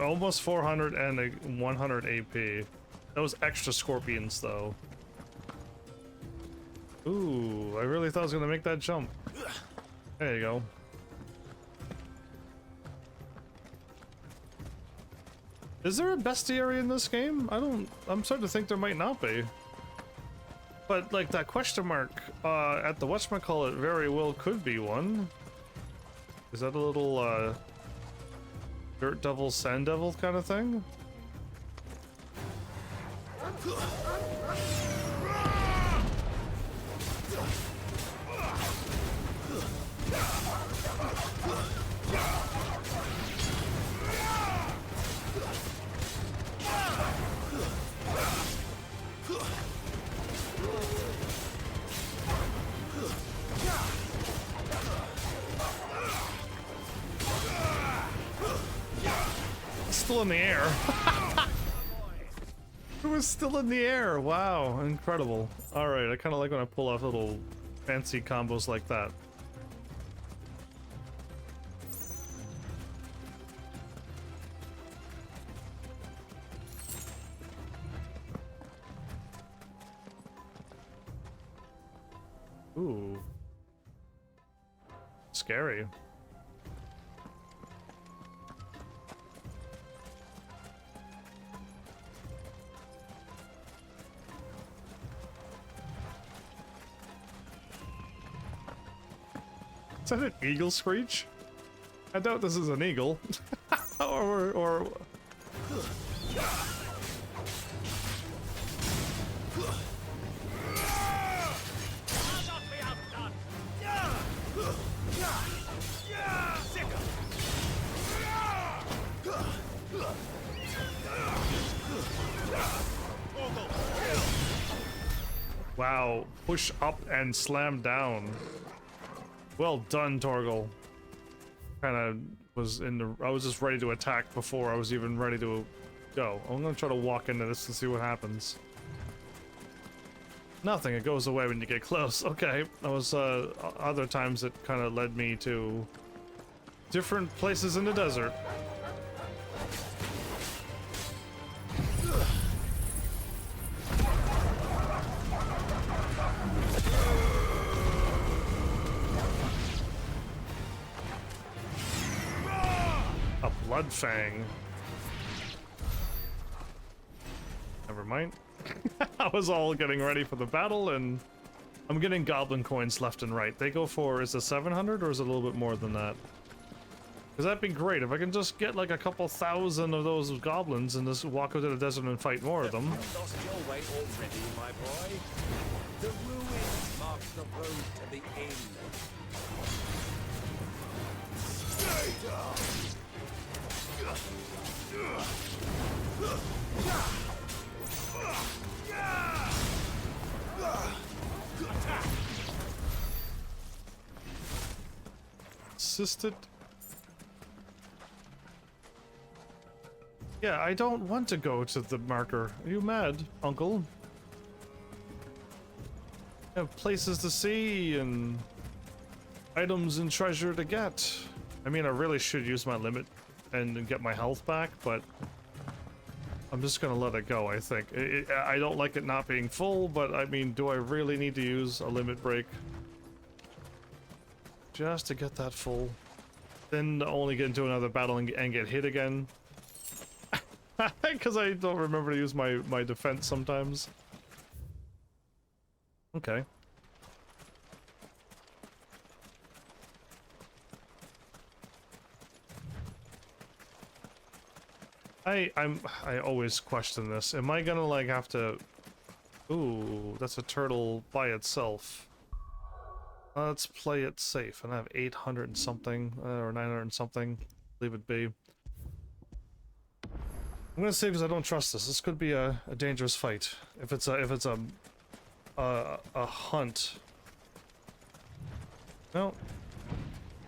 Almost 400 and a 100 AP. Those extra scorpions, though. Ooh, I really thought I was gonna make that jump. There you go. Is there a bestiary in this game? I'm starting to think there might not be. But, like, that question mark at the whatchamacallit very well could be one. Is that a little, Dirt Devil, Sand Devil kind of thing? Still in the air. It was still in the air. Wow, incredible. All right, I kind of like when I pull off little fancy combos like that. Ooh. Scary. Is that an eagle screech? I doubt this is an eagle. or... Wow, push up and slam down. Well done, Torgal. Kinda was in the... I was just ready to attack before I was even ready to go. I'm gonna try to walk into this and see what happens. Nothing, it goes away when you get close. Okay, that was, other times it kinda led me to different places in the desert. Blood Fang. Never mind. I was all getting ready for the battle, and I'm getting goblin coins left and right. They go for, is it 700 or is it a little bit more than that? Because that'd be great if I can just get like a couple thousand of those goblins and just walk out to the desert and fight more of them. Lost your way already, my boy. The ruins mark the road to the inn. Stay down. Assisted. Yeah, I don't want to go to the marker. Are you mad, Uncle? I have places to see and items and treasure to get. I mean, I really should use my limit and get my health back, but I'm just gonna let it go, I think. I don't like it not being full, but I mean, do I really need to use a limit break? Just to get that full. Then only get into another battle and get hit again. Because I don't remember to use my defense sometimes. Okay. I always question this. Am I gonna like have to... Ooh, that's a turtle by itself. Let's play it safe. And I have 800 and something, or 900 and something. Leave it be. I'm gonna save because I don't trust this. This could be a dangerous fight. If it's a hunt. No.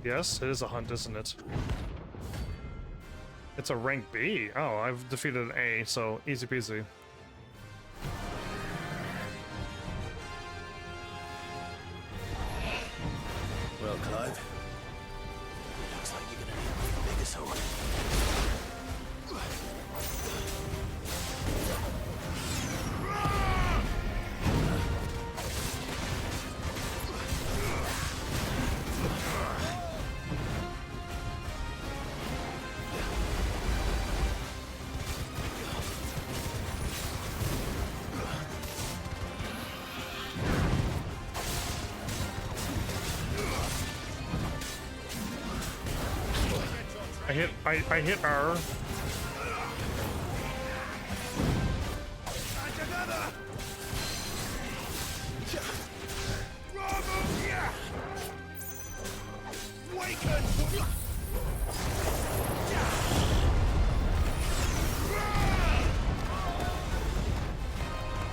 Yes, it is a hunt, isn't it? It's a rank B. Oh, I've defeated an A, so easy peasy. Well, Clive, looks like you're gonna need a bigger sword. I hit R.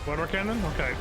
Water cannon? Okay.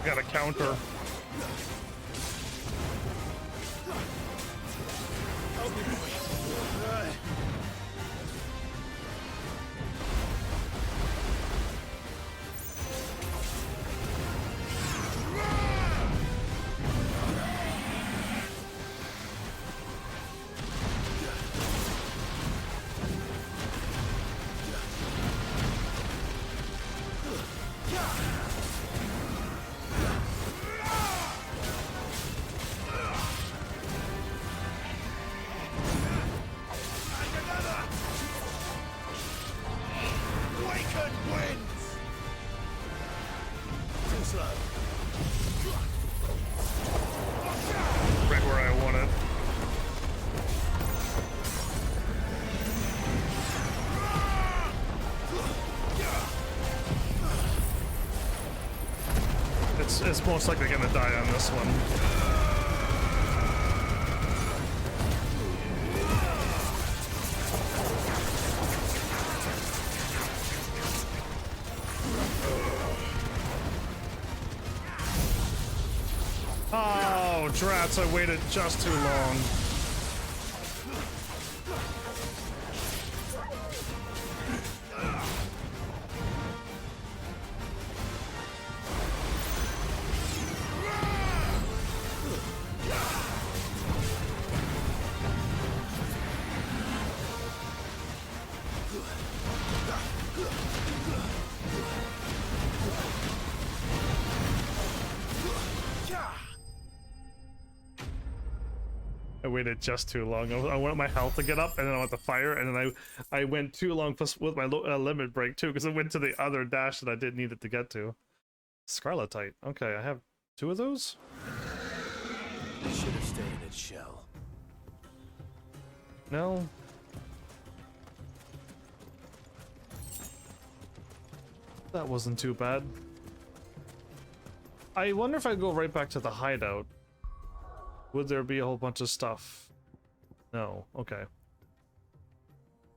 Got a counter. Right where I want it. It's most likely gonna die on this one. Oh, drats, I waited just too long. I waited just too long. I wanted my health to get up, and then I went to fire, and then I went too long with my limit break too, because I went to the other dash that I didn't need it to get to. Scarletite. Okay, I have 2 of those. It should have stayed in its shell. No. That wasn't too bad. I wonder if I go right back to the hideout. Would there be a whole bunch of stuff? No. Okay.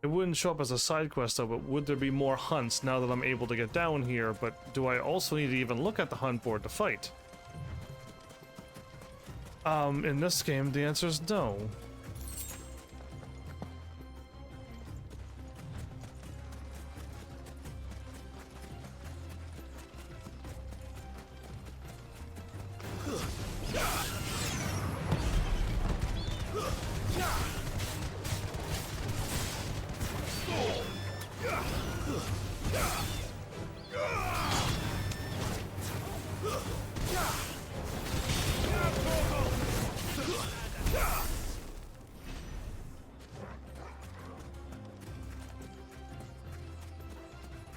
It wouldn't show up as a side quest though, but would there be more hunts now that I'm able to get down here? But do I also need to even look at the hunt board to fight? In this game, the answer is no.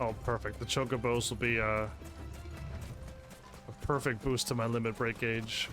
Oh, perfect. The chocobos will be a perfect boost to my limit break gauge.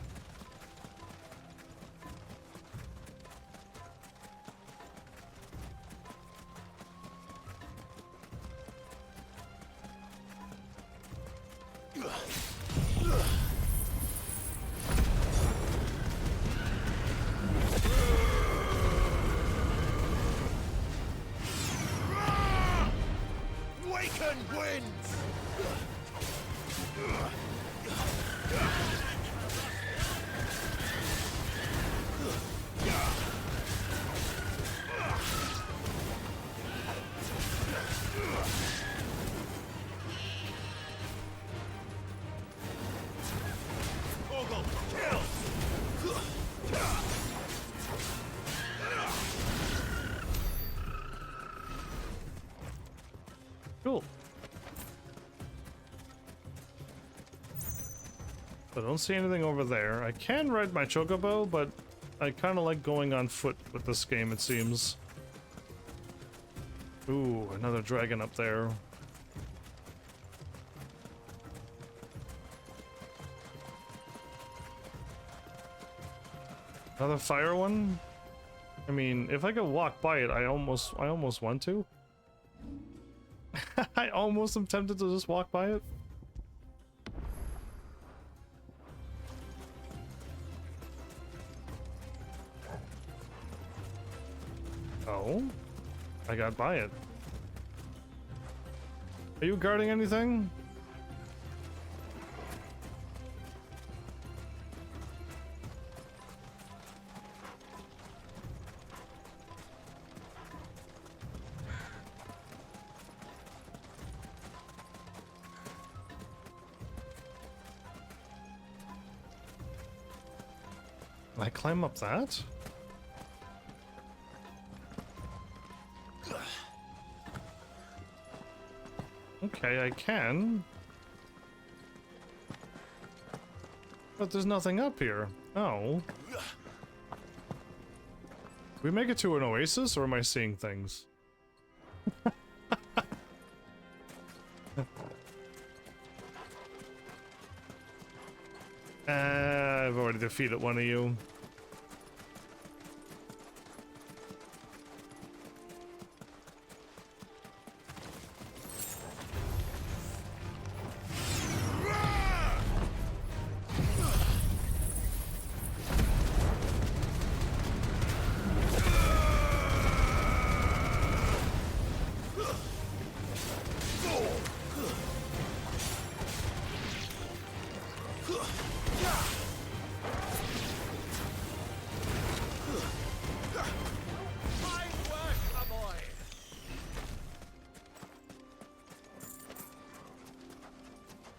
Cool. I don't see anything over there. I can ride my chocobo, but I kind of like going on foot with this game, it seems. Ooh, another dragon up there. Another fire one? I mean, if I could walk by it, I almost want to. I almost am tempted to just walk by it. Oh, I got by it. Are you guarding anything? Can I climb up that? Okay, I can. But there's nothing up here. Oh. We make it to an oasis, or am I seeing things? I've already defeated one of you.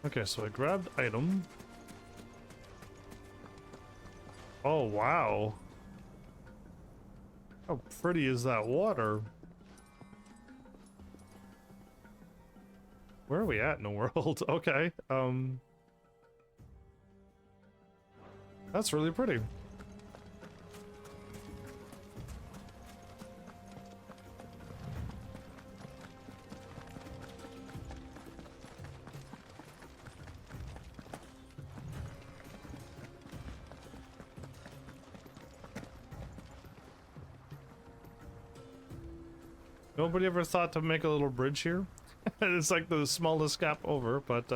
Okay, so I grabbed item. Oh, wow. How pretty is that water? Where are we at in the world? Okay, that's really pretty. Nobody ever thought to make a little bridge here? It's like the smallest gap over, but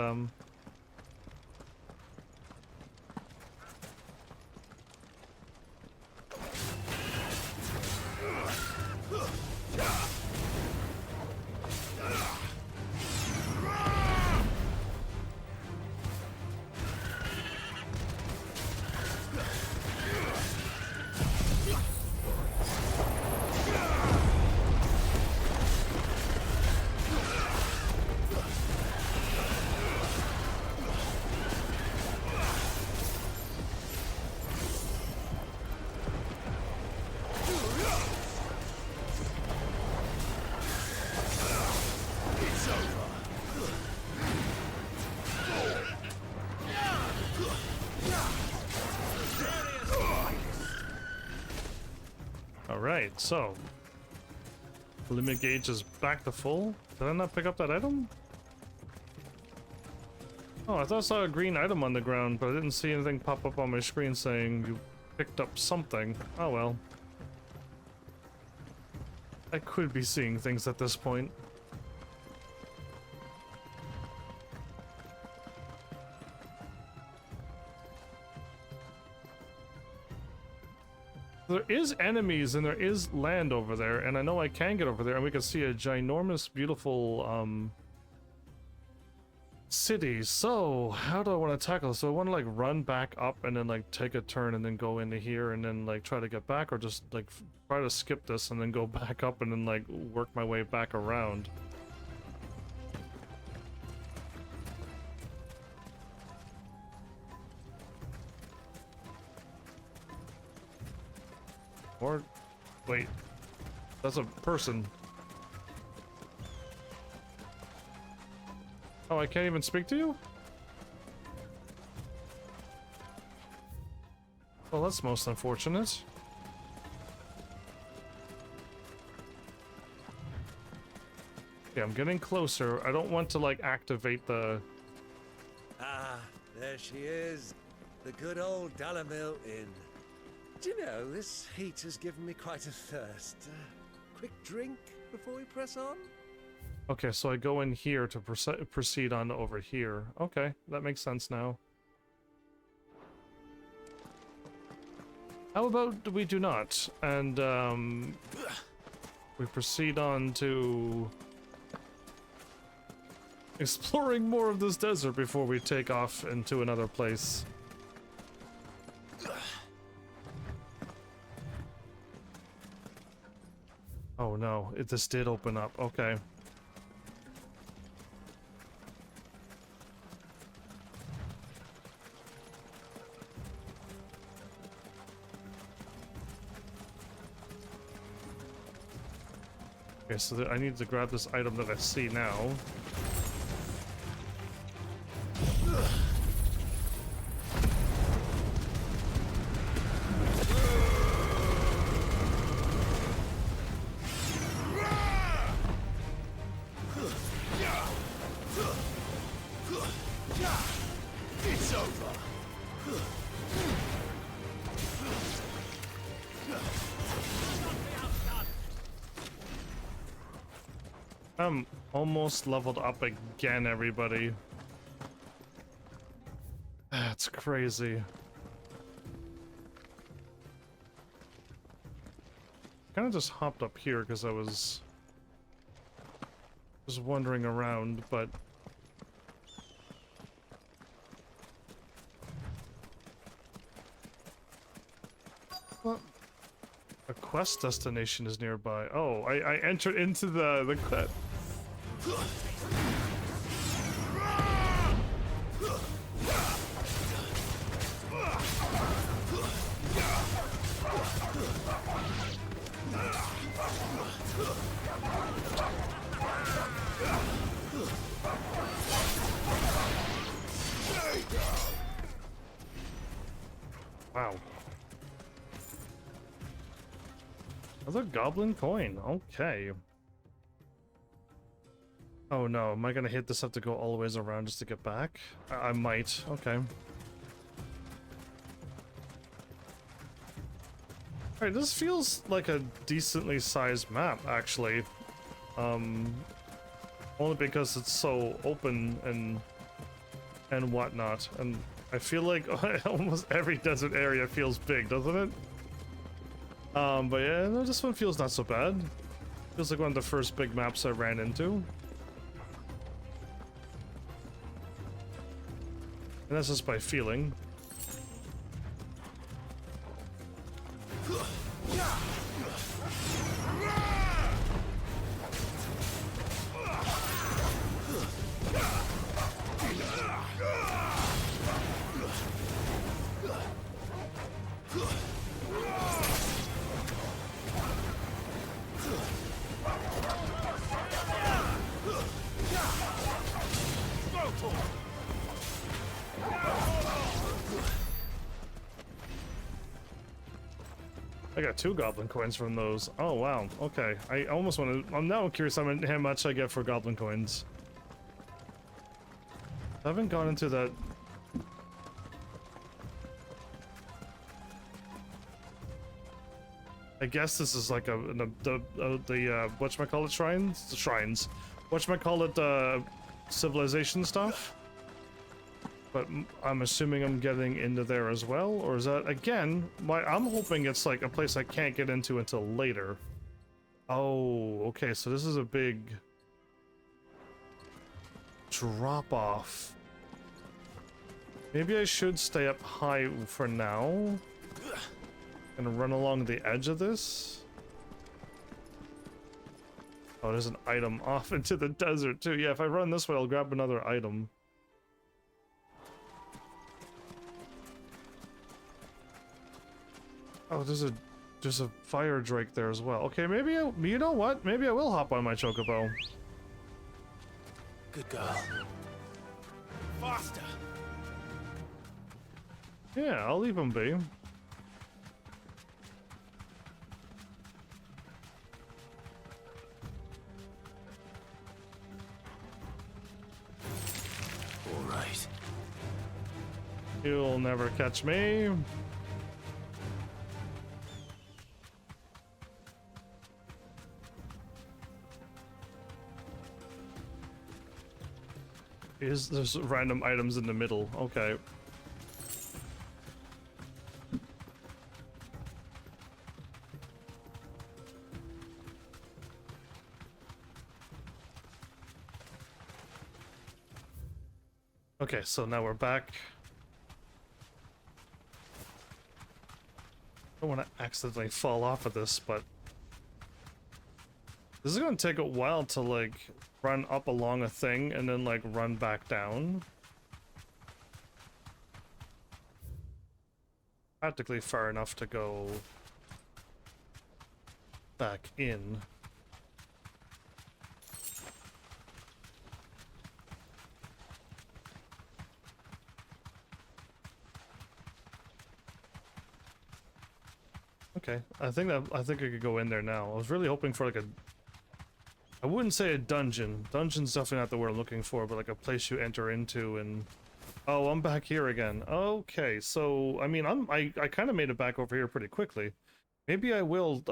Alright, so the limit gauge is back to full. Did I not pick up that item? Oh, I thought I saw a green item on the ground, but I didn't see anything pop up on my screen saying you picked up something. Oh well. I could be seeing things at this point. There is enemies and there is land over there, and I know I can get over there, and we can see a ginormous, beautiful, city. So, how do I want to tackle this? So I want to, like, run back up and then, like, take a turn and then go into here and then, like, try to get back, or just, like, try to skip this and then go back up and then, like, work my way back around. Or, wait, that's a person. Oh, I can't even speak to you? Well, that's most unfortunate. Okay, I'm getting closer. I don't want to, like, activate the... Ah, there she is. The good old Dalamil Inn. Do you know, this heat has given me quite a thirst. Quick drink before we press on? Okay, so I go in here to proceed on over here. Okay, that makes sense now. How about we do not? And, we proceed on to exploring more of this desert before we take off into another place. Oh no, this did open up. Okay. Okay, so I need to grab this item that I see now. It's over. I'm almost leveled up again, everybody. That's crazy. Kind of just hopped up here because I was wandering around, but well, a quest destination is nearby. Oh, I entered into the quest. Wow. Another goblin coin. Okay. Oh no, am I gonna hit this have to go all the ways around just to get back? I might. Okay. Alright, this feels like a decently sized map, actually. Only because it's so open and whatnot, and I feel like almost every desert area feels big, doesn't it? But yeah, no, this one feels not so bad. Feels like one of the first big maps I ran into. And that's just by feeling. I got 2 goblin coins from those. Oh wow, okay. I almost want to. I'm now curious how much I get for goblin coins. I haven't gone into that. I guess this is like the whatchamacallit shrines? The shrines. Whatchamacallit civilization stuff? But I'm assuming I'm getting into there as well, or is that, again, I'm hoping it's like a place I can't get into until later. Oh, okay, so this is a big drop-off. Maybe I should stay up high for now and run along the edge of this. Oh, there's an item off into the desert too. Yeah, if I run this way, I'll grab another item. Oh, there's a fire drake there as well. Okay, maybe you know what? Maybe I will hop on my chocobo. Good girl. Faster. Yeah, I'll leave him be. All right. You'll never catch me. There's random items in the middle. Okay. Okay, so now we're back. I don't want to accidentally fall off of this, but this is going to take a while to like run up along a thing and then like run back down. Practically far enough to go back in. Okay, I think I could go in there now. I was really hoping for like a, I wouldn't say a dungeon. Dungeon's definitely not the word I'm looking for, but like a place you enter into and... Oh, I'm back here again. Okay, so, I mean, I kind of made it back over here pretty quickly. Maybe I will,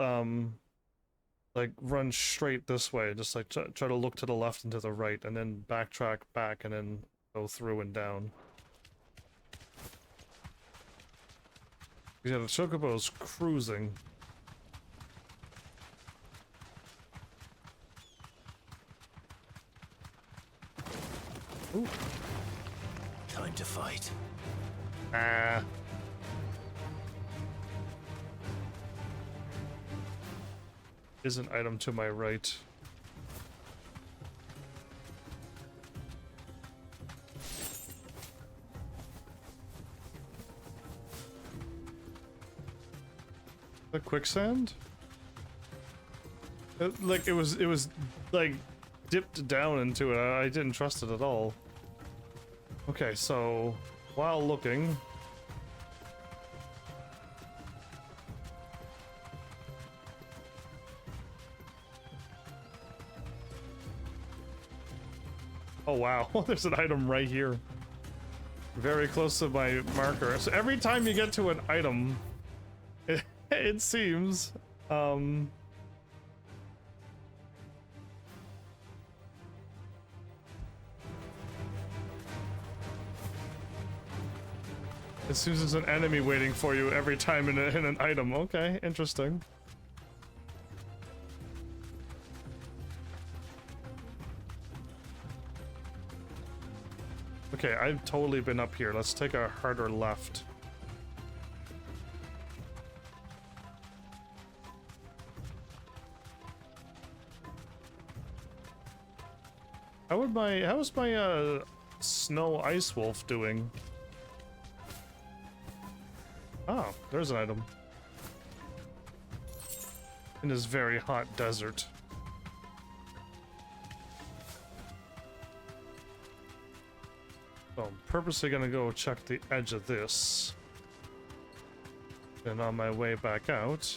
like, run straight this way. Just, like, try to look to the left and to the right, and then backtrack back, and then go through and down. Yeah, the chocobo's cruising. Ooh. Time to fight. Ah. Is an item to my right. The quicksand? Like it was like dipped down into it. I didn't trust it at all. Okay, so while looking, Oh wow, there's an item right here. Very close to my marker. So every time you get to an item, it seems, as soon as there's an enemy waiting for you every time in an item. Okay, interesting. Okay, I've totally been up here. Let's take a harder left. How's my snow ice wolf doing? Oh, there's an item. In this very hot desert. So I'm purposely gonna go check the edge of this. And on my way back out.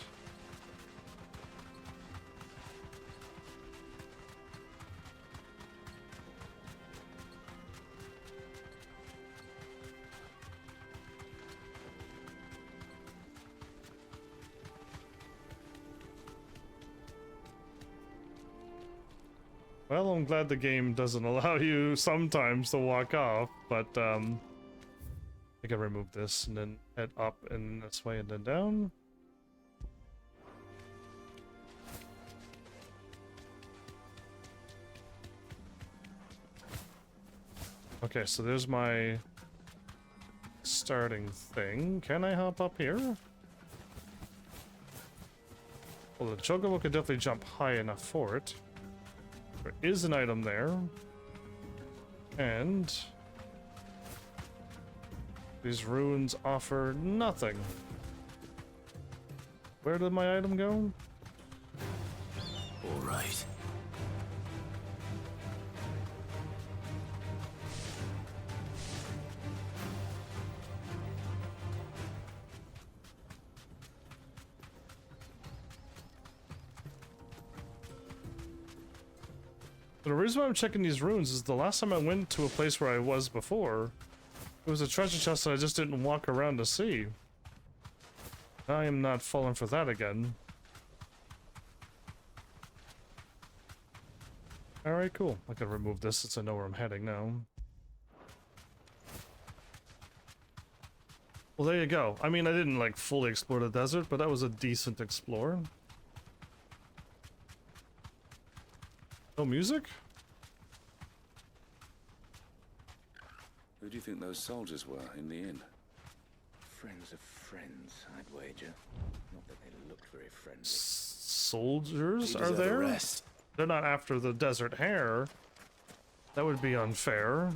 Well, I'm glad the game doesn't allow you sometimes to walk off, but I can remove this and then head up and this way and then down. Okay, so there's my starting thing. Can I hop up here? Well, the chocobo could definitely jump high enough for it. There is an item there. And these runes offer nothing. Where did my item go? All right. The reason why I'm checking these runes is the last time I went to a place where I was before, it was a treasure chest that I just didn't walk around to see. I am not falling for that again. Alright, cool. I can remove this since I know where I'm heading now. Well, there you go. I mean, I didn't like fully explore the desert, but that was a decent explore. No music? Who do you think those soldiers were in the inn? Friends of friends, I'd wager. Not that they looked very friendly. Soldiers are there? They're not after the desert hare. That would be unfair.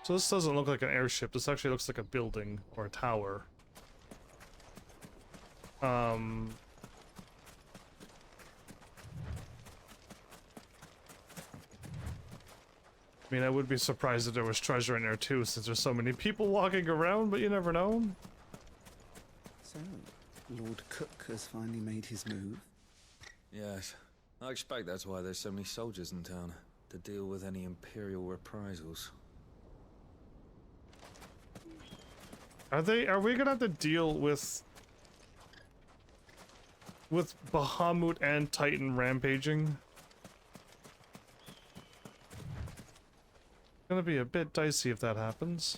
So this doesn't look like an airship. This actually looks like a building or a tower. I mean, I would be surprised if there was treasure in there too, since there's so many people walking around, but you never know. So, Lord Cook has finally made his move? Yes. I expect that's why there's so many soldiers in town, to deal with any Imperial reprisals. Are we gonna have to deal with Bahamut and Titan rampaging? It's gonna be a bit dicey if that happens.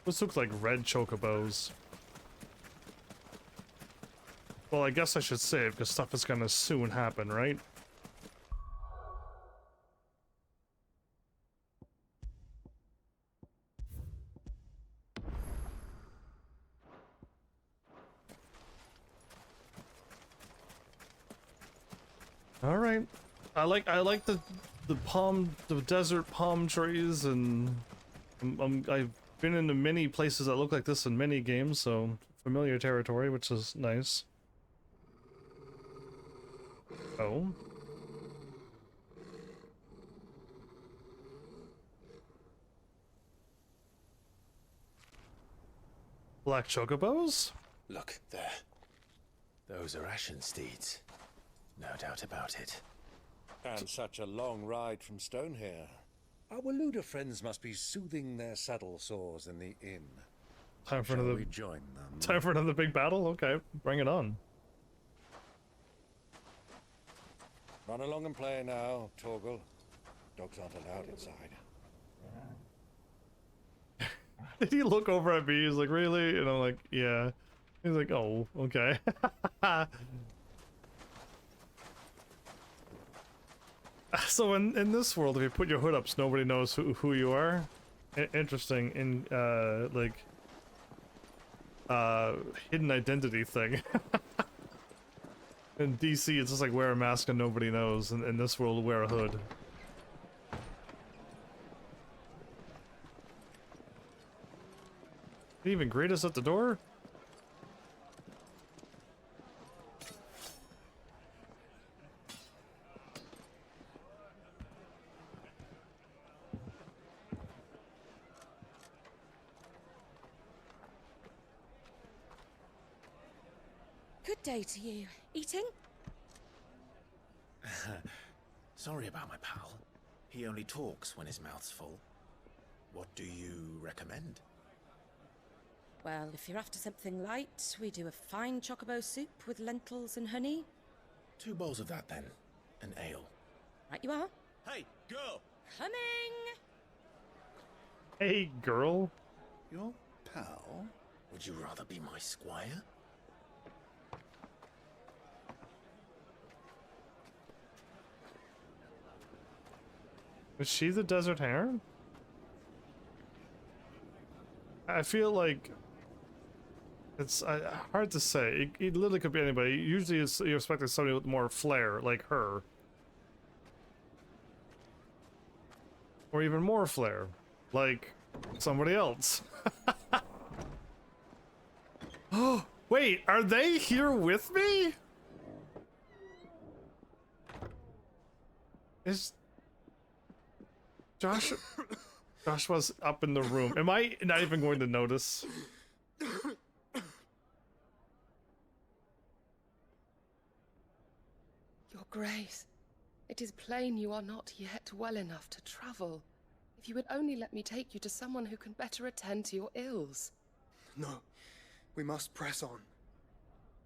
Those look like red chocobos. Well, I guess I should save, because stuff is gonna soon happen, right? All right. I like the desert palm trees, and I've been into many places that look like this in many games, so familiar territory, which is nice. Oh. Black chocobos? Look, there. Those are ashen steeds. No doubt about it. And such a long ride from Stonehair. Our Luda friends must be soothing their saddle sores in the inn. Time for Shall another. we join them? Time for another big battle. Okay, bring it on. Run along and play now, Torgal. Dogs aren't allowed inside. Did he look over at me? He's like, really? And I'm like, yeah. He's like, oh, okay. So in this world, if you put your hood up, so nobody knows who you are. Interesting. In like hidden identity thing. In DC, it's just like wear a mask and nobody knows. And in this world, wear a hood. Did he even greet us at the door? Good day to you. Eating? Sorry about my pal. He only talks when his mouth's full. What do you recommend? Well, if you're after something light, we do a fine chocobo soup with lentils and honey. 2 bowls of that, then. An ale. Right you are. Hey, girl! Coming! Hey, girl. Your pal? Would you rather be my squire? Was she the desert heron? I feel like it's hard to say. It literally could be anybody. Usually you're expecting somebody with more flair, like her. Or even more flair, like somebody else. Oh, wait, are they here with me? Is Joshua's up in the room. Am I not even going to notice? Your Grace, it is plain you are not yet well enough to travel. If you would only let me take you to someone who can better attend to your ills. No, we must press on.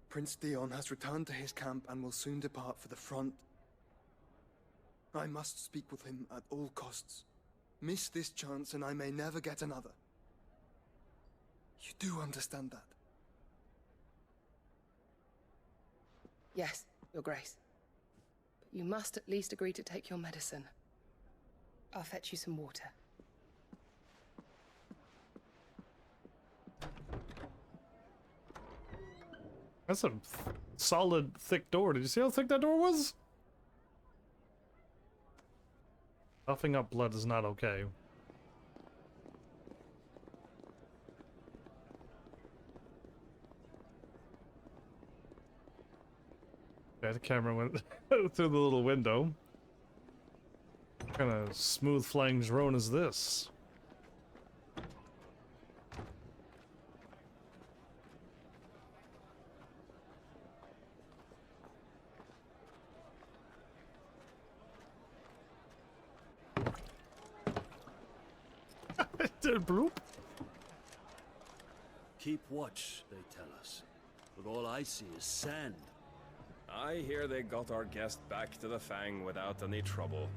Prince Dion has returned to his camp and will soon depart for the front. I must speak with him at all costs. Miss this chance and I may never get another. You do understand that? Yes, Your Grace. But you must at least agree to take your medicine. I'll fetch you some water. That's a solid, thick door. Did you see how thick that door was? Puffing up blood is not okay. Okay, the camera went through the little window. What kind of smooth flying drone is this? Bloop. Keep watch, they tell us. But all I see is sand. I hear they got our guest back to the Fang without any trouble.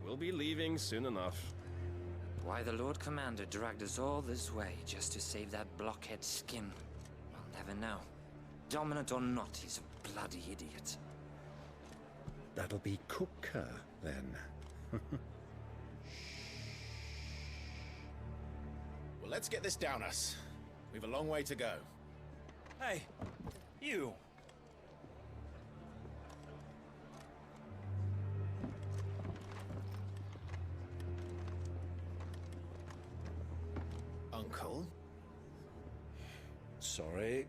We'll be leaving soon enough. Why the Lord Commander dragged us all this way just to save that blockhead's skin, I'll never know. Dominant or not, he's a bloody idiot. That'll be Cooker, then. Well, let's get this down us. We've a long way to go. Hey, you! Uncle? Sorry.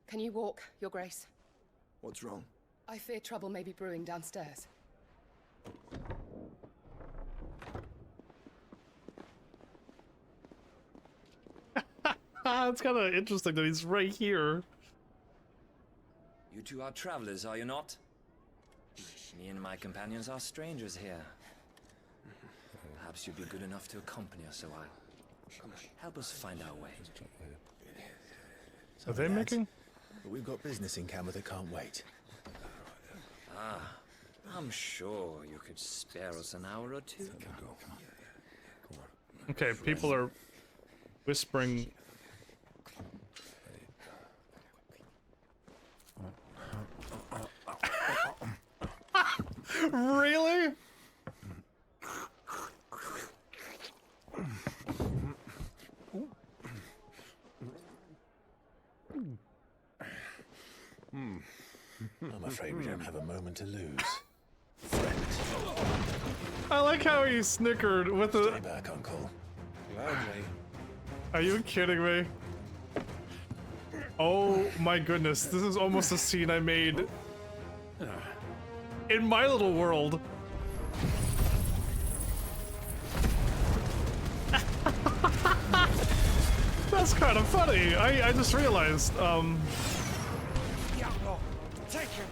Can you walk, Your Grace? What's wrong? I fear trouble may be brewing downstairs. It's kind of interesting that he's right here. You two are travelers, are you not? Me and my companions are strangers here. Perhaps you'd be good enough to accompany us a while. Help us find our way. Are they making? But we've got business in camera that can't wait. Ah, I'm sure you could spare us an hour or two. Okay, people are whispering. Really? I'm afraid we don't have a moment to lose. I like how he snickered with the. Stay back, Uncle. Gladly. Are you kidding me? Oh my goodness, this is almost a scene I made in my little world. That's kind of funny. I just realized, Take him.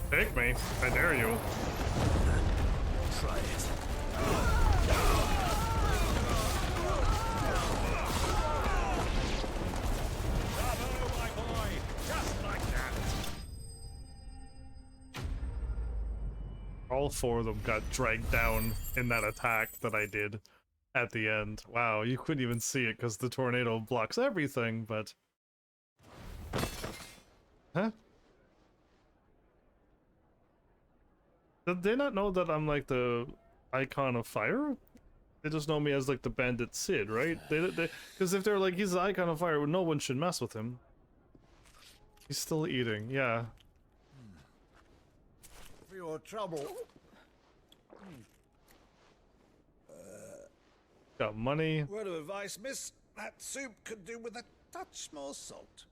Take me. I dare you. Try it. Bravo, my boy. Just like that. All four of them got dragged down in that attack that I did at the end. Wow, you couldn't even see it because the tornado blocks everything, but... Huh? Did they not know that I'm like the icon of fire? They just know me as like the bandit Sid, right? Because if they're like, he's the icon of fire, no one should mess with him. He's still eating, yeah. For your trouble. Got money. Word of advice, miss. That soup could do with a touch more salt.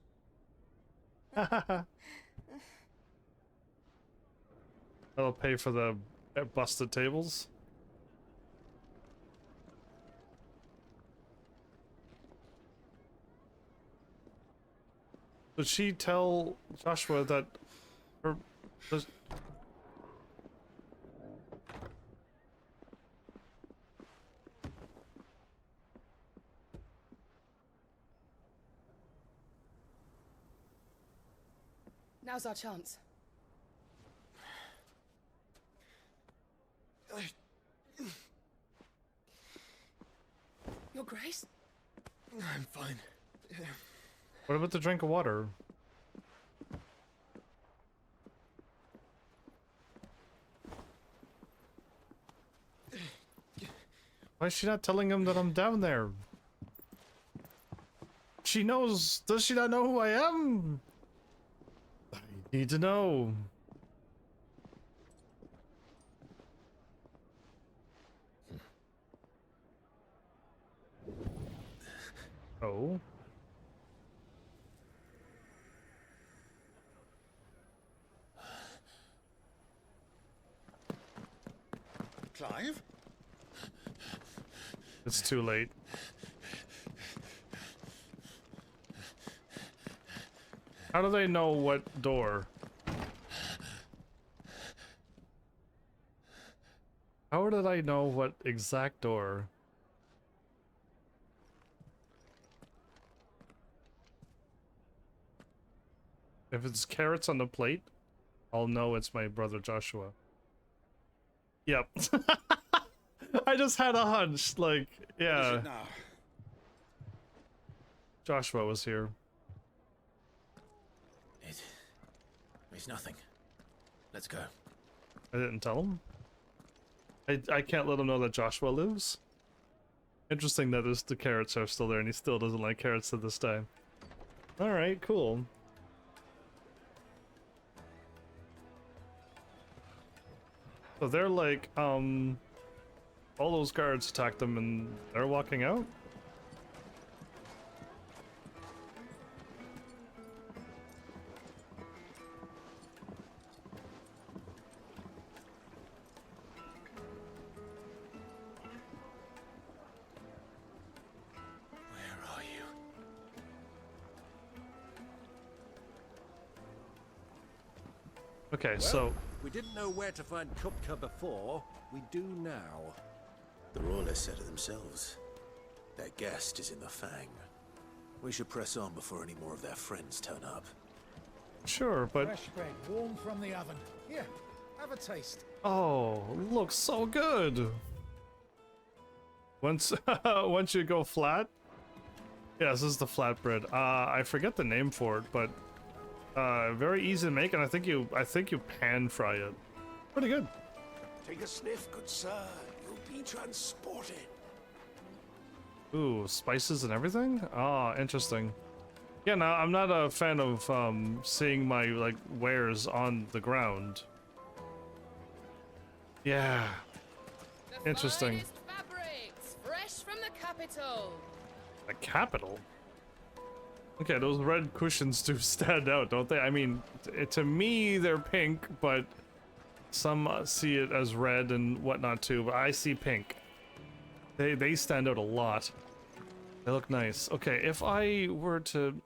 That'll pay for the busted tables. Did she tell Joshua that her... Now's our chance. Your Grace? I'm fine. What about the drink of water? Why is she not telling him that I'm down there? She knows. Does she not know who I am? I need to know. Oh. Clive? It's too late. How do they know what door? How did I know what exact door? If it's carrots on the plate, I'll know it's my brother Joshua. Yep. I just had a hunch, like, yeah. What is it now? Joshua was here. It's nothing. Let's go. I didn't tell him? I can't let him know that Joshua lives. Interesting that the carrots are still there and he still doesn't like carrots to this day. Alright, cool. So they're like, all those guards attacked them and they're walking out? Okay, Well, so we didn't know where to find Kupka before. We do now. The Royalists said it themselves. Their guest is in the Fang. We should press on before any more of their friends turn up. sure, but Fresh bread, warm from the oven. Here, have a taste. oh, looks so good. Once once you go flat. Yeah, this is the flatbread. I forget the name for it, but very easy to make, and I think you pan fry it. Pretty good. Take a sniff, good sir. You'll be transported. Ooh, spices and everything? Ah, interesting. Yeah, now I'm not a fan of seeing my like wares on the ground. Yeah. Interesting. Fabrics, fresh from the capital. The capital? Okay, those red cushions do stand out, don't they? I mean, to me they're pink, but some see it as red and whatnot too, but I see pink. They stand out a lot. They look nice. Okay, if I were to...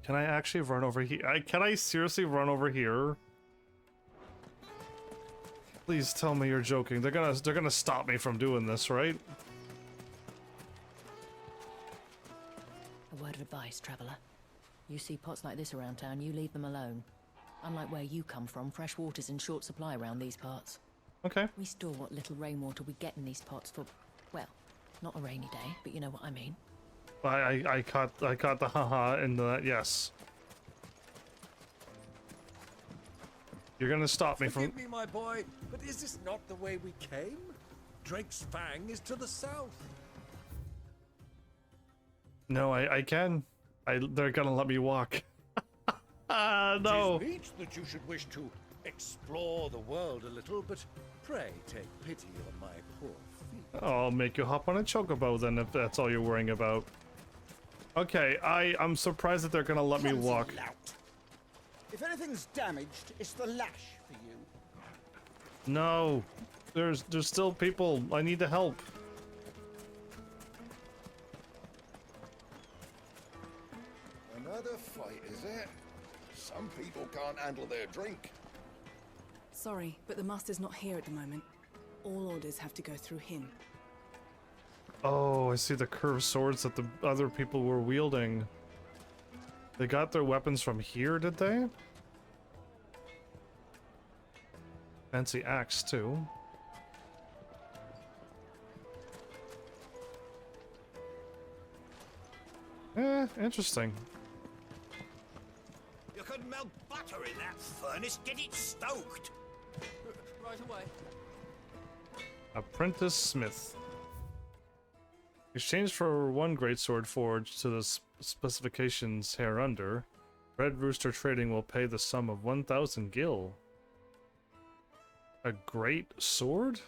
Can I actually run over here? Can I seriously run over here? Please tell me you're joking. They're gonna stop me from doing this, right? A word of advice, traveler. You see pots like this around town, you leave them alone. Unlike where you come from, fresh water's in short supply around these parts. Okay. We store what little rainwater we get in these pots for, well, not a rainy day, but you know what I mean. I caught the haha in that, yes. You're gonna stop me from... Forgive me, my boy, but is this not the way we came? Drake's Fang is to the south. No, I can. They're gonna let me walk. No. It is meet that you should wish to explore the world a little, but pray take pity on my poor feet. I'll make you hop on a chocobo then, if that's all you're worrying about. Okay, I'm surprised that they're gonna let me walk. If anything's damaged, it's the lash for you. No, there's still people. I need to help. Another fight, is it? Some people can't handle their drink. Sorry, but the master's not here at the moment. All orders have to go through him. Oh, I see the curved swords that the other people were wielding. They got their weapons from here, did they? Fancy axe, too. Interesting. You could melt butter in that furnace. Get it stoked. Right away. Apprentice Smith. Exchange for one greatsword forged to the specifications hereunder. Red Rooster Trading will pay the sum of 1,000 gil. A great sword?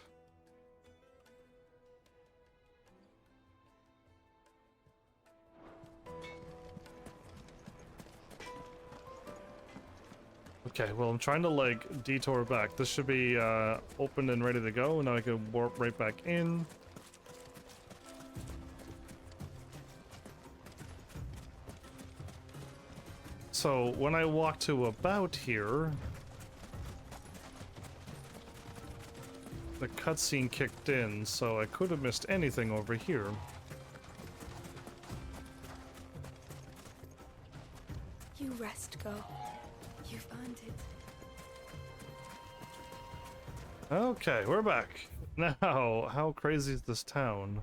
Okay, well I'm trying to like detour back. This should be open and ready to go. Now I can warp right back in. So when I walk to about here, the cutscene kicked in, so I could have missed anything over here. You rest, girl. You've earned it. Okay, we're back. Now, how crazy is this town?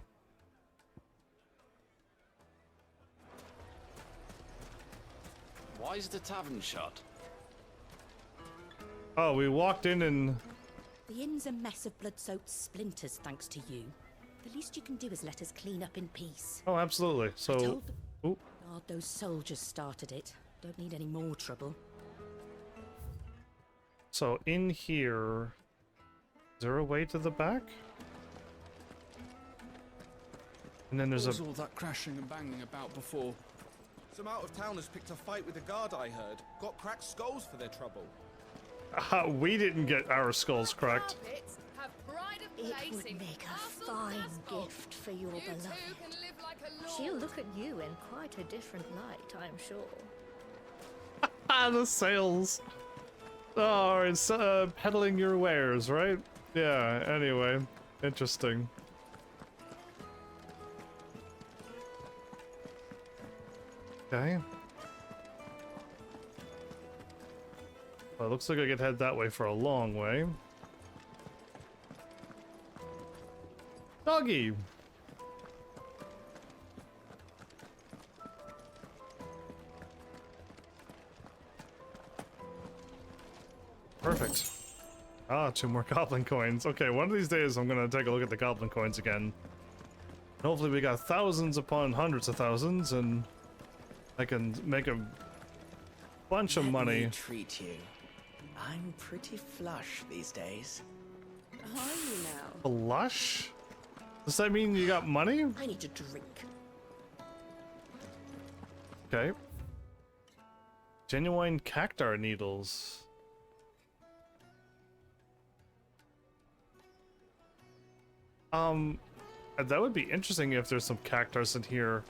Why is the tavern shut? Oh, we walked in and... The inn's a mess of blood-soaked splinters, thanks to you. The least you can do is let us clean up in peace. Oh, absolutely. So... Ooh. God, those soldiers started it. Don't need any more trouble. So, in here... Is there a way to the back? And then there's What was all that crashing and banging about before? Some out-of-towners picked a fight with a guard, I heard. Got cracked skulls for their trouble. We didn't get our skulls cracked. It would make a fine gift for your beloved. She'll look at you in quite a different light, I'm sure. Ah, the sales. Oh, it's peddling your wares, right? Yeah, anyway. Interesting. Okay. Well, it looks like I could head that way for a long way. Doggy! Perfect. Ah, 2 more goblin coins. Okay, one of these days I'm gonna take a look at the goblin coins again. Hopefully we got thousands upon hundreds of thousands, and I can make a bunch of money. Let me treat you. I'm pretty flush these days. Are you now? Flush? Does that mean you got money? I need a drink. Okay. Genuine cactar needles. That would be interesting if there's some cactars in here.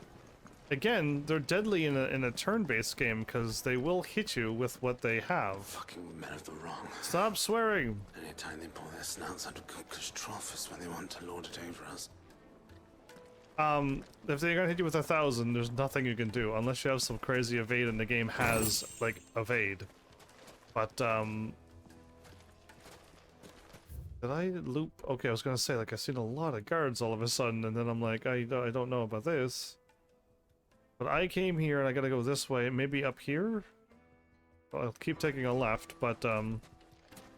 Again, they're deadly in a turn-based game because they will hit you with what they have. Fucking men of the wrong. Stop swearing. Anytime they pull their snouts out of Cook's trough is when they want to lord it over us. If they're gonna hit you with 1,000, there's nothing you can do unless you have some crazy evade and the game has like evade. But did I loop? Okay, I was gonna say like I've seen a lot of guards all of a sudden, and then I'm like I don't know about this. But I came here and I gotta go this way, maybe up here? Well, I'll keep taking a left, but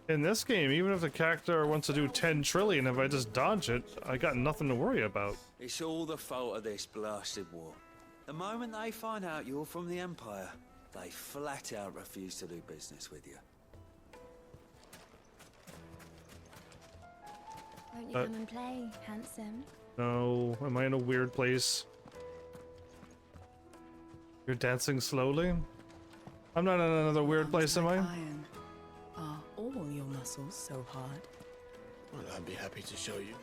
in this game, even if the cactar wants to do 10 trillion, if I just dodge it, I got nothing to worry about. It's all the fault of this blasted war. The moment they find out you're from the Empire, they flat out refuse to do business with you. Won't you come and play, handsome? No, am I in a weird place? You're dancing slowly? I'm not in another weird place, am I? Iron. Are all your muscles so hard? Well, I'd be happy to show you.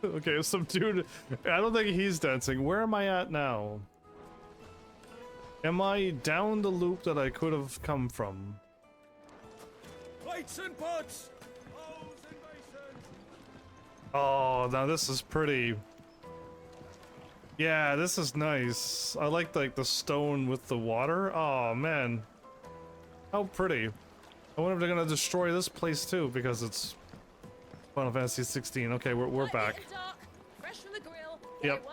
Okay, some dude. I don't think he's dancing. Where am I at now? Am I down the loop that I could have come from? Plates and pots! Bowls and basins! Oh, now this is pretty. Yeah, this is nice. I like the stone with the water. Oh man, how pretty. I wonder if they're gonna destroy this place too because it's Final Fantasy 16. Okay, we're back. Fresh from the grill. Yep.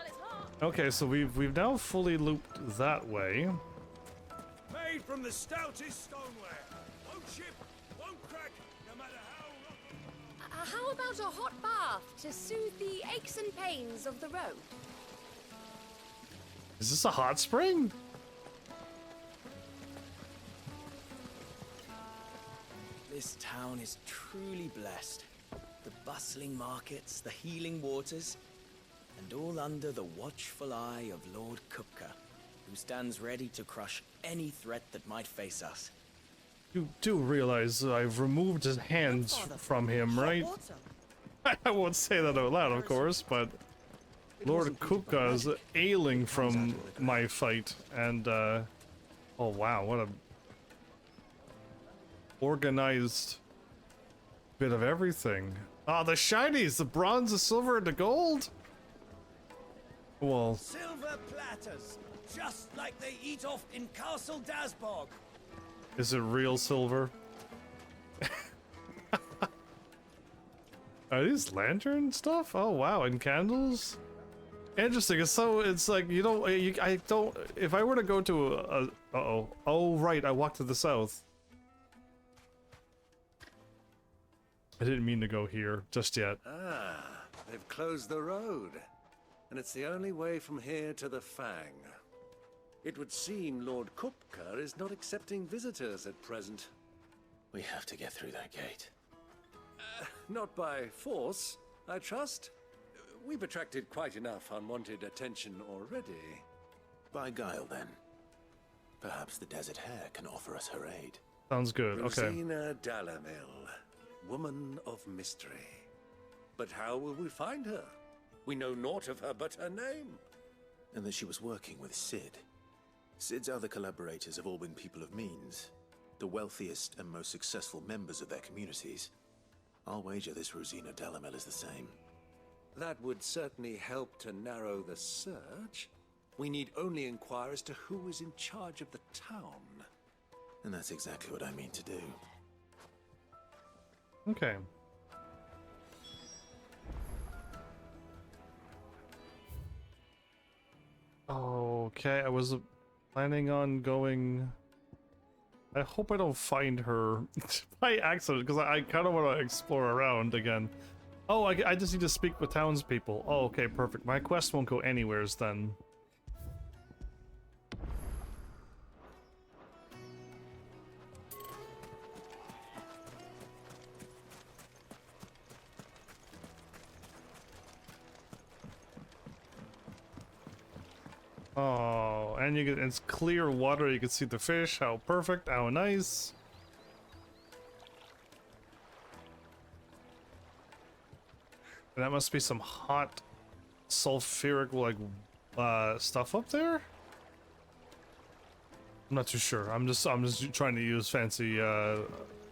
Okay, so we've now fully looped that way. Made from the stoutest stoneware. Won't chip, won't crack, no matter how... How about a hot bath to soothe the aches and pains of the road? Is this a hot spring? This town is truly blessed. The bustling markets, the healing waters, and all under the watchful eye of Lord Kupka, who stands ready to crush any threat that might face us. You do realize I've removed his hands from him, right? I won't say that out loud, of course, but Lord Kupka is ailing from my fight, and oh wow, what a organized bit of everything. Ah, the shinies, the bronze, the silver, and the gold. Well, Silver platters, just like they eat off in Castle Dasbog. is it real silver? Are these lantern stuff? Oh wow, and candles. Interesting. So it's like you don't. I don't. If I were to go to Uh-oh. Oh, right, I walked to the south. I didn't mean to go here just yet. Ah, they've closed the road. And it's the only way from here to the Fang. It would seem Lord Kupka is not accepting visitors at present. We have to get through that gate. Not by force, I trust. We've attracted quite enough unwanted attention already. By guile, then. Perhaps the Desert Hare can offer us her aid. Sounds good, okay. Rosina Dalamil, woman of mystery. But how will we find her? We know naught of her but her name. And that she was working with Cid. Cid's other collaborators have all been people of means, the wealthiest and most successful members of their communities. I'll wager this Rosina Dalamil is the same. That would certainly help to narrow the search. We need only inquire as to who is in charge of the town. And that's exactly what I mean to do. Okay. Okay, I was planning on going... I hope I don't find her by accident, because I kind of want to explore around again. Oh, I just need to speak with townspeople. Oh, okay, perfect. My quest won't go anywheres then. Oh, and you get it's clear water. You can see the fish. How perfect! How nice! And that must be some hot sulfuric like stuff up there. I'm not too sure. I'm just trying to use fancy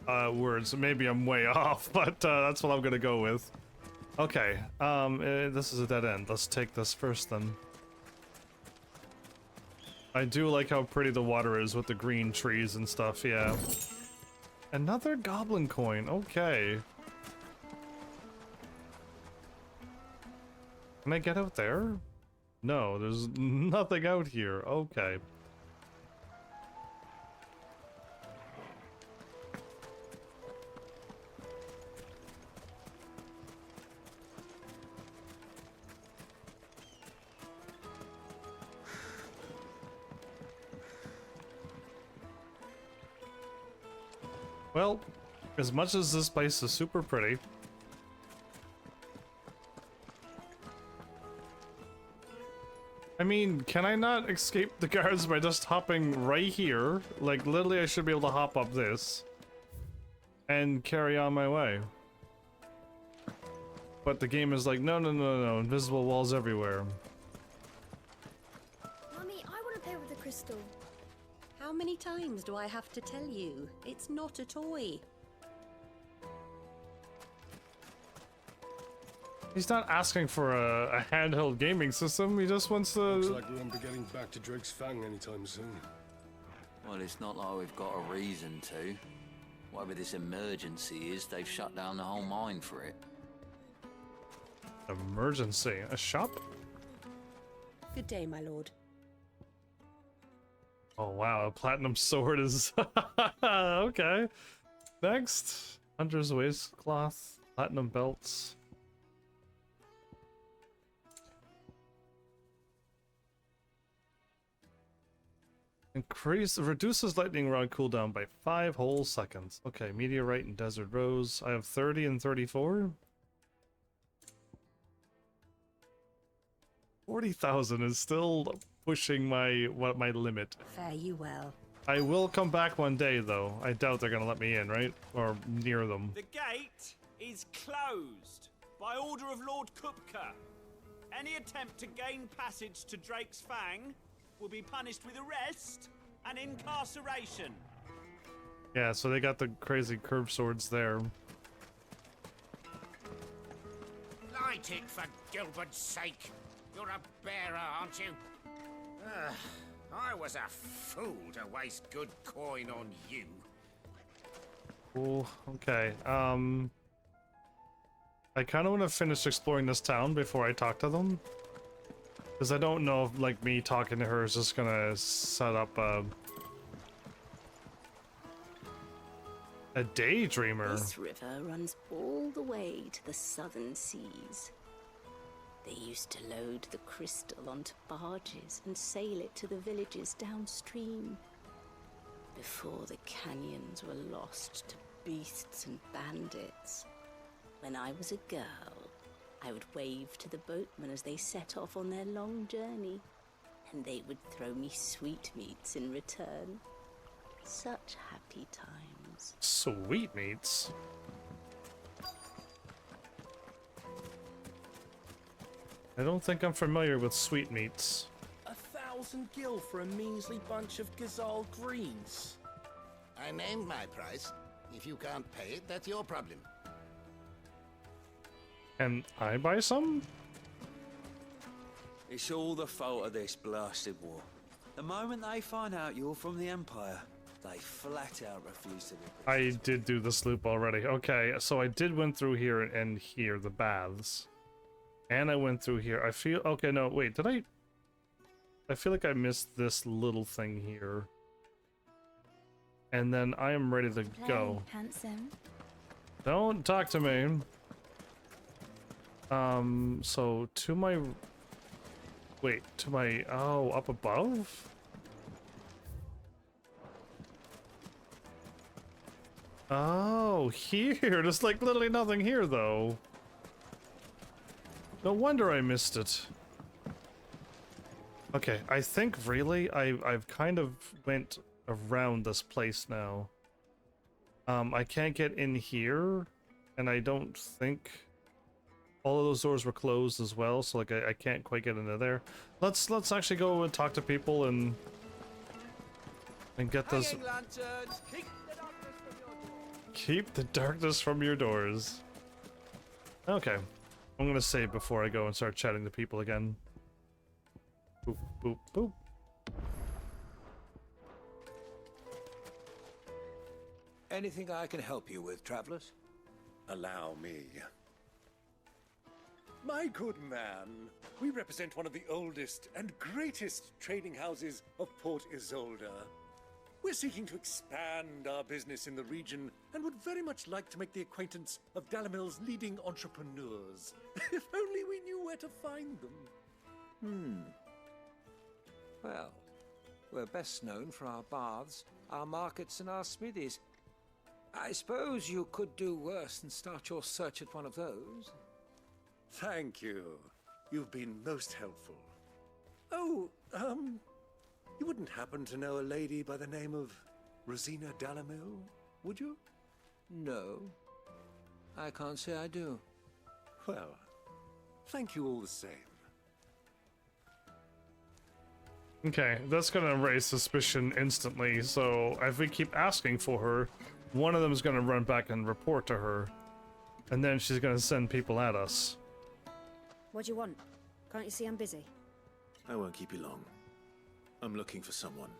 words. Maybe I'm way off, but that's what I'm gonna go with. Okay. This is a dead end. Let's take this first then. I do like how pretty the water is with the green trees and stuff, yeah. Another goblin coin, okay. Can I get out there? No, there's nothing out here, okay. Well, as much as this place is super pretty, I mean, can I not escape the guards by just hopping right here? Like, literally I should be able to hop up this and carry on my way. But the game is like, no, no, no, no, invisible walls everywhere. Mummy, I want to play with the crystal. How many times do I have to tell you? It's not a toy. He's not asking for a handheld gaming system, he just wants to... Looks like we won't be getting back to Drake's Fang anytime soon. Well, it's not like we've got a reason to. Whatever this emergency is, they've shut down the whole mine for it. Emergency? A shop? Good day, my lord. Oh wow, a platinum sword is... okay. Next. Hunter's waistcloth, platinum belts. Reduces lightning rod cooldown by 5 whole seconds. Okay, meteorite and desert rose. I have 30 and 34. 40,000 is still pushing my limit. Fare you well. I will come back one day though. I doubt they're gonna let me in, right? Or near them. The gate is closed by order of Lord Kupka. Any attempt to gain passage to Drake's Fang will be punished with arrest and incarceration. Yeah, so they got the crazy curved swords there. Light it for Gilbert's sake. You're a bearer, aren't you? I was a fool to waste good coin on you. Cool. Okay. I kind of want to finish exploring this town before I talk to them. Because I don't know if, like, me talking to her is just gonna set up A daydreamer? This river runs all the way to the southern seas. They used to load the crystal onto barges and sail it to the villages downstream. Before the canyons were lost to beasts and bandits. When I was a girl, I would wave to the boatmen as they set off on their long journey, and they would throw me sweetmeats in return. Such happy times. Sweetmeats? I don't think I'm familiar with sweetmeats. 1,000 gil for a measly bunch of Gazal greens. I named my price. If you can't pay it, that's your problem. Can I buy some? It's all the fault of this blasted war. The moment they find out you're from the Empire, they flat out refuse to do business. I did do this loop already. Okay, so I did went through here and here, the baths. And I went through here. I feel... Okay, no, wait, did I feel like I missed this little thing here. And then I am ready to go. Handsome. Don't talk to me. So to my... Wait, to my... Oh, up above? Oh, here. There's like literally nothing here, though. No wonder I missed it. Okay, I think really I've kind of went around this place now. I can't get in here, and I don't think all of those doors were closed as well, so like I can't quite get into there. Let's actually go and talk to people and get this. Keep the darkness from your doors. Okay. I'm gonna save before I go and start chatting to people again. Boop, boop, boop. Anything I can help you with, travelers? Allow me. My good man, we represent one of the oldest and greatest trading houses of Port Isolde. We're seeking to expand our business in the region and would very much like to make the acquaintance of Dalamil's leading entrepreneurs. If only we knew where to find them. Well, we're best known for our baths, our markets, and our smithies. I suppose you could do worse than start your search at one of those. Thank you. You've been most helpful. Oh, you wouldn't happen to know a lady by the name of Rosina Dalamil, would you? No. I can't say I do. Well, thank you all the same. Okay, that's gonna raise suspicion instantly, so if we keep asking for her, one of them is gonna run back and report to her, and then she's gonna send people at us. What do you want? Can't you see I'm busy? I won't keep you long. I'm looking for someone.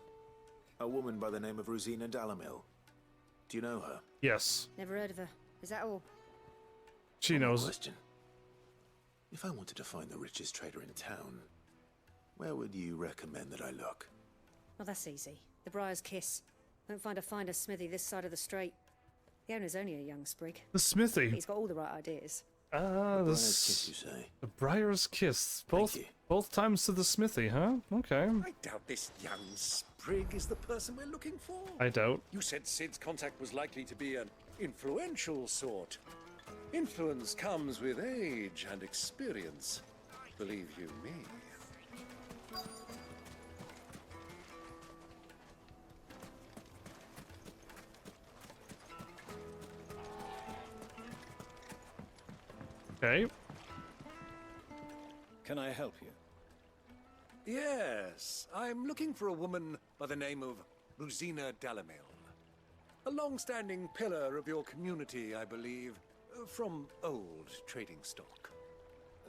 A woman by the name of Rosina Dalamil. Do you know her? Yes. Never heard of her. Is that all? She knows. Question. If I wanted to find the richest trader in town, where would you recommend that I look? Well, that's easy. The Briar's Kiss. Won't find a finer smithy this side of the strait. The owner's only a young sprig. The smithy? He's got all the right ideas. Ah, the Briar's Kiss, you say? The Briar's Kiss. Both times to the smithy, huh? Okay. I doubt this young sprig is the person we're looking for. I doubt. You said Sid's contact was likely to be an influential sort. Influence comes with age and experience. Believe you me. Okay. Can I help you? Yes, I'm looking for a woman by the name of Rosina Dalamil. A long-standing pillar of your community, I believe, from old trading stock.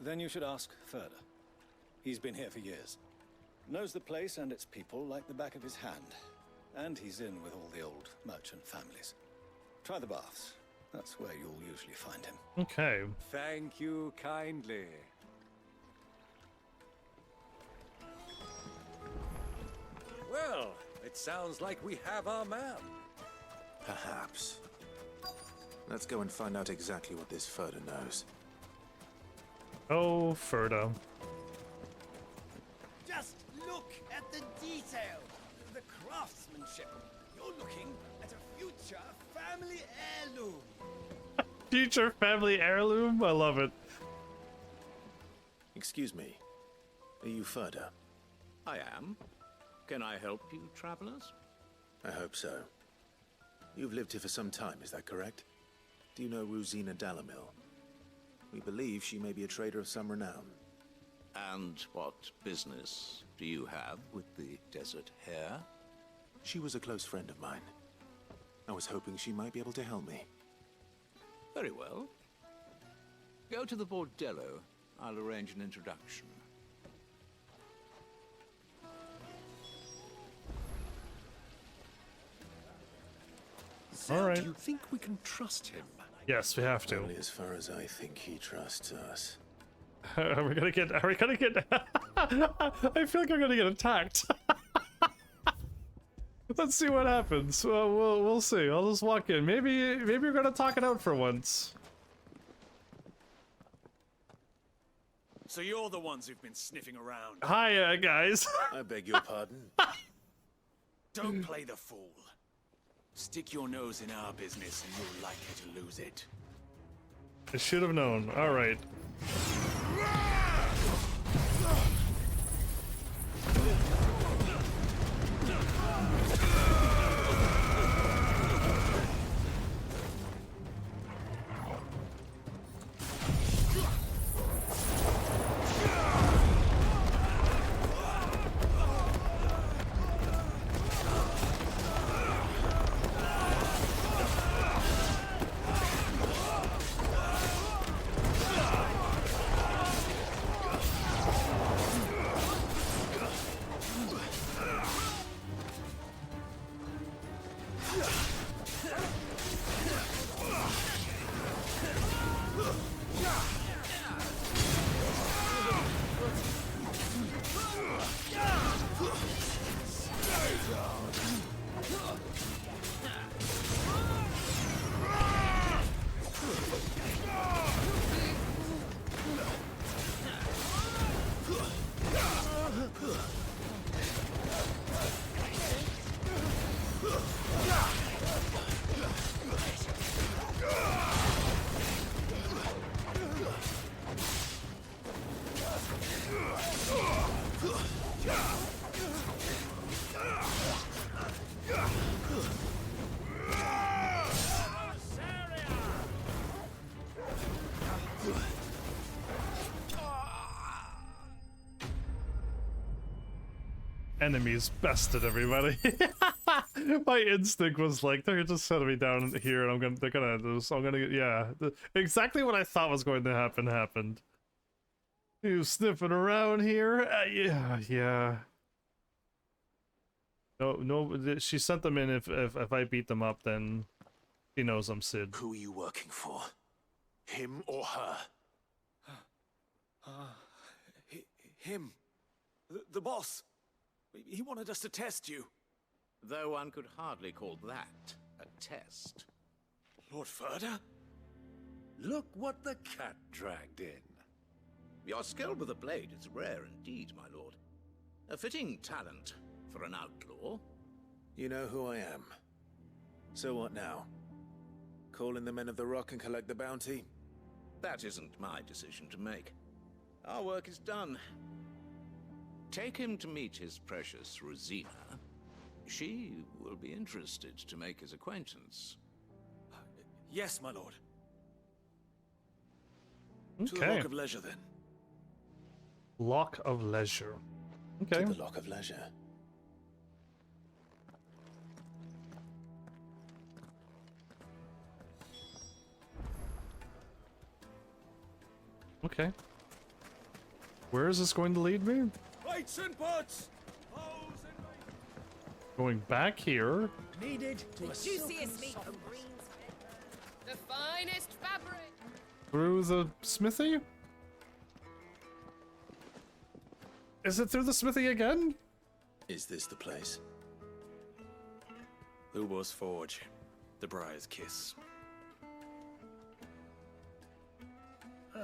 Then you should ask further. He's been here for years. Knows the place and its people like the back of his hand. And he's in with all the old merchant families. Try the baths. That's where you'll usually find him. Okay. Thank you kindly. Well, it sounds like we have our man. Perhaps. Let's go and find out exactly what this Ferda knows. Oh, Ferda. Just look at the detail, the craftsmanship. You're looking at a future family heirloom. Future family heirloom? I love it. Excuse me. Are you Ferda? I am. Can I help you, travelers? I hope so. You've lived here for some time, is that correct? Do you know Rosina Dalamil? We believe she may be a trader of some renown. And what business do you have with the desert hare? She was a close friend of mine. I was hoping she might be able to help me. Very well. Go to the bordello. I'll arrange an introduction. All right. Do you think we can trust him? Yes, we have to. Only as far as I think he trusts us. Are we gonna get? I feel like I'm gonna get attacked. Let's see what happens. We'll see. I'll just walk in. Maybe you're gonna talk it out for once. So you're the ones who've been sniffing around. Hi, guys. I beg your pardon. Don't play the fool. Stick your nose in our business and you're likely to lose it. I should have known. All right. Enemies bested, everybody. My instinct was like, they're just setting me down here, and exactly what I thought was going to happen happened. You sniffing around here? Yeah. No, she sent them in. If I beat them up, then she knows I'm Sid. Who are you working for? Him or her? Him. The boss. He wanted us to test you. Though one could hardly call that a test. Lord Ferda? Look what the cat dragged in. Your skill with the blade is rare indeed, my lord. A fitting talent for an outlaw. You know who I am. So what now? Call in the Men of the Rock and collect the bounty? That isn't my decision to make. Our work is done. Take him to meet his precious Rosina. She will be interested to make his acquaintance. Yes, my lord. Okay. To the Lock of Leisure, then. Lock of Leisure. Okay. To the Lock of Leisure. Okay. Where is this going to lead me? Lights and butts! Going back here. Needed to The juiciest meat from Green's. The finest fabric. Through the smithy? Is it through the smithy again? Is this the place? Who was Forge? The Briar's Kiss.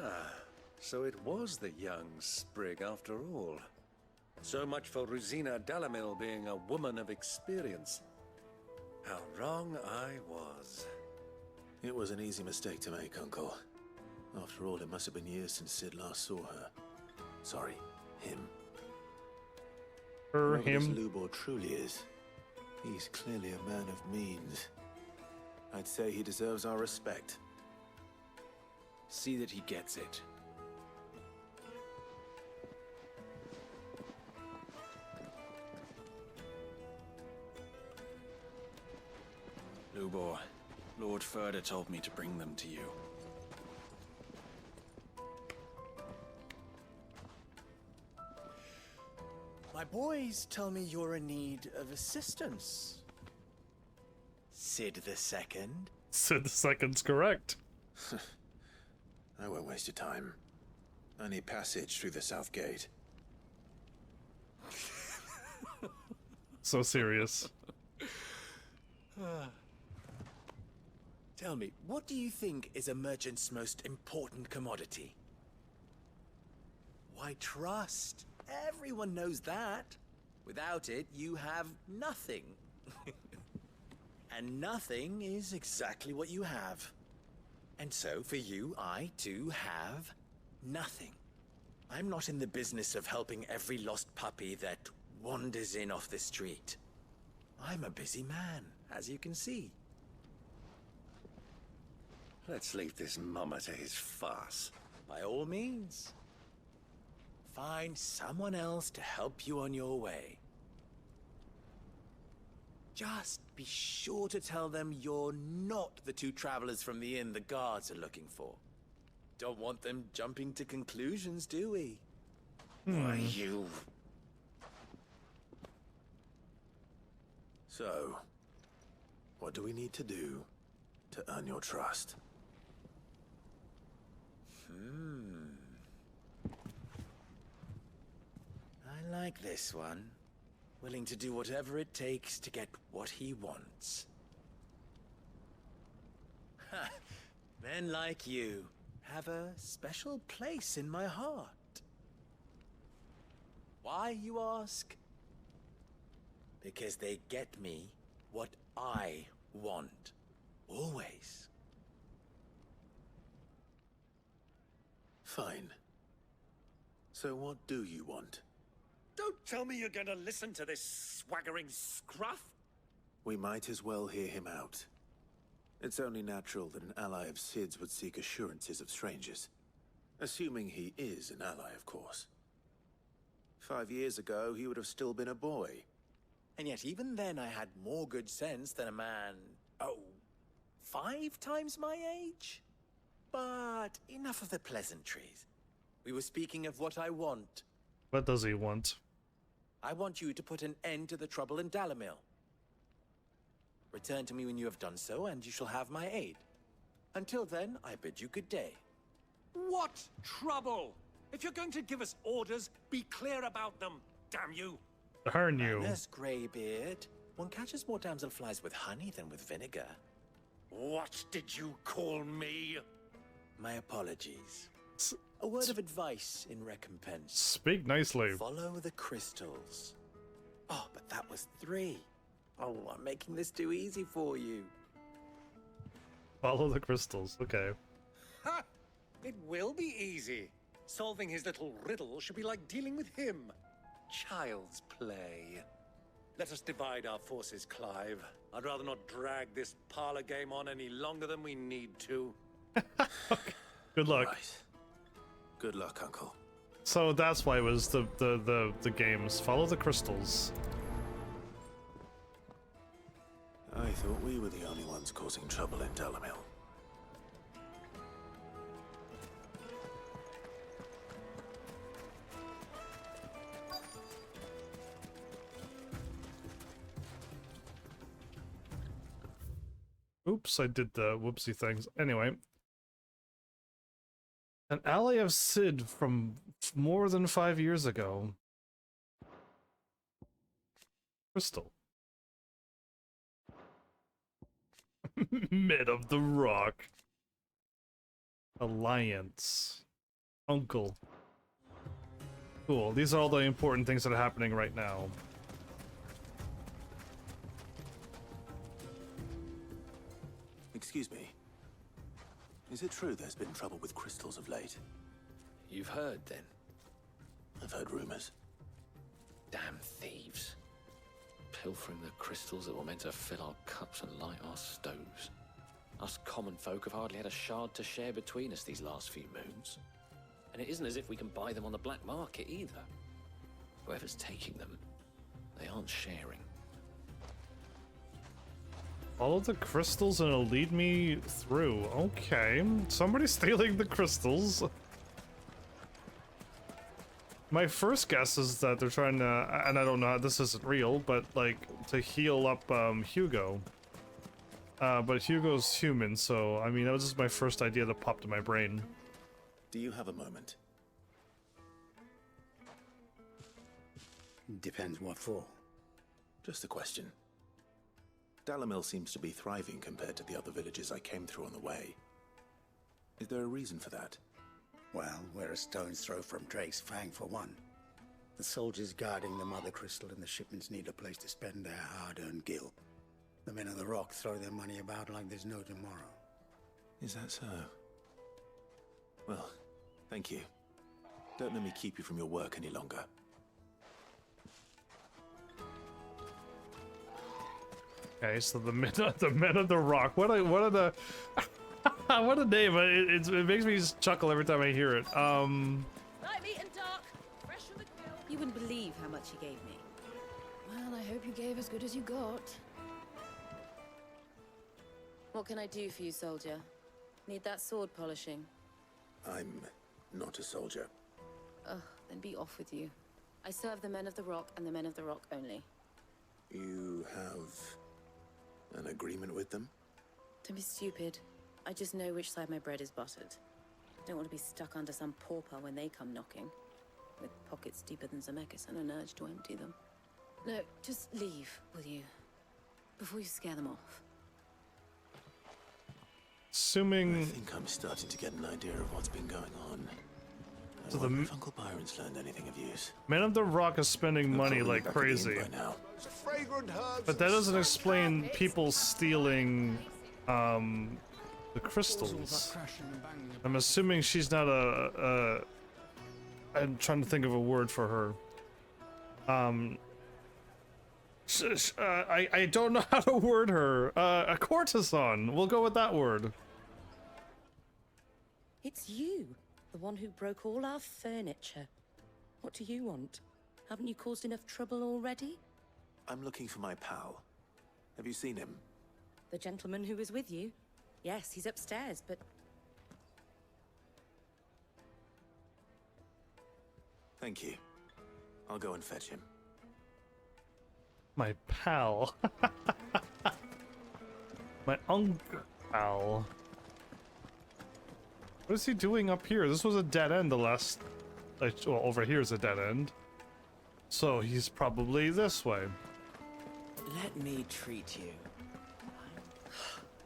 Ah, so it was the young sprig after all. So much for Rosina Delamil being a woman of experience. How wrong I was. It was an easy mistake to make, Uncle. After all, it must have been years since Sid last saw her. Sorry, him. Whoever this Lubor truly is, he's clearly a man of means. I'd say he deserves our respect. See that he gets it. Lubor, Lord Furder told me to bring them to you. My boys tell me you're in need of assistance. Sid the Second? Sid the Second's correct. I won't waste your time. I need passage through the south gate. So serious. Tell me, what do you think is a merchant's most important commodity? Why, trust. Everyone knows that. Without it, you have nothing. And nothing is exactly what you have. And so, for you, I, too, have nothing. I'm not in the business of helping every lost puppy that wanders in off the street. I'm a busy man, as you can see. Let's leave this mummer to his farce. By all means. Find someone else to help you on your way. Just be sure to tell them you're not the two travelers from the inn the guards are looking for. Don't want them jumping to conclusions, do we? Why, you... So, what do we need to do to earn your trust? I like this one. Willing to do whatever it takes to get what he wants. Ha! Men like you have a special place in my heart. Why, you ask? Because they get me what I want. Always. Fine. So what do you want? Don't tell me you're going to listen to this swaggering scruff. We might as well hear him out. It's only natural that an ally of Sid's would seek assurances of strangers. Assuming he is an ally, of course. 5 years ago, he would have still been a boy. And yet even then I had more good sense than a man, 5 times my age? But enough of the pleasantries. We were speaking of what I want. What does he want? I want you to put an end to the trouble in Dalamil. Return to me when you have done so, and you shall have my aid. Until then, I bid you good day. What trouble? If you're going to give us orders, be clear about them, damn you. Darn you. Manners, Greybeard. One catches more damselflies with honey than with vinegar. What did you call me? My apologies. A word of advice in recompense. Speak nicely. Follow the crystals. Oh, but that was 3. Oh, I'm making this too easy for you. Follow the crystals, okay. Ha! It will be easy. Solving his little riddle should be like dealing with him. Child's play. Let us divide our forces, Clive. I'd rather not drag this parlor game on any longer than we need to. Good luck. Right. Good luck, Uncle. So that's why it was the games. Follow the crystals. I thought we were the only ones causing trouble in Dalamil. Oops, I did the whoopsie things. Anyway. An ally of Sid from more than 5 years ago. Crystal. Men of the Rock. Alliance. Uncle. Cool. These are all the important things that are happening right now. Excuse me. Is it true there's been trouble with crystals of late? You've heard, then? I've heard rumors. Damn thieves. Pilfering the crystals that were meant to fill our cups and light our stoves. Us common folk have hardly had a shard to share between us these last few moons. And it isn't as if we can buy them on the black market either. Whoever's taking them, they aren't sharing. Follow the crystals and it'll lead me through. Okay. Somebody's stealing the crystals. My first guess is that they're trying to, and I don't know, this isn't real, but like to heal up Hugo. But Hugo's human, so I mean that was just my first idea that popped in my brain. Do you have a moment? Depends what for. Just a question. Dalamil seems to be thriving compared to the other villages I came through on the way. Is there a reason for that? Well, we're a stone's throw from Drake's Fang for one. The soldiers guarding the Mother Crystal and the shipments need a place to spend their hard-earned gil. The men of the Rock throw their money about like there's no tomorrow. Is that so? Well, thank you. Don't let me keep you from your work any longer. Okay, so the men of the Rock. What are the what a name! It makes me just chuckle every time I hear it. Light, meat, and dark. Fresh from the grill. You wouldn't believe how much he gave me. Well, I hope you gave as good as you got. What can I do for you, soldier? Need that sword polishing? I'm not a soldier. Ugh, then be off with you. I serve the men of the Rock and the men of the Rock only. You have an agreement with them? Don't be stupid. I just know which side my bread is buttered. Don't want to be stuck under some pauper when they come knocking. With pockets deeper than Zemeckis and an urge to empty them. No, just leave, will you? Before you scare them off. Assuming... I think I'm starting to get an idea of what's been going on. So I wonder if Uncle Byron's learned anything of use. Men of the Rock is spending money like crazy. But that doesn't explain people stealing the crystals. I'm assuming she's not I'm trying to think of a word for her. I don't know how to word her. A courtesan. We'll go with that word. It's you, the one who broke all our furniture. What do you want? Haven't you caused enough trouble already? I'm looking for my pal. Have you seen him? The gentleman who was with you? Yes, he's upstairs, but... Thank you. I'll go and fetch him. My pal. My uncle. What is he doing up here? This was a dead end the last... Well, over here is a dead end. So he's probably this way. Let me treat you.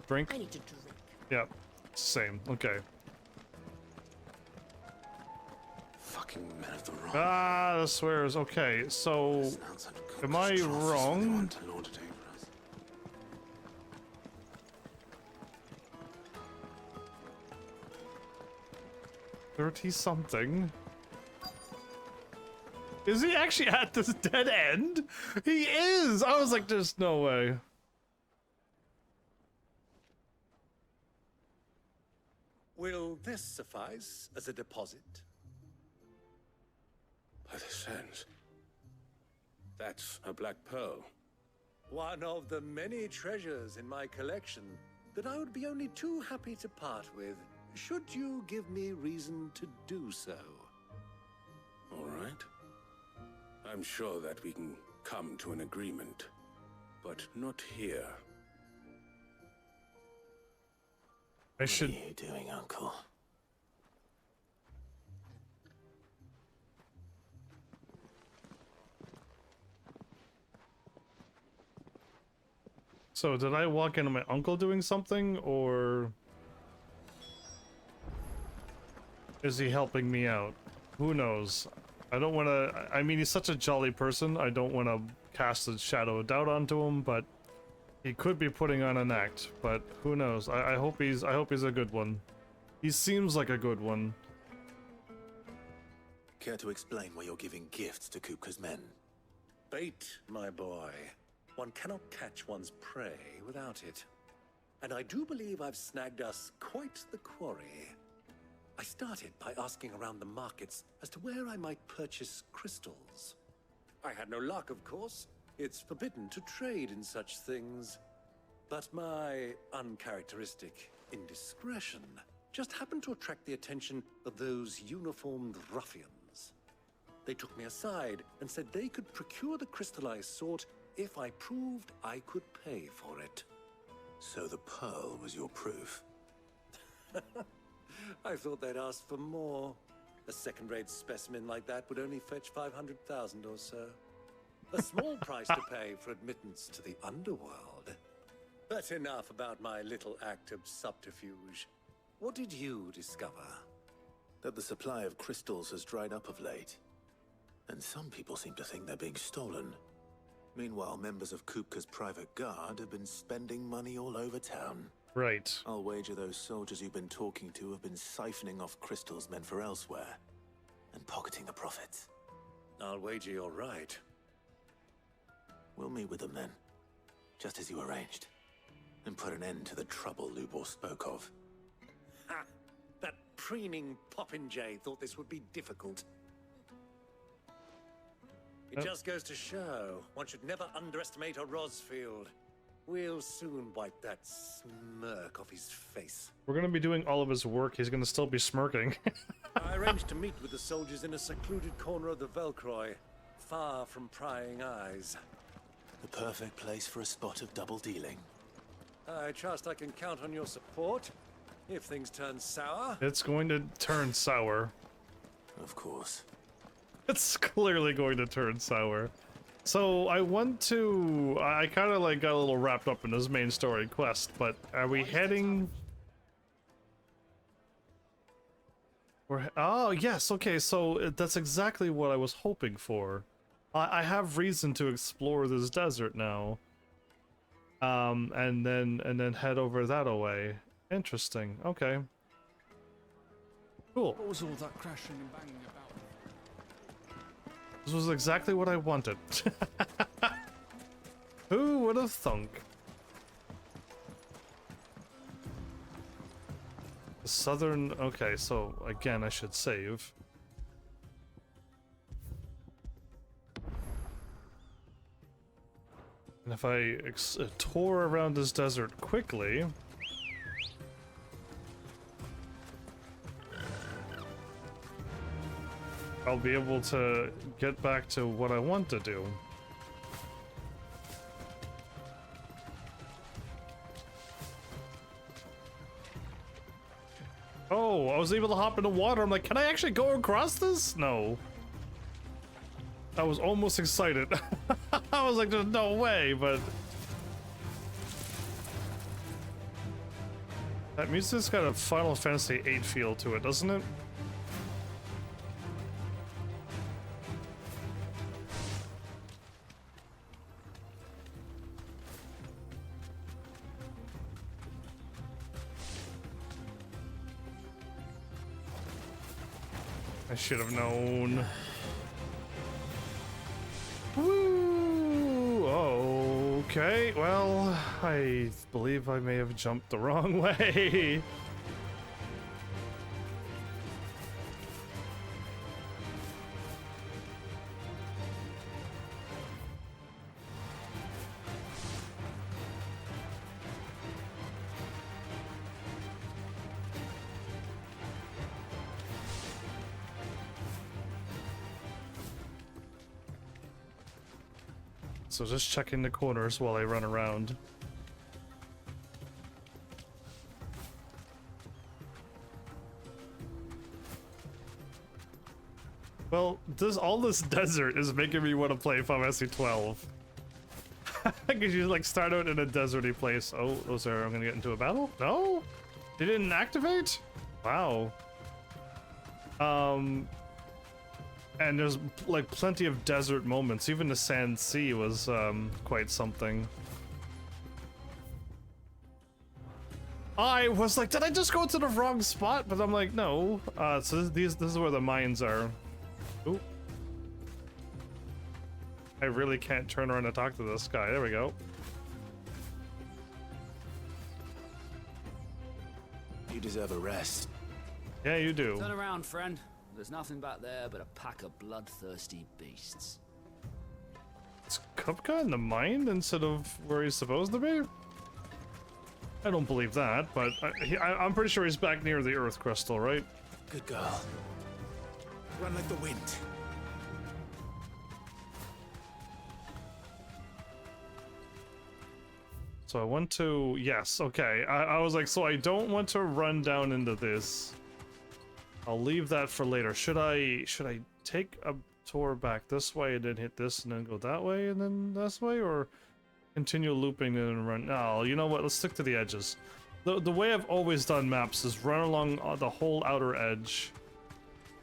Drink? I need to drink. Yep. Same. Okay. Fucking men of the Rock. Ah, the swears. Okay, so... Am I wrong? 30-something. Is he actually at this dead end? He is! I was like, there's no way. Will this suffice as a deposit? By the sands. That's a black pearl. One of the many treasures in my collection that I would be only too happy to part with, should you give me reason to do so. All right. I'm sure that we can come to an agreement, but not here. What are you doing, Uncle? So, did I walk into my uncle doing something, or... is he helping me out? Who knows? I don't want to. I mean, he's such a jolly person. I don't want to cast a shadow of doubt onto him, but he could be putting on an act. But who knows? I hope he's a good one. He seems like a good one. Care to explain why you're giving gifts to Kupka's men? Bait, my boy. One cannot catch one's prey without it. And I do believe I've snagged us quite the quarry. I started by asking around the markets as to where I might purchase crystals. I had no luck, of course. It's forbidden to trade in such things. But my uncharacteristic indiscretion just happened to attract the attention of those uniformed ruffians. They took me aside and said they could procure the crystal I sought if I proved I could pay for it. So the pearl was your proof? I thought they'd asked for more. A second-rate specimen like that would only fetch 500,000 or so. A small price to pay for admittance to the underworld. But enough about my little act of subterfuge. What did you discover? That the supply of crystals has dried up of late. And some people seem to think they're being stolen. Meanwhile, members of Kupka's private guard have been spending money all over town. Right. I'll wager those soldiers you've been talking to have been siphoning off crystals meant for elsewhere and pocketing the profits. I'll wager you're right. We'll meet with them then, just as you arranged, and put an end to the trouble Lubor spoke of. Ha! That preening popinjay thought this would be difficult. It just goes to show one should never underestimate a Rosfield. We'll soon wipe that smirk off his face. We're gonna be doing all of his work. He's gonna still be smirking. I arranged to meet with the soldiers in a secluded corner of the Velcroy, far from prying eyes. The perfect place for a spot of double dealing. I trust I can count on your support if things turn sour. It's going to turn sour. Of course. It's clearly going to turn sour. So I kind of like got a little wrapped up in this main story quest, but are we heading? Oh yes, okay, so that's exactly what I was hoping for. I have reason to explore this desert now. And then head over that way. Interesting. Okay. Cool. What was all that crashing and banging about? This was exactly what I wanted. Who would have thunk? The southern... Okay, so again, I should save. And if I tour around this desert quickly... I'll be able to get back to what I want to do. Oh, I was able to hop in the water. I'm like, can I actually go across this? No. I was almost excited. I was like, there's no way, but... That music's got a Final Fantasy VIII feel to it, doesn't it? I should have known. Woo! Okay, well, I believe I may have jumped the wrong way. So just checking the corners while I run around. Well, all this desert is making me want to play Final Fantasy 12. Because you like start out in a deserty place. Oh, those are... I'm gonna get into a battle? No? They didn't activate? Wow. And there's like plenty of desert moments. Even the Sand Sea was quite something. I was like, did I just go to the wrong spot? But I'm like, no. So this is where the mines are. Ooh. I really can't turn around and talk to this guy. There we go. You deserve a rest. Yeah, you do. Turn around, friend. There's nothing back there but a pack of bloodthirsty beasts. Is Kupka in the mine instead of where he's supposed to be? I don't believe that, but I'm pretty sure he's back near the Earth Crystal, right? Good girl. Run like the wind. So I want to... Yes, okay. I was like, so I don't want to run down into this. I'll leave that for later. Should I take a tour back this way and then hit this and then go that way and then this way? Or continue looping and run? No, you know what? Let's stick to the edges. The way I've always done maps is run along the whole outer edge.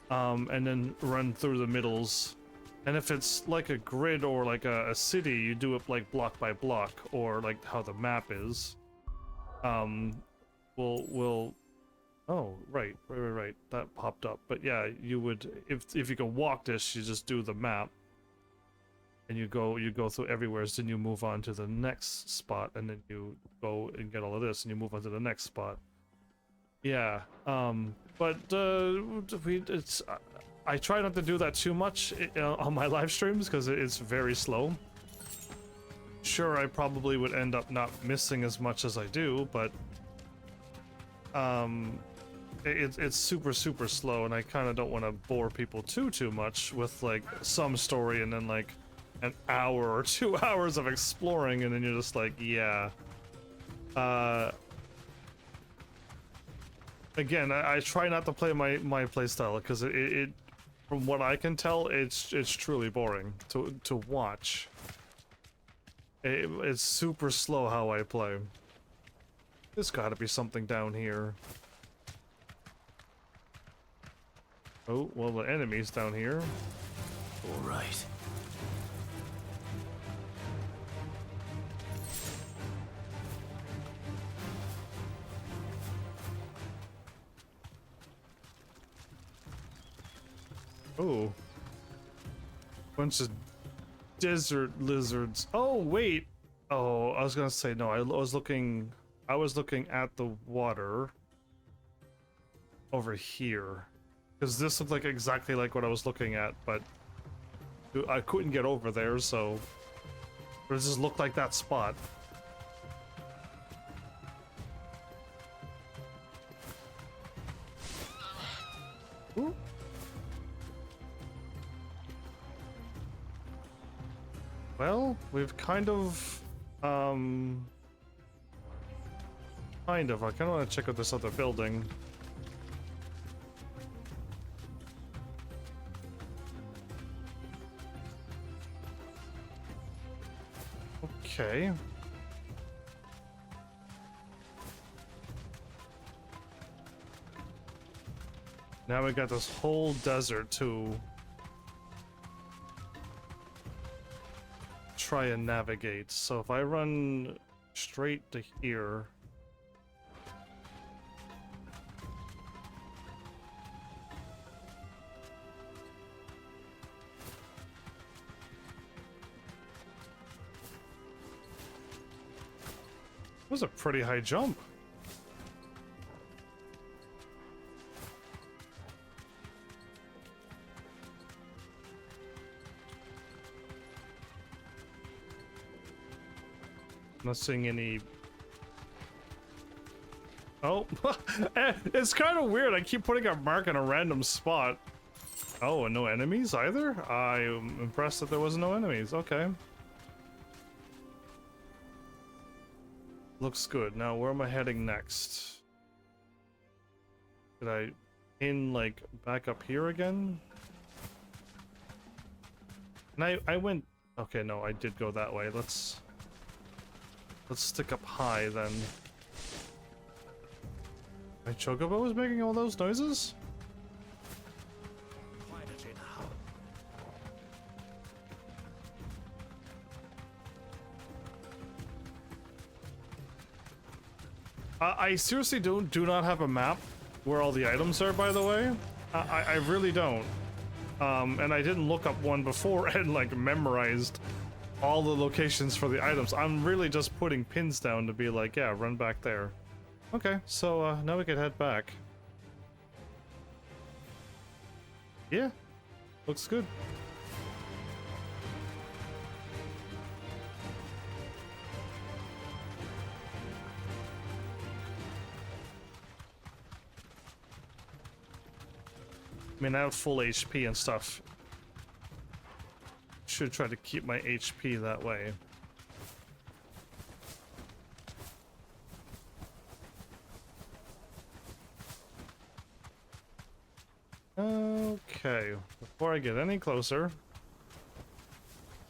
And then run through the middles. And if it's like a grid or like a city, you do it like block by block, or like how the map is. We'll oh, right. That popped up. But yeah, you would, if you can walk this, you just do the map. And you go through everywhere, so then you move on to the next spot, and then you go and get all of this, and you move on to the next spot. Yeah, but I try not to do that too much on my live streams because it's very slow. Sure, I probably would end up not missing as much as I do, but it's super slow, and I kind of don't want to bore people too much with like some story and then like an hour or 2 hours of exploring, and then you're just like, yeah. Again, I try not to play my playstyle because it from what I can tell, it's truly boring to watch. It's super slow how I play. There's gotta be something down here. Oh, well, the enemy's down here. All right. Oh. Bunch of desert lizards. Oh, wait. Oh, I was gonna say, no, I was looking at the water over here. Because this looked like exactly like what I was looking at, but I couldn't get over there, so it just looked like that spot. Ooh. Well, we've kind of, I kind of want to check out this other building. Okay. Now we got this whole desert to try and navigate. So if I run straight to here, that was a pretty high jump. Not seeing any. Oh, it's kind of weird. I keep putting a mark in a random spot. Oh, and no enemies either? I'm impressed that there was no enemies. Okay. Looks good. Now, where am I heading next? Did I like back up here again? And I went. Okay, no, I did go that way. Let's stick up high then. My chocobo was making all those noises? I seriously do not have a map where all the items are, by the way. I really don't. And I didn't look up one before and like memorized all the locations for the items. I'm really just putting pins down to be like, yeah, run back there. Okay, so now we can head back. Yeah, looks good. I mean, I have full HP and stuff. Should try to keep my HP that way. Okay, before I get any closer.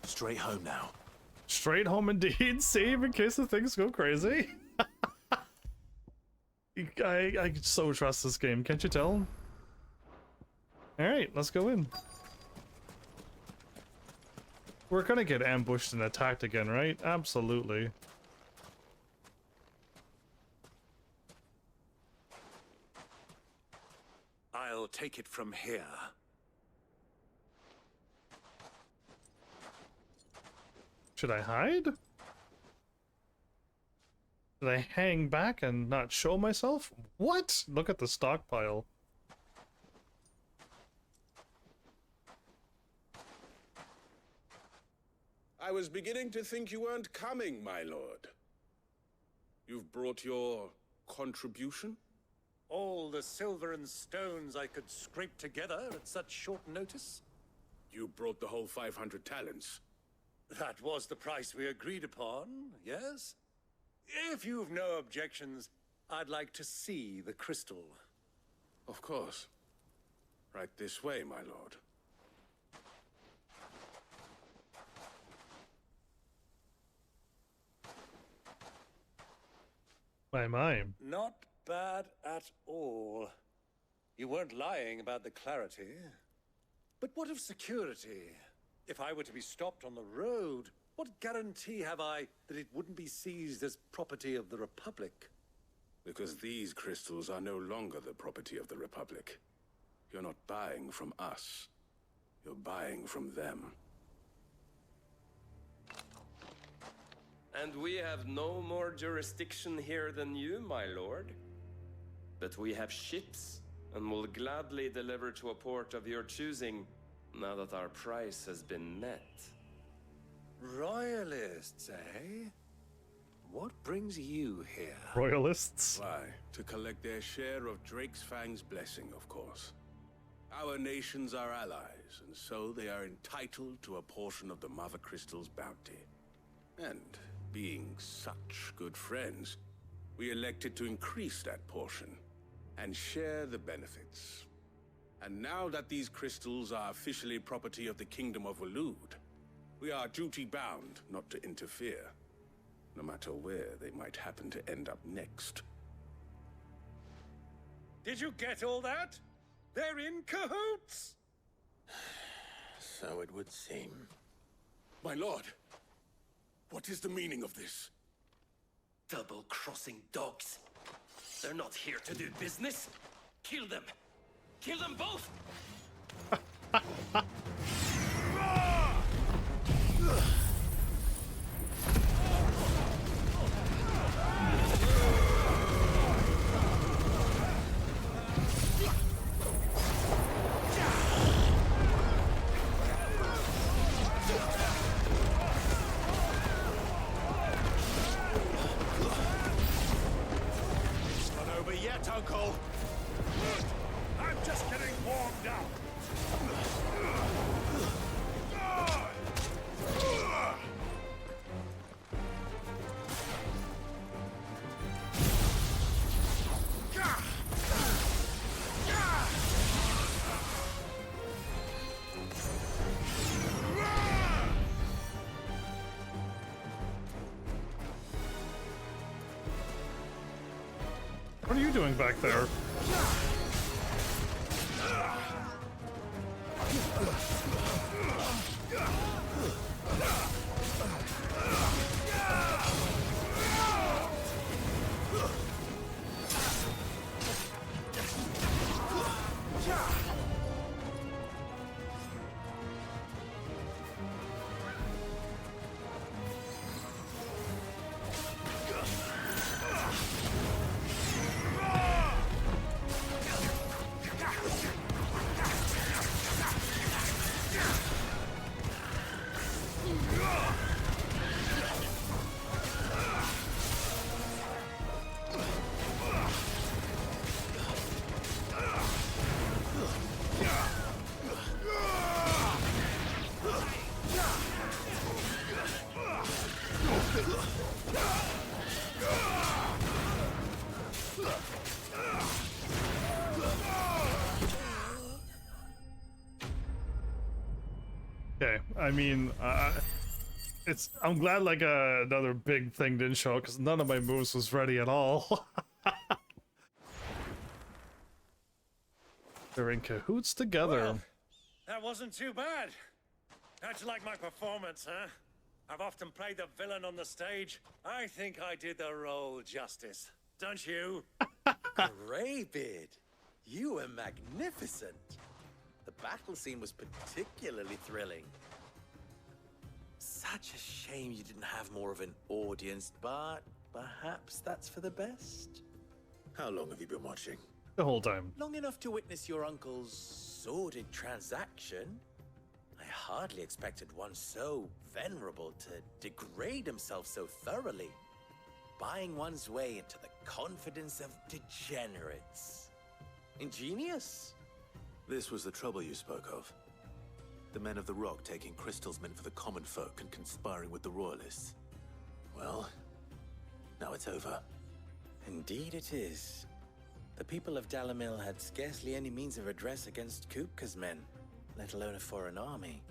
Straight home now. Straight home indeed. Save in case the things go crazy. I so trust this game, can't you tell? Alright, let's go in. We're gonna get ambushed and attacked again, right? Absolutely. I'll take it from here. Should I hide? Should I hang back and not show myself? What? Look at the stockpile. I was beginning to think you weren't coming, my lord. You've brought your contribution? All the silver and stones I could scrape together at such short notice? You brought the whole 500 talents. That was the price we agreed upon, yes? If you've no objections, I'd like to see the crystal. Of course. Right this way, my lord. My. Not bad at all. You weren't lying about the clarity. But what of security? If I were to be stopped on the road, what guarantee have I that it wouldn't be seized as property of the Republic? Because these crystals are no longer the property of the Republic. You're not buying from us. You're buying from them. And we have no more jurisdiction here than you, my lord. But we have ships, and will gladly deliver to a port of your choosing, now that our price has been met. Royalists, eh? What brings you here? Royalists? Why, to collect their share of Drake's Fang's blessing, of course. Our nations are allies, and so they are entitled to a portion of the Mother Crystal's bounty. And being such good friends, we elected to increase that portion and share the benefits. And now that these crystals are officially property of the Kingdom of Waloed, we are duty-bound not to interfere, no matter where they might happen to end up next. Did you get all that? They're in cahoots! So it would seem. My lord, what is the meaning of this? Double-crossing dogs. They're not here to do business. Kill them. Kill them both! It's not over yet, Uncle. I'm just getting warmed up. What are you doing back there? Okay, I mean, I'm glad like another big thing didn't show up because none of my moves was ready at all. They're in cahoots together. Well, that wasn't too bad. How'd you like my performance, huh? I've often played the villain on the stage. I think I did the role justice. Don't you? Greybeard, you were magnificent. The battle scene was particularly thrilling. Such a shame you didn't have more of an audience, but perhaps that's for the best. How long have you been watching? The whole time. Long enough to witness your uncle's sordid transaction. I hardly expected one so venerable to degrade himself so thoroughly. Buying one's way into the confidence of degenerates. Ingenious. This was the trouble you spoke of. The men of the Rock taking crystals meant for the common folk and conspiring with the royalists. Well, now it's over. Indeed it is. The people of Dalamil had scarcely any means of redress against Kupka's men, let alone a foreign army.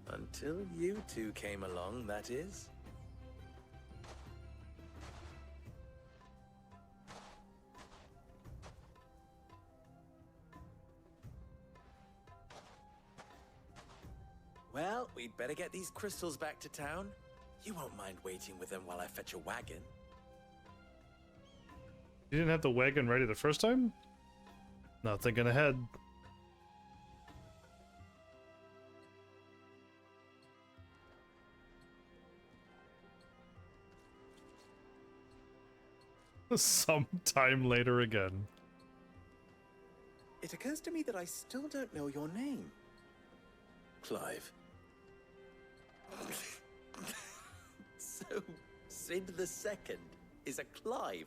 Until you two came along, that is. Well, we'd better get these crystals back to town. You won't mind waiting with them while I fetch a wagon. You didn't have the wagon ready the first time? Not thinking ahead. Sometime later again. It occurs to me that I still don't know your name. Clive. So, Sid the Second is a Clive.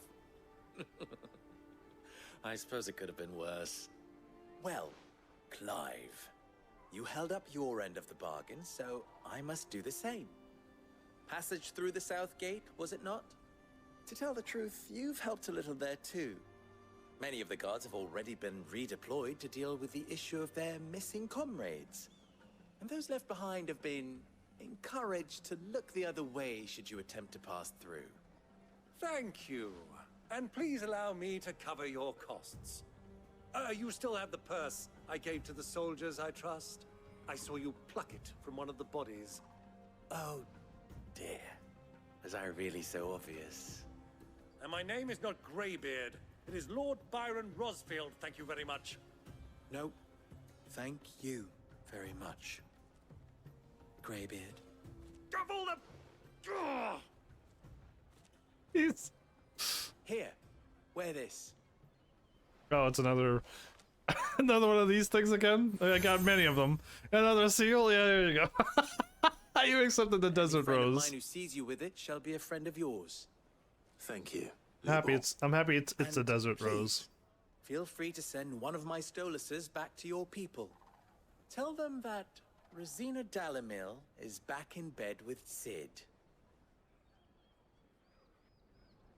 I suppose it could have been worse. Well, Clive, you held up your end of the bargain, so I must do the same. Passage through the South Gate, was it not? To tell the truth, you've helped a little there too. Many of the guards have already been redeployed to deal with the issue of their missing comrades. And those left behind have been encouraged to look the other way should you attempt to pass through. Thank you. And please allow me to cover your costs. You still have the purse I gave to the soldiers, I trust? I saw you pluck it from one of the bodies. Oh, dear. Was I really so obvious? And my name is not Greybeard. It is Lord Byron Rosfield, thank you very much. No, thank you very much, Greybeard. Double the... Ugh! He's... Here, wear this. Oh, it's another... another one of these things again? I got many of them. Another seal? Yeah, there you go. You accepted the desert rose. Any friend of mine who sees you with it shall be a friend of yours. Thank you. I'm happy it's a desert rose. Feel free to send one of my Stoluses back to your people. Tell them that Rosina Dalamil is back in bed with Sid.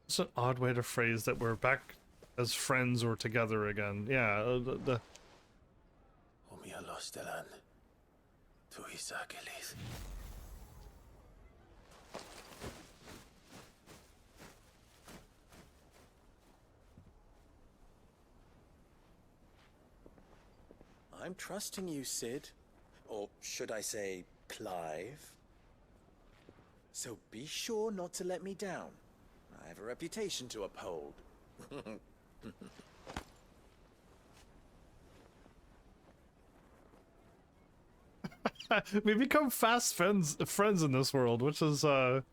It's an odd way to phrase that we're back as friends or together again. Yeah, the... I'm trusting you, Sid. Or should I say, Clive? So be sure not to let me down. I have a reputation to uphold. We become fast friends in this world, which is Well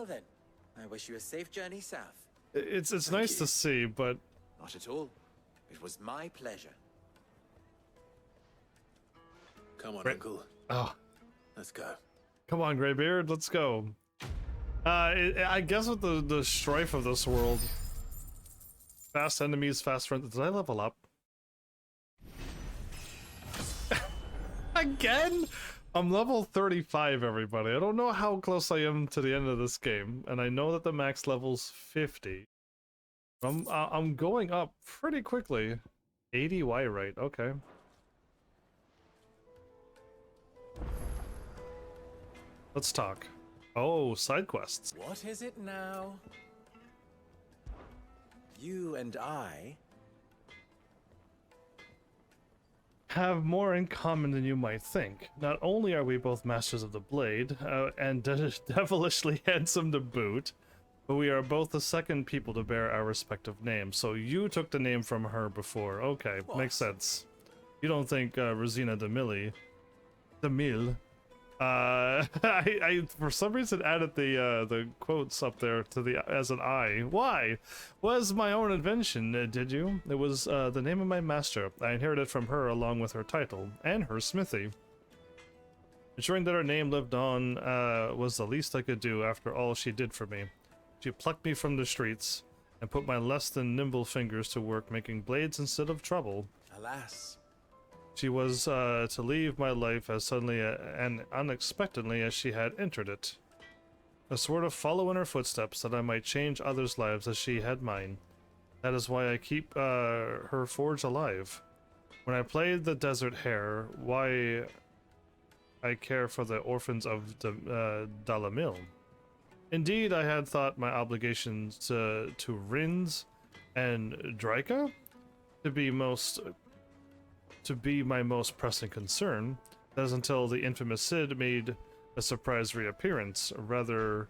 then, I wish you a safe journey south. It's nice to see, but Not at all. It was my pleasure. Come on, Right. Uncle. Oh, Let's go. come on, Greybeard, let's go. I guess with the strife of this world, fast enemies, fast friends. Did I level up? Again? I'm level 35, everybody. I don't know how close I am to the end of this game, and I know that the max level's 50. I'm going up pretty quickly. 80 Y right, okay. Let's talk. Oh, side quests. What is it now? You and I have more in common than you might think. Not only are we both masters of the blade, and devilishly handsome to boot, but we are both the second people to bear our respective names. So you took the name from her before. Okay, makes sense. You don't think Rosina DeMille I for some reason added the quotes up there to the as an I. Why? Was my own invention, did you? It was the name of my master. I inherited from her along with her title and her smithy. Ensuring that her name lived on was the least I could do after all she did for me. She plucked me from the streets and put my less than nimble fingers to work making blades instead of trouble. Alas. She was to leave my life as suddenly and unexpectedly as she had entered it. I swore to follow in her footsteps that I might change others' lives as she had mine. That is why I keep her forge alive. When I played the Desert Hare, why I care for the orphans of Dalamil. Indeed, I had thought my obligations to Rins and Draika to be my most pressing concern. That is until the infamous Cid made a surprise reappearance, rather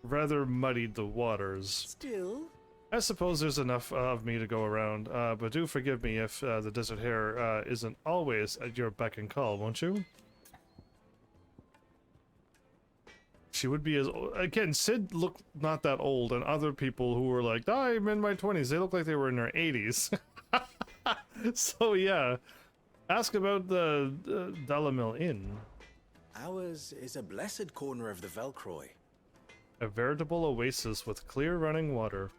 muddied the waters. Still? I suppose there's enough of me to go around, but do forgive me if the Desert Hare isn't always at your beck and call, won't you? She would be as again, Cid looked not that old, and other people who were like, I'm in my 20s, they look like they were in their 80s. So yeah, ask about the Dalamil Inn. Ours is a blessed corner of the Velcroy. A veritable oasis with clear running water,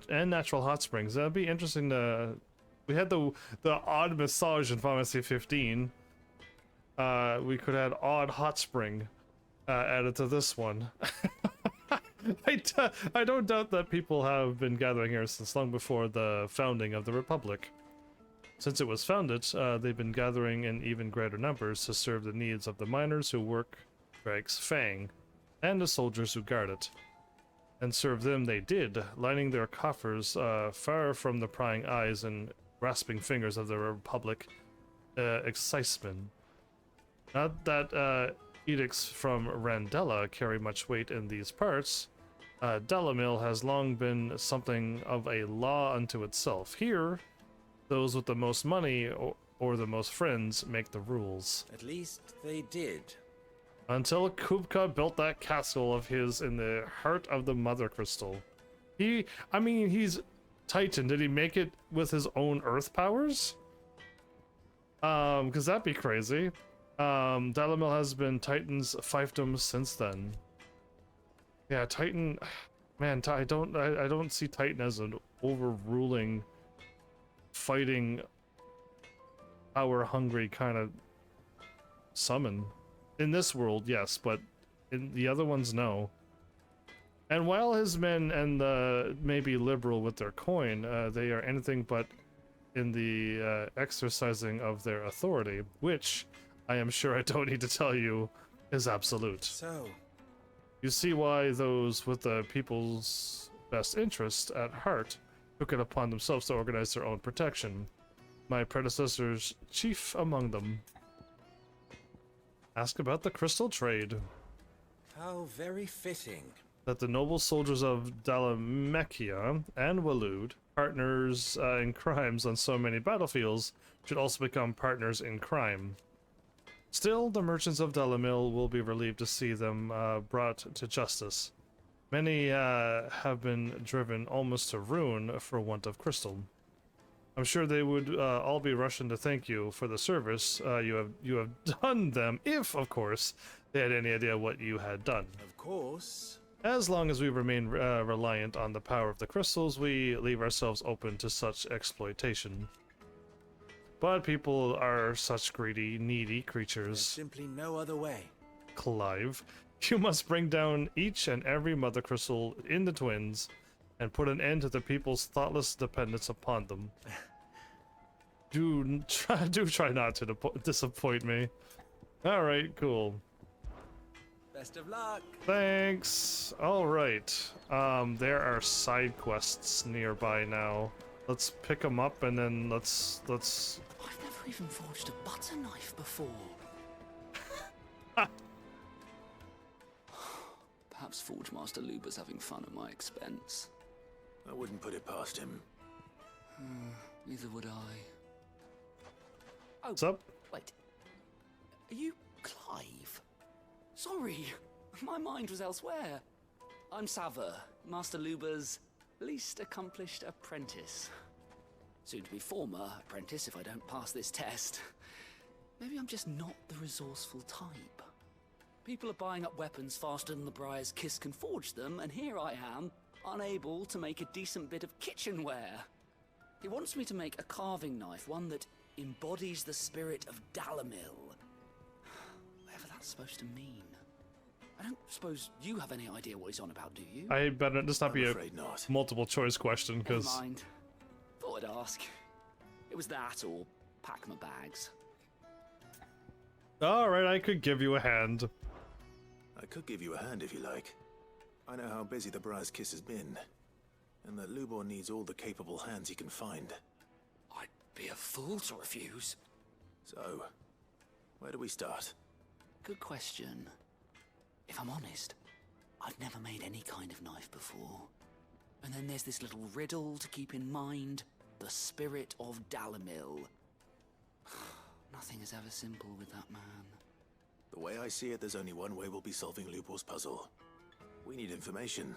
and natural hot springs. That'd be interesting to. We had the odd massage in Final Fantasy 15. We could add odd hot spring added to this one. I don't doubt that people have been gathering here since long before the founding of the Republic. Since it was founded, they've been gathering in even greater numbers to serve the needs of the miners who work Drake's Fang, and the soldiers who guard it. And serve them they did, lining their coffers far from the prying eyes and grasping fingers of the Republic excisemen. Not that edicts from Randella carry much weight in these parts. Dalamil has long been something of a law unto itself. Here, those with the most money or the most friends make the rules. At least they did. Until Kupka built that castle of his in the heart of the Mother Crystal. He's Titan. Did he make it with his own earth powers? Because that'd be crazy. Dalamil has been Titan's fiefdom since then. Yeah, Titan, man, I don't see Titan as an overruling, fighting, power-hungry kind of summon. In this world, yes, but in the other ones, no. And while his men may be liberal with their coin, they are anything but in the exercising of their authority, which I am sure I don't need to tell you is absolute. So, you see why those with the people's best interest at heart took it upon themselves to organize their own protection. My predecessors chief among them. Ask about the crystal trade. How very fitting. That the noble soldiers of Dalamekia and Waloed, partners in crimes on so many battlefields, should also become partners in crime. Still, the merchants of Dalamil will be relieved to see them brought to justice. Many have been driven almost to ruin for want of crystal. I'm sure they would all be rushing to thank you for the service you have done them, if, of course, they had any idea what you had done. Of course. As long as we remain reliant on the power of the crystals, we leave ourselves open to such exploitation. But people are such greedy, needy creatures. There's simply no other way. Clive, you must bring down each and every mother crystal in the twins and put an end to the people's thoughtless dependence upon them. Do try not to disappoint me. Alright, cool. Best of luck. Thanks. Alright. There are side quests nearby now. Let's pick them up and then let's... I've never even forged a butter knife before. Perhaps Forge Master Luber's having fun at my expense. I wouldn't put it past him. Neither would I. Oh, what's up? Wait. Are you Clive? Sorry, my mind was elsewhere. I'm Sava, Master Luber's least accomplished apprentice. Soon to be former apprentice if I don't pass this test. Maybe I'm just not the resourceful type. People are buying up weapons faster than the Briar's Kiss can forge them, and here I am, unable to make a decent bit of kitchenware. He wants me to make a carving knife, one that embodies the spirit of Dalamil. Whatever that's supposed to mean. I don't suppose you have any idea what he's on about, do you? I better this not be a multiple choice question, because... Never mind. Thought I'd ask. It was that, or pack my bags. Alright, I could give you a hand. I could give you a hand if you like. I know how busy the Briar's Kiss has been, and that Lubor needs all the capable hands he can find. I'd be a fool to refuse. So, where do we start? Good question. If I'm honest, I've never made any kind of knife before. And then there's this little riddle to keep in mind. The spirit of Dalamil. Nothing is ever simple with that man. The way I see it, there's only one way we'll be solving Lubor's puzzle. We need information.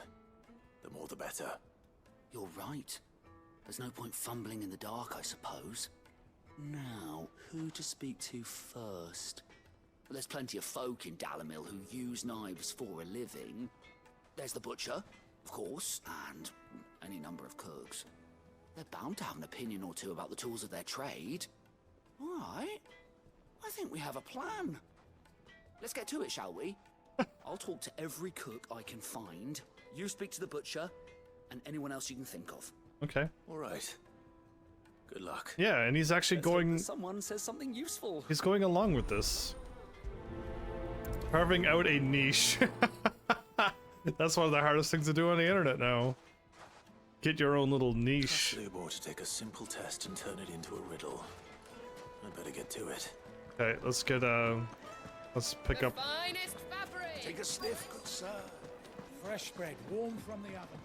The more the better. You're right. There's no point fumbling in the dark, I suppose. Now, who to speak to first? Well, there's plenty of folk in Dalamil who use knives for a living. There's the butcher, of course, and any number of cooks. They're bound to have an opinion or two about the tools of their trade. All right. I think we have a plan. Let's get to it, shall we? I'll talk to every cook I can find. You speak to the butcher, and anyone else you can think of. Okay. All right. Good luck. Yeah, and he's actually going... Someone says something useful. He's going along with this. Carving out a niche. That's one of the hardest things to do on the internet now. Get your own little niche. Trust Lubor to take a simple test and turn it into a riddle. I'd better get to it. Okay, let's get let's pick up. Finest fabric. Take a sniff, good sir. Fresh bread, warm from the oven.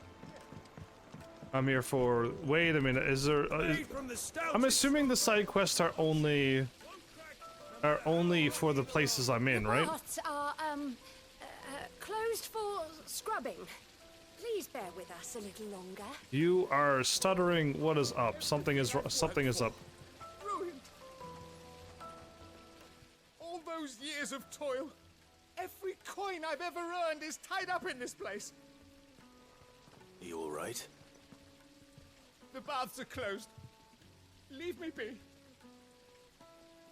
I'm here for. Wait a minute. Is there? I'm assuming the side quests are only for the places I'm in, right? Baths are closed for scrubbing. Please bear with us a little longer. You are stuttering. What is up? Something is up. Ruined. All those years of toil, every coin I've ever earned is tied up in this place. Are you all right? The baths are closed. Leave me be.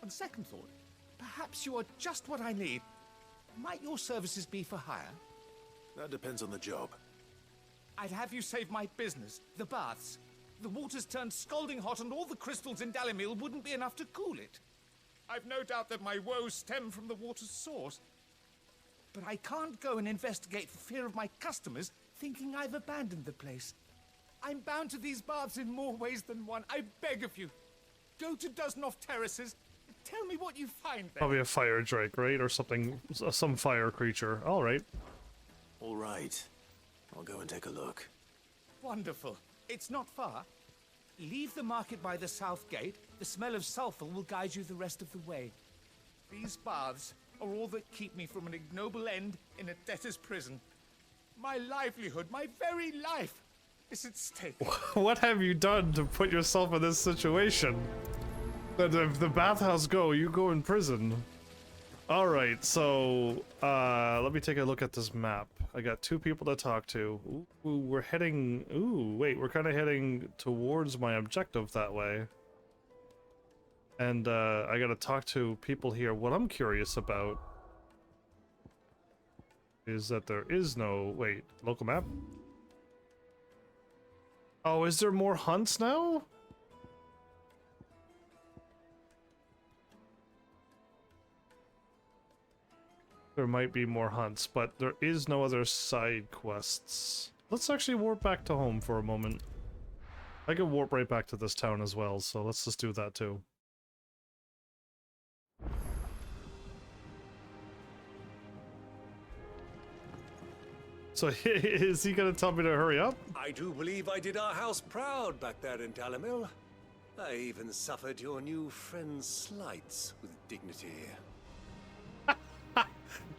On second thought, perhaps you are just what I need. Might your services be for hire? That depends on the job. I'd have you save my business, the baths. The water's turned scalding hot and all the crystals in Dalamil wouldn't be enough to cool it. I've no doubt that my woes stem from the water's source. But I can't go and investigate for fear of my customers thinking I've abandoned the place. I'm bound to these baths in more ways than one. I beg of you. Go to Dusnoff Terraces. Tell me what you find there. Probably a fire drake, right? Or something, some fire creature. All right. All right. I'll go and take a look. Wonderful. It's not far. Leave the market by the south gate. The smell of sulfur will guide you the rest of the way. These baths are all that keep me from an ignoble end in a debtor's prison. My livelihood, my very life, is at stake. What have you done to put yourself in this situation? That if the bathhouse go, you go in prison. Alright, so let me take a look at this map. I got two people to talk to. Ooh, we're heading... Ooh, wait, we're kind of heading towards my objective that way. And I gotta talk to people here. What I'm curious about is that there is no... Wait, local map? Oh, is there more hunts now? There might be more hunts, but there is no other side quests. Let's actually warp back to home for a moment. I can warp right back to this town as well, so let's just do that too. So is he gonna tell me to hurry up? I do believe I did our house proud back there in Dalamil. I even suffered your new friend's slights with dignity.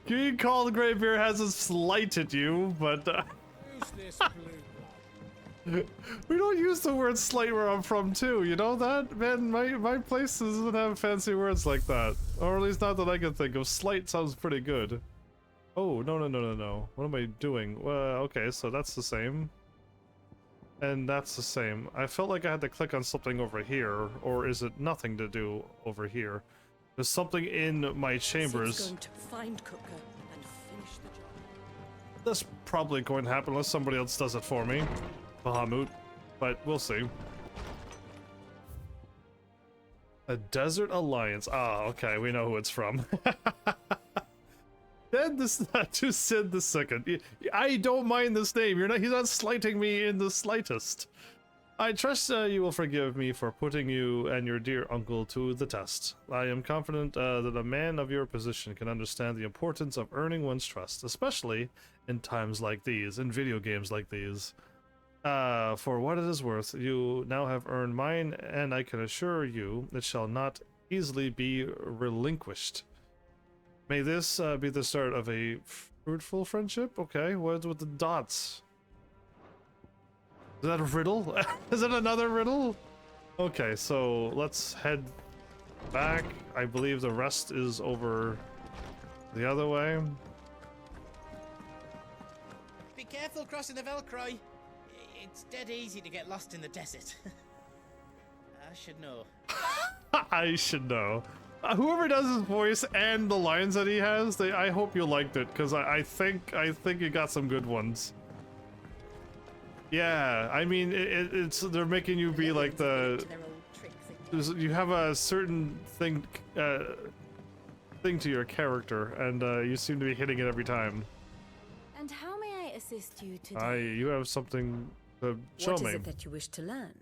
You can call the Greybeard hasn't slighted you, but Who's this blue? we don't use the word slight where I'm from too, you know that? Man, my place doesn't have fancy words like that. Or at least not that I can think of. Slight sounds pretty good. Oh, no. What am I doing? Well, okay, so that's the same. And that's the same. I felt like I had to click on something over here, or is it nothing to do over here? There's something in my chambers. Sid's going to find Kupka and finish the job. That's probably going to happen unless somebody else does it for me. Bahamut. But we'll see. A Desert Alliance. Ah, okay, we know who it's from. Then this to Sid the Second. I don't mind this name. He's not slighting me in the slightest. I trust you will forgive me for putting you and your dear uncle to the test. I am confident that a man of your position can understand the importance of earning one's trust, especially in times like these, in video games like these. For what it is worth, you now have earned mine, and I can assure you it shall not easily be relinquished. May this be the start of a fruitful friendship? Okay, what's with the dots? Is that a riddle? Is it another riddle? Okay, so let's head back. I believe the rest is over the other way. Be careful crossing the Velcroy. It's dead easy to get lost in the desert. I should know. I should know. Whoever does his voice and the lines that he has, I hope you liked it, because I think you got some good ones. Yeah, I mean, it's they're making you be like the... You have a certain thing to your character, and you seem to be hitting it every time. And how may I assist you today? You have something to show me. What is it that you wish to learn?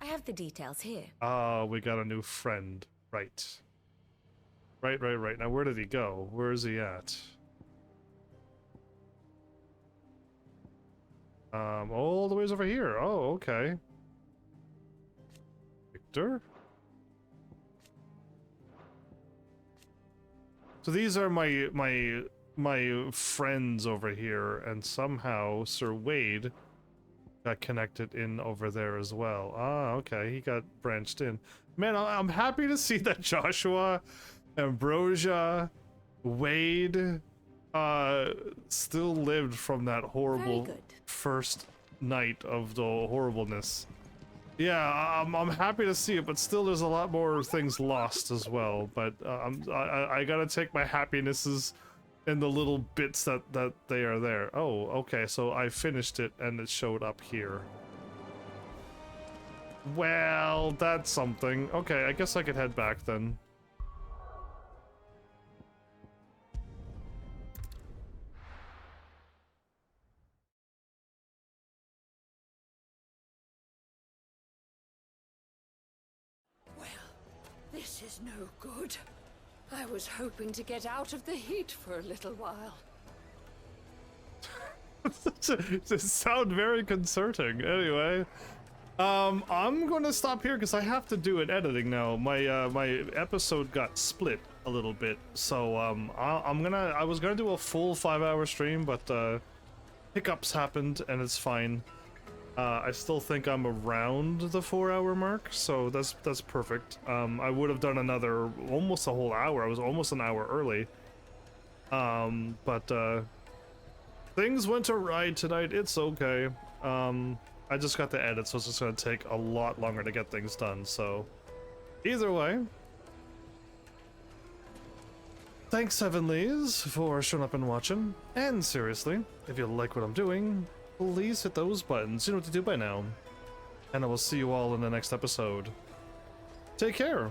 I have the details here. Ah, we got a new friend. Right. Right. Now, where did he go? Where is he at? All the ways over here. Oh, okay. Victor? So these are my friends over here, and somehow Sir Wade got connected in over there as well. Ah, okay, he got branched in. Man, I'm happy to see that Joshua, Ambrosia, Wade, still lived from that horrible first night of the horribleness. Yeah, I'm happy to see it, but still there's a lot more things lost as well. But I gotta take my happinesses in the little bits that they are there. Oh, okay, so I finished it and it showed up here. Well, that's something. Okay, I guess I could head back then. This is no good. I was hoping to get out of the heat for a little while. This sounds very concerning. Anyway, I'm gonna stop here because I have to do an editing now. My episode got split a little bit, so I was gonna do a full 5-hour stream, but hiccups happened and it's fine. I still think I'm around the 4-hour mark, so that's perfect. I would have done another almost a whole hour. I was almost an hour early. But things went awry tonight. It's okay. I just got the edit, so it's just gonna take a lot longer to get things done. So either way, Thanks, Heavenlies, for showing up and watching. And seriously, if you like what I'm doing, please hit those buttons. You know what to do by now. And I will see you all in the next episode. Take care.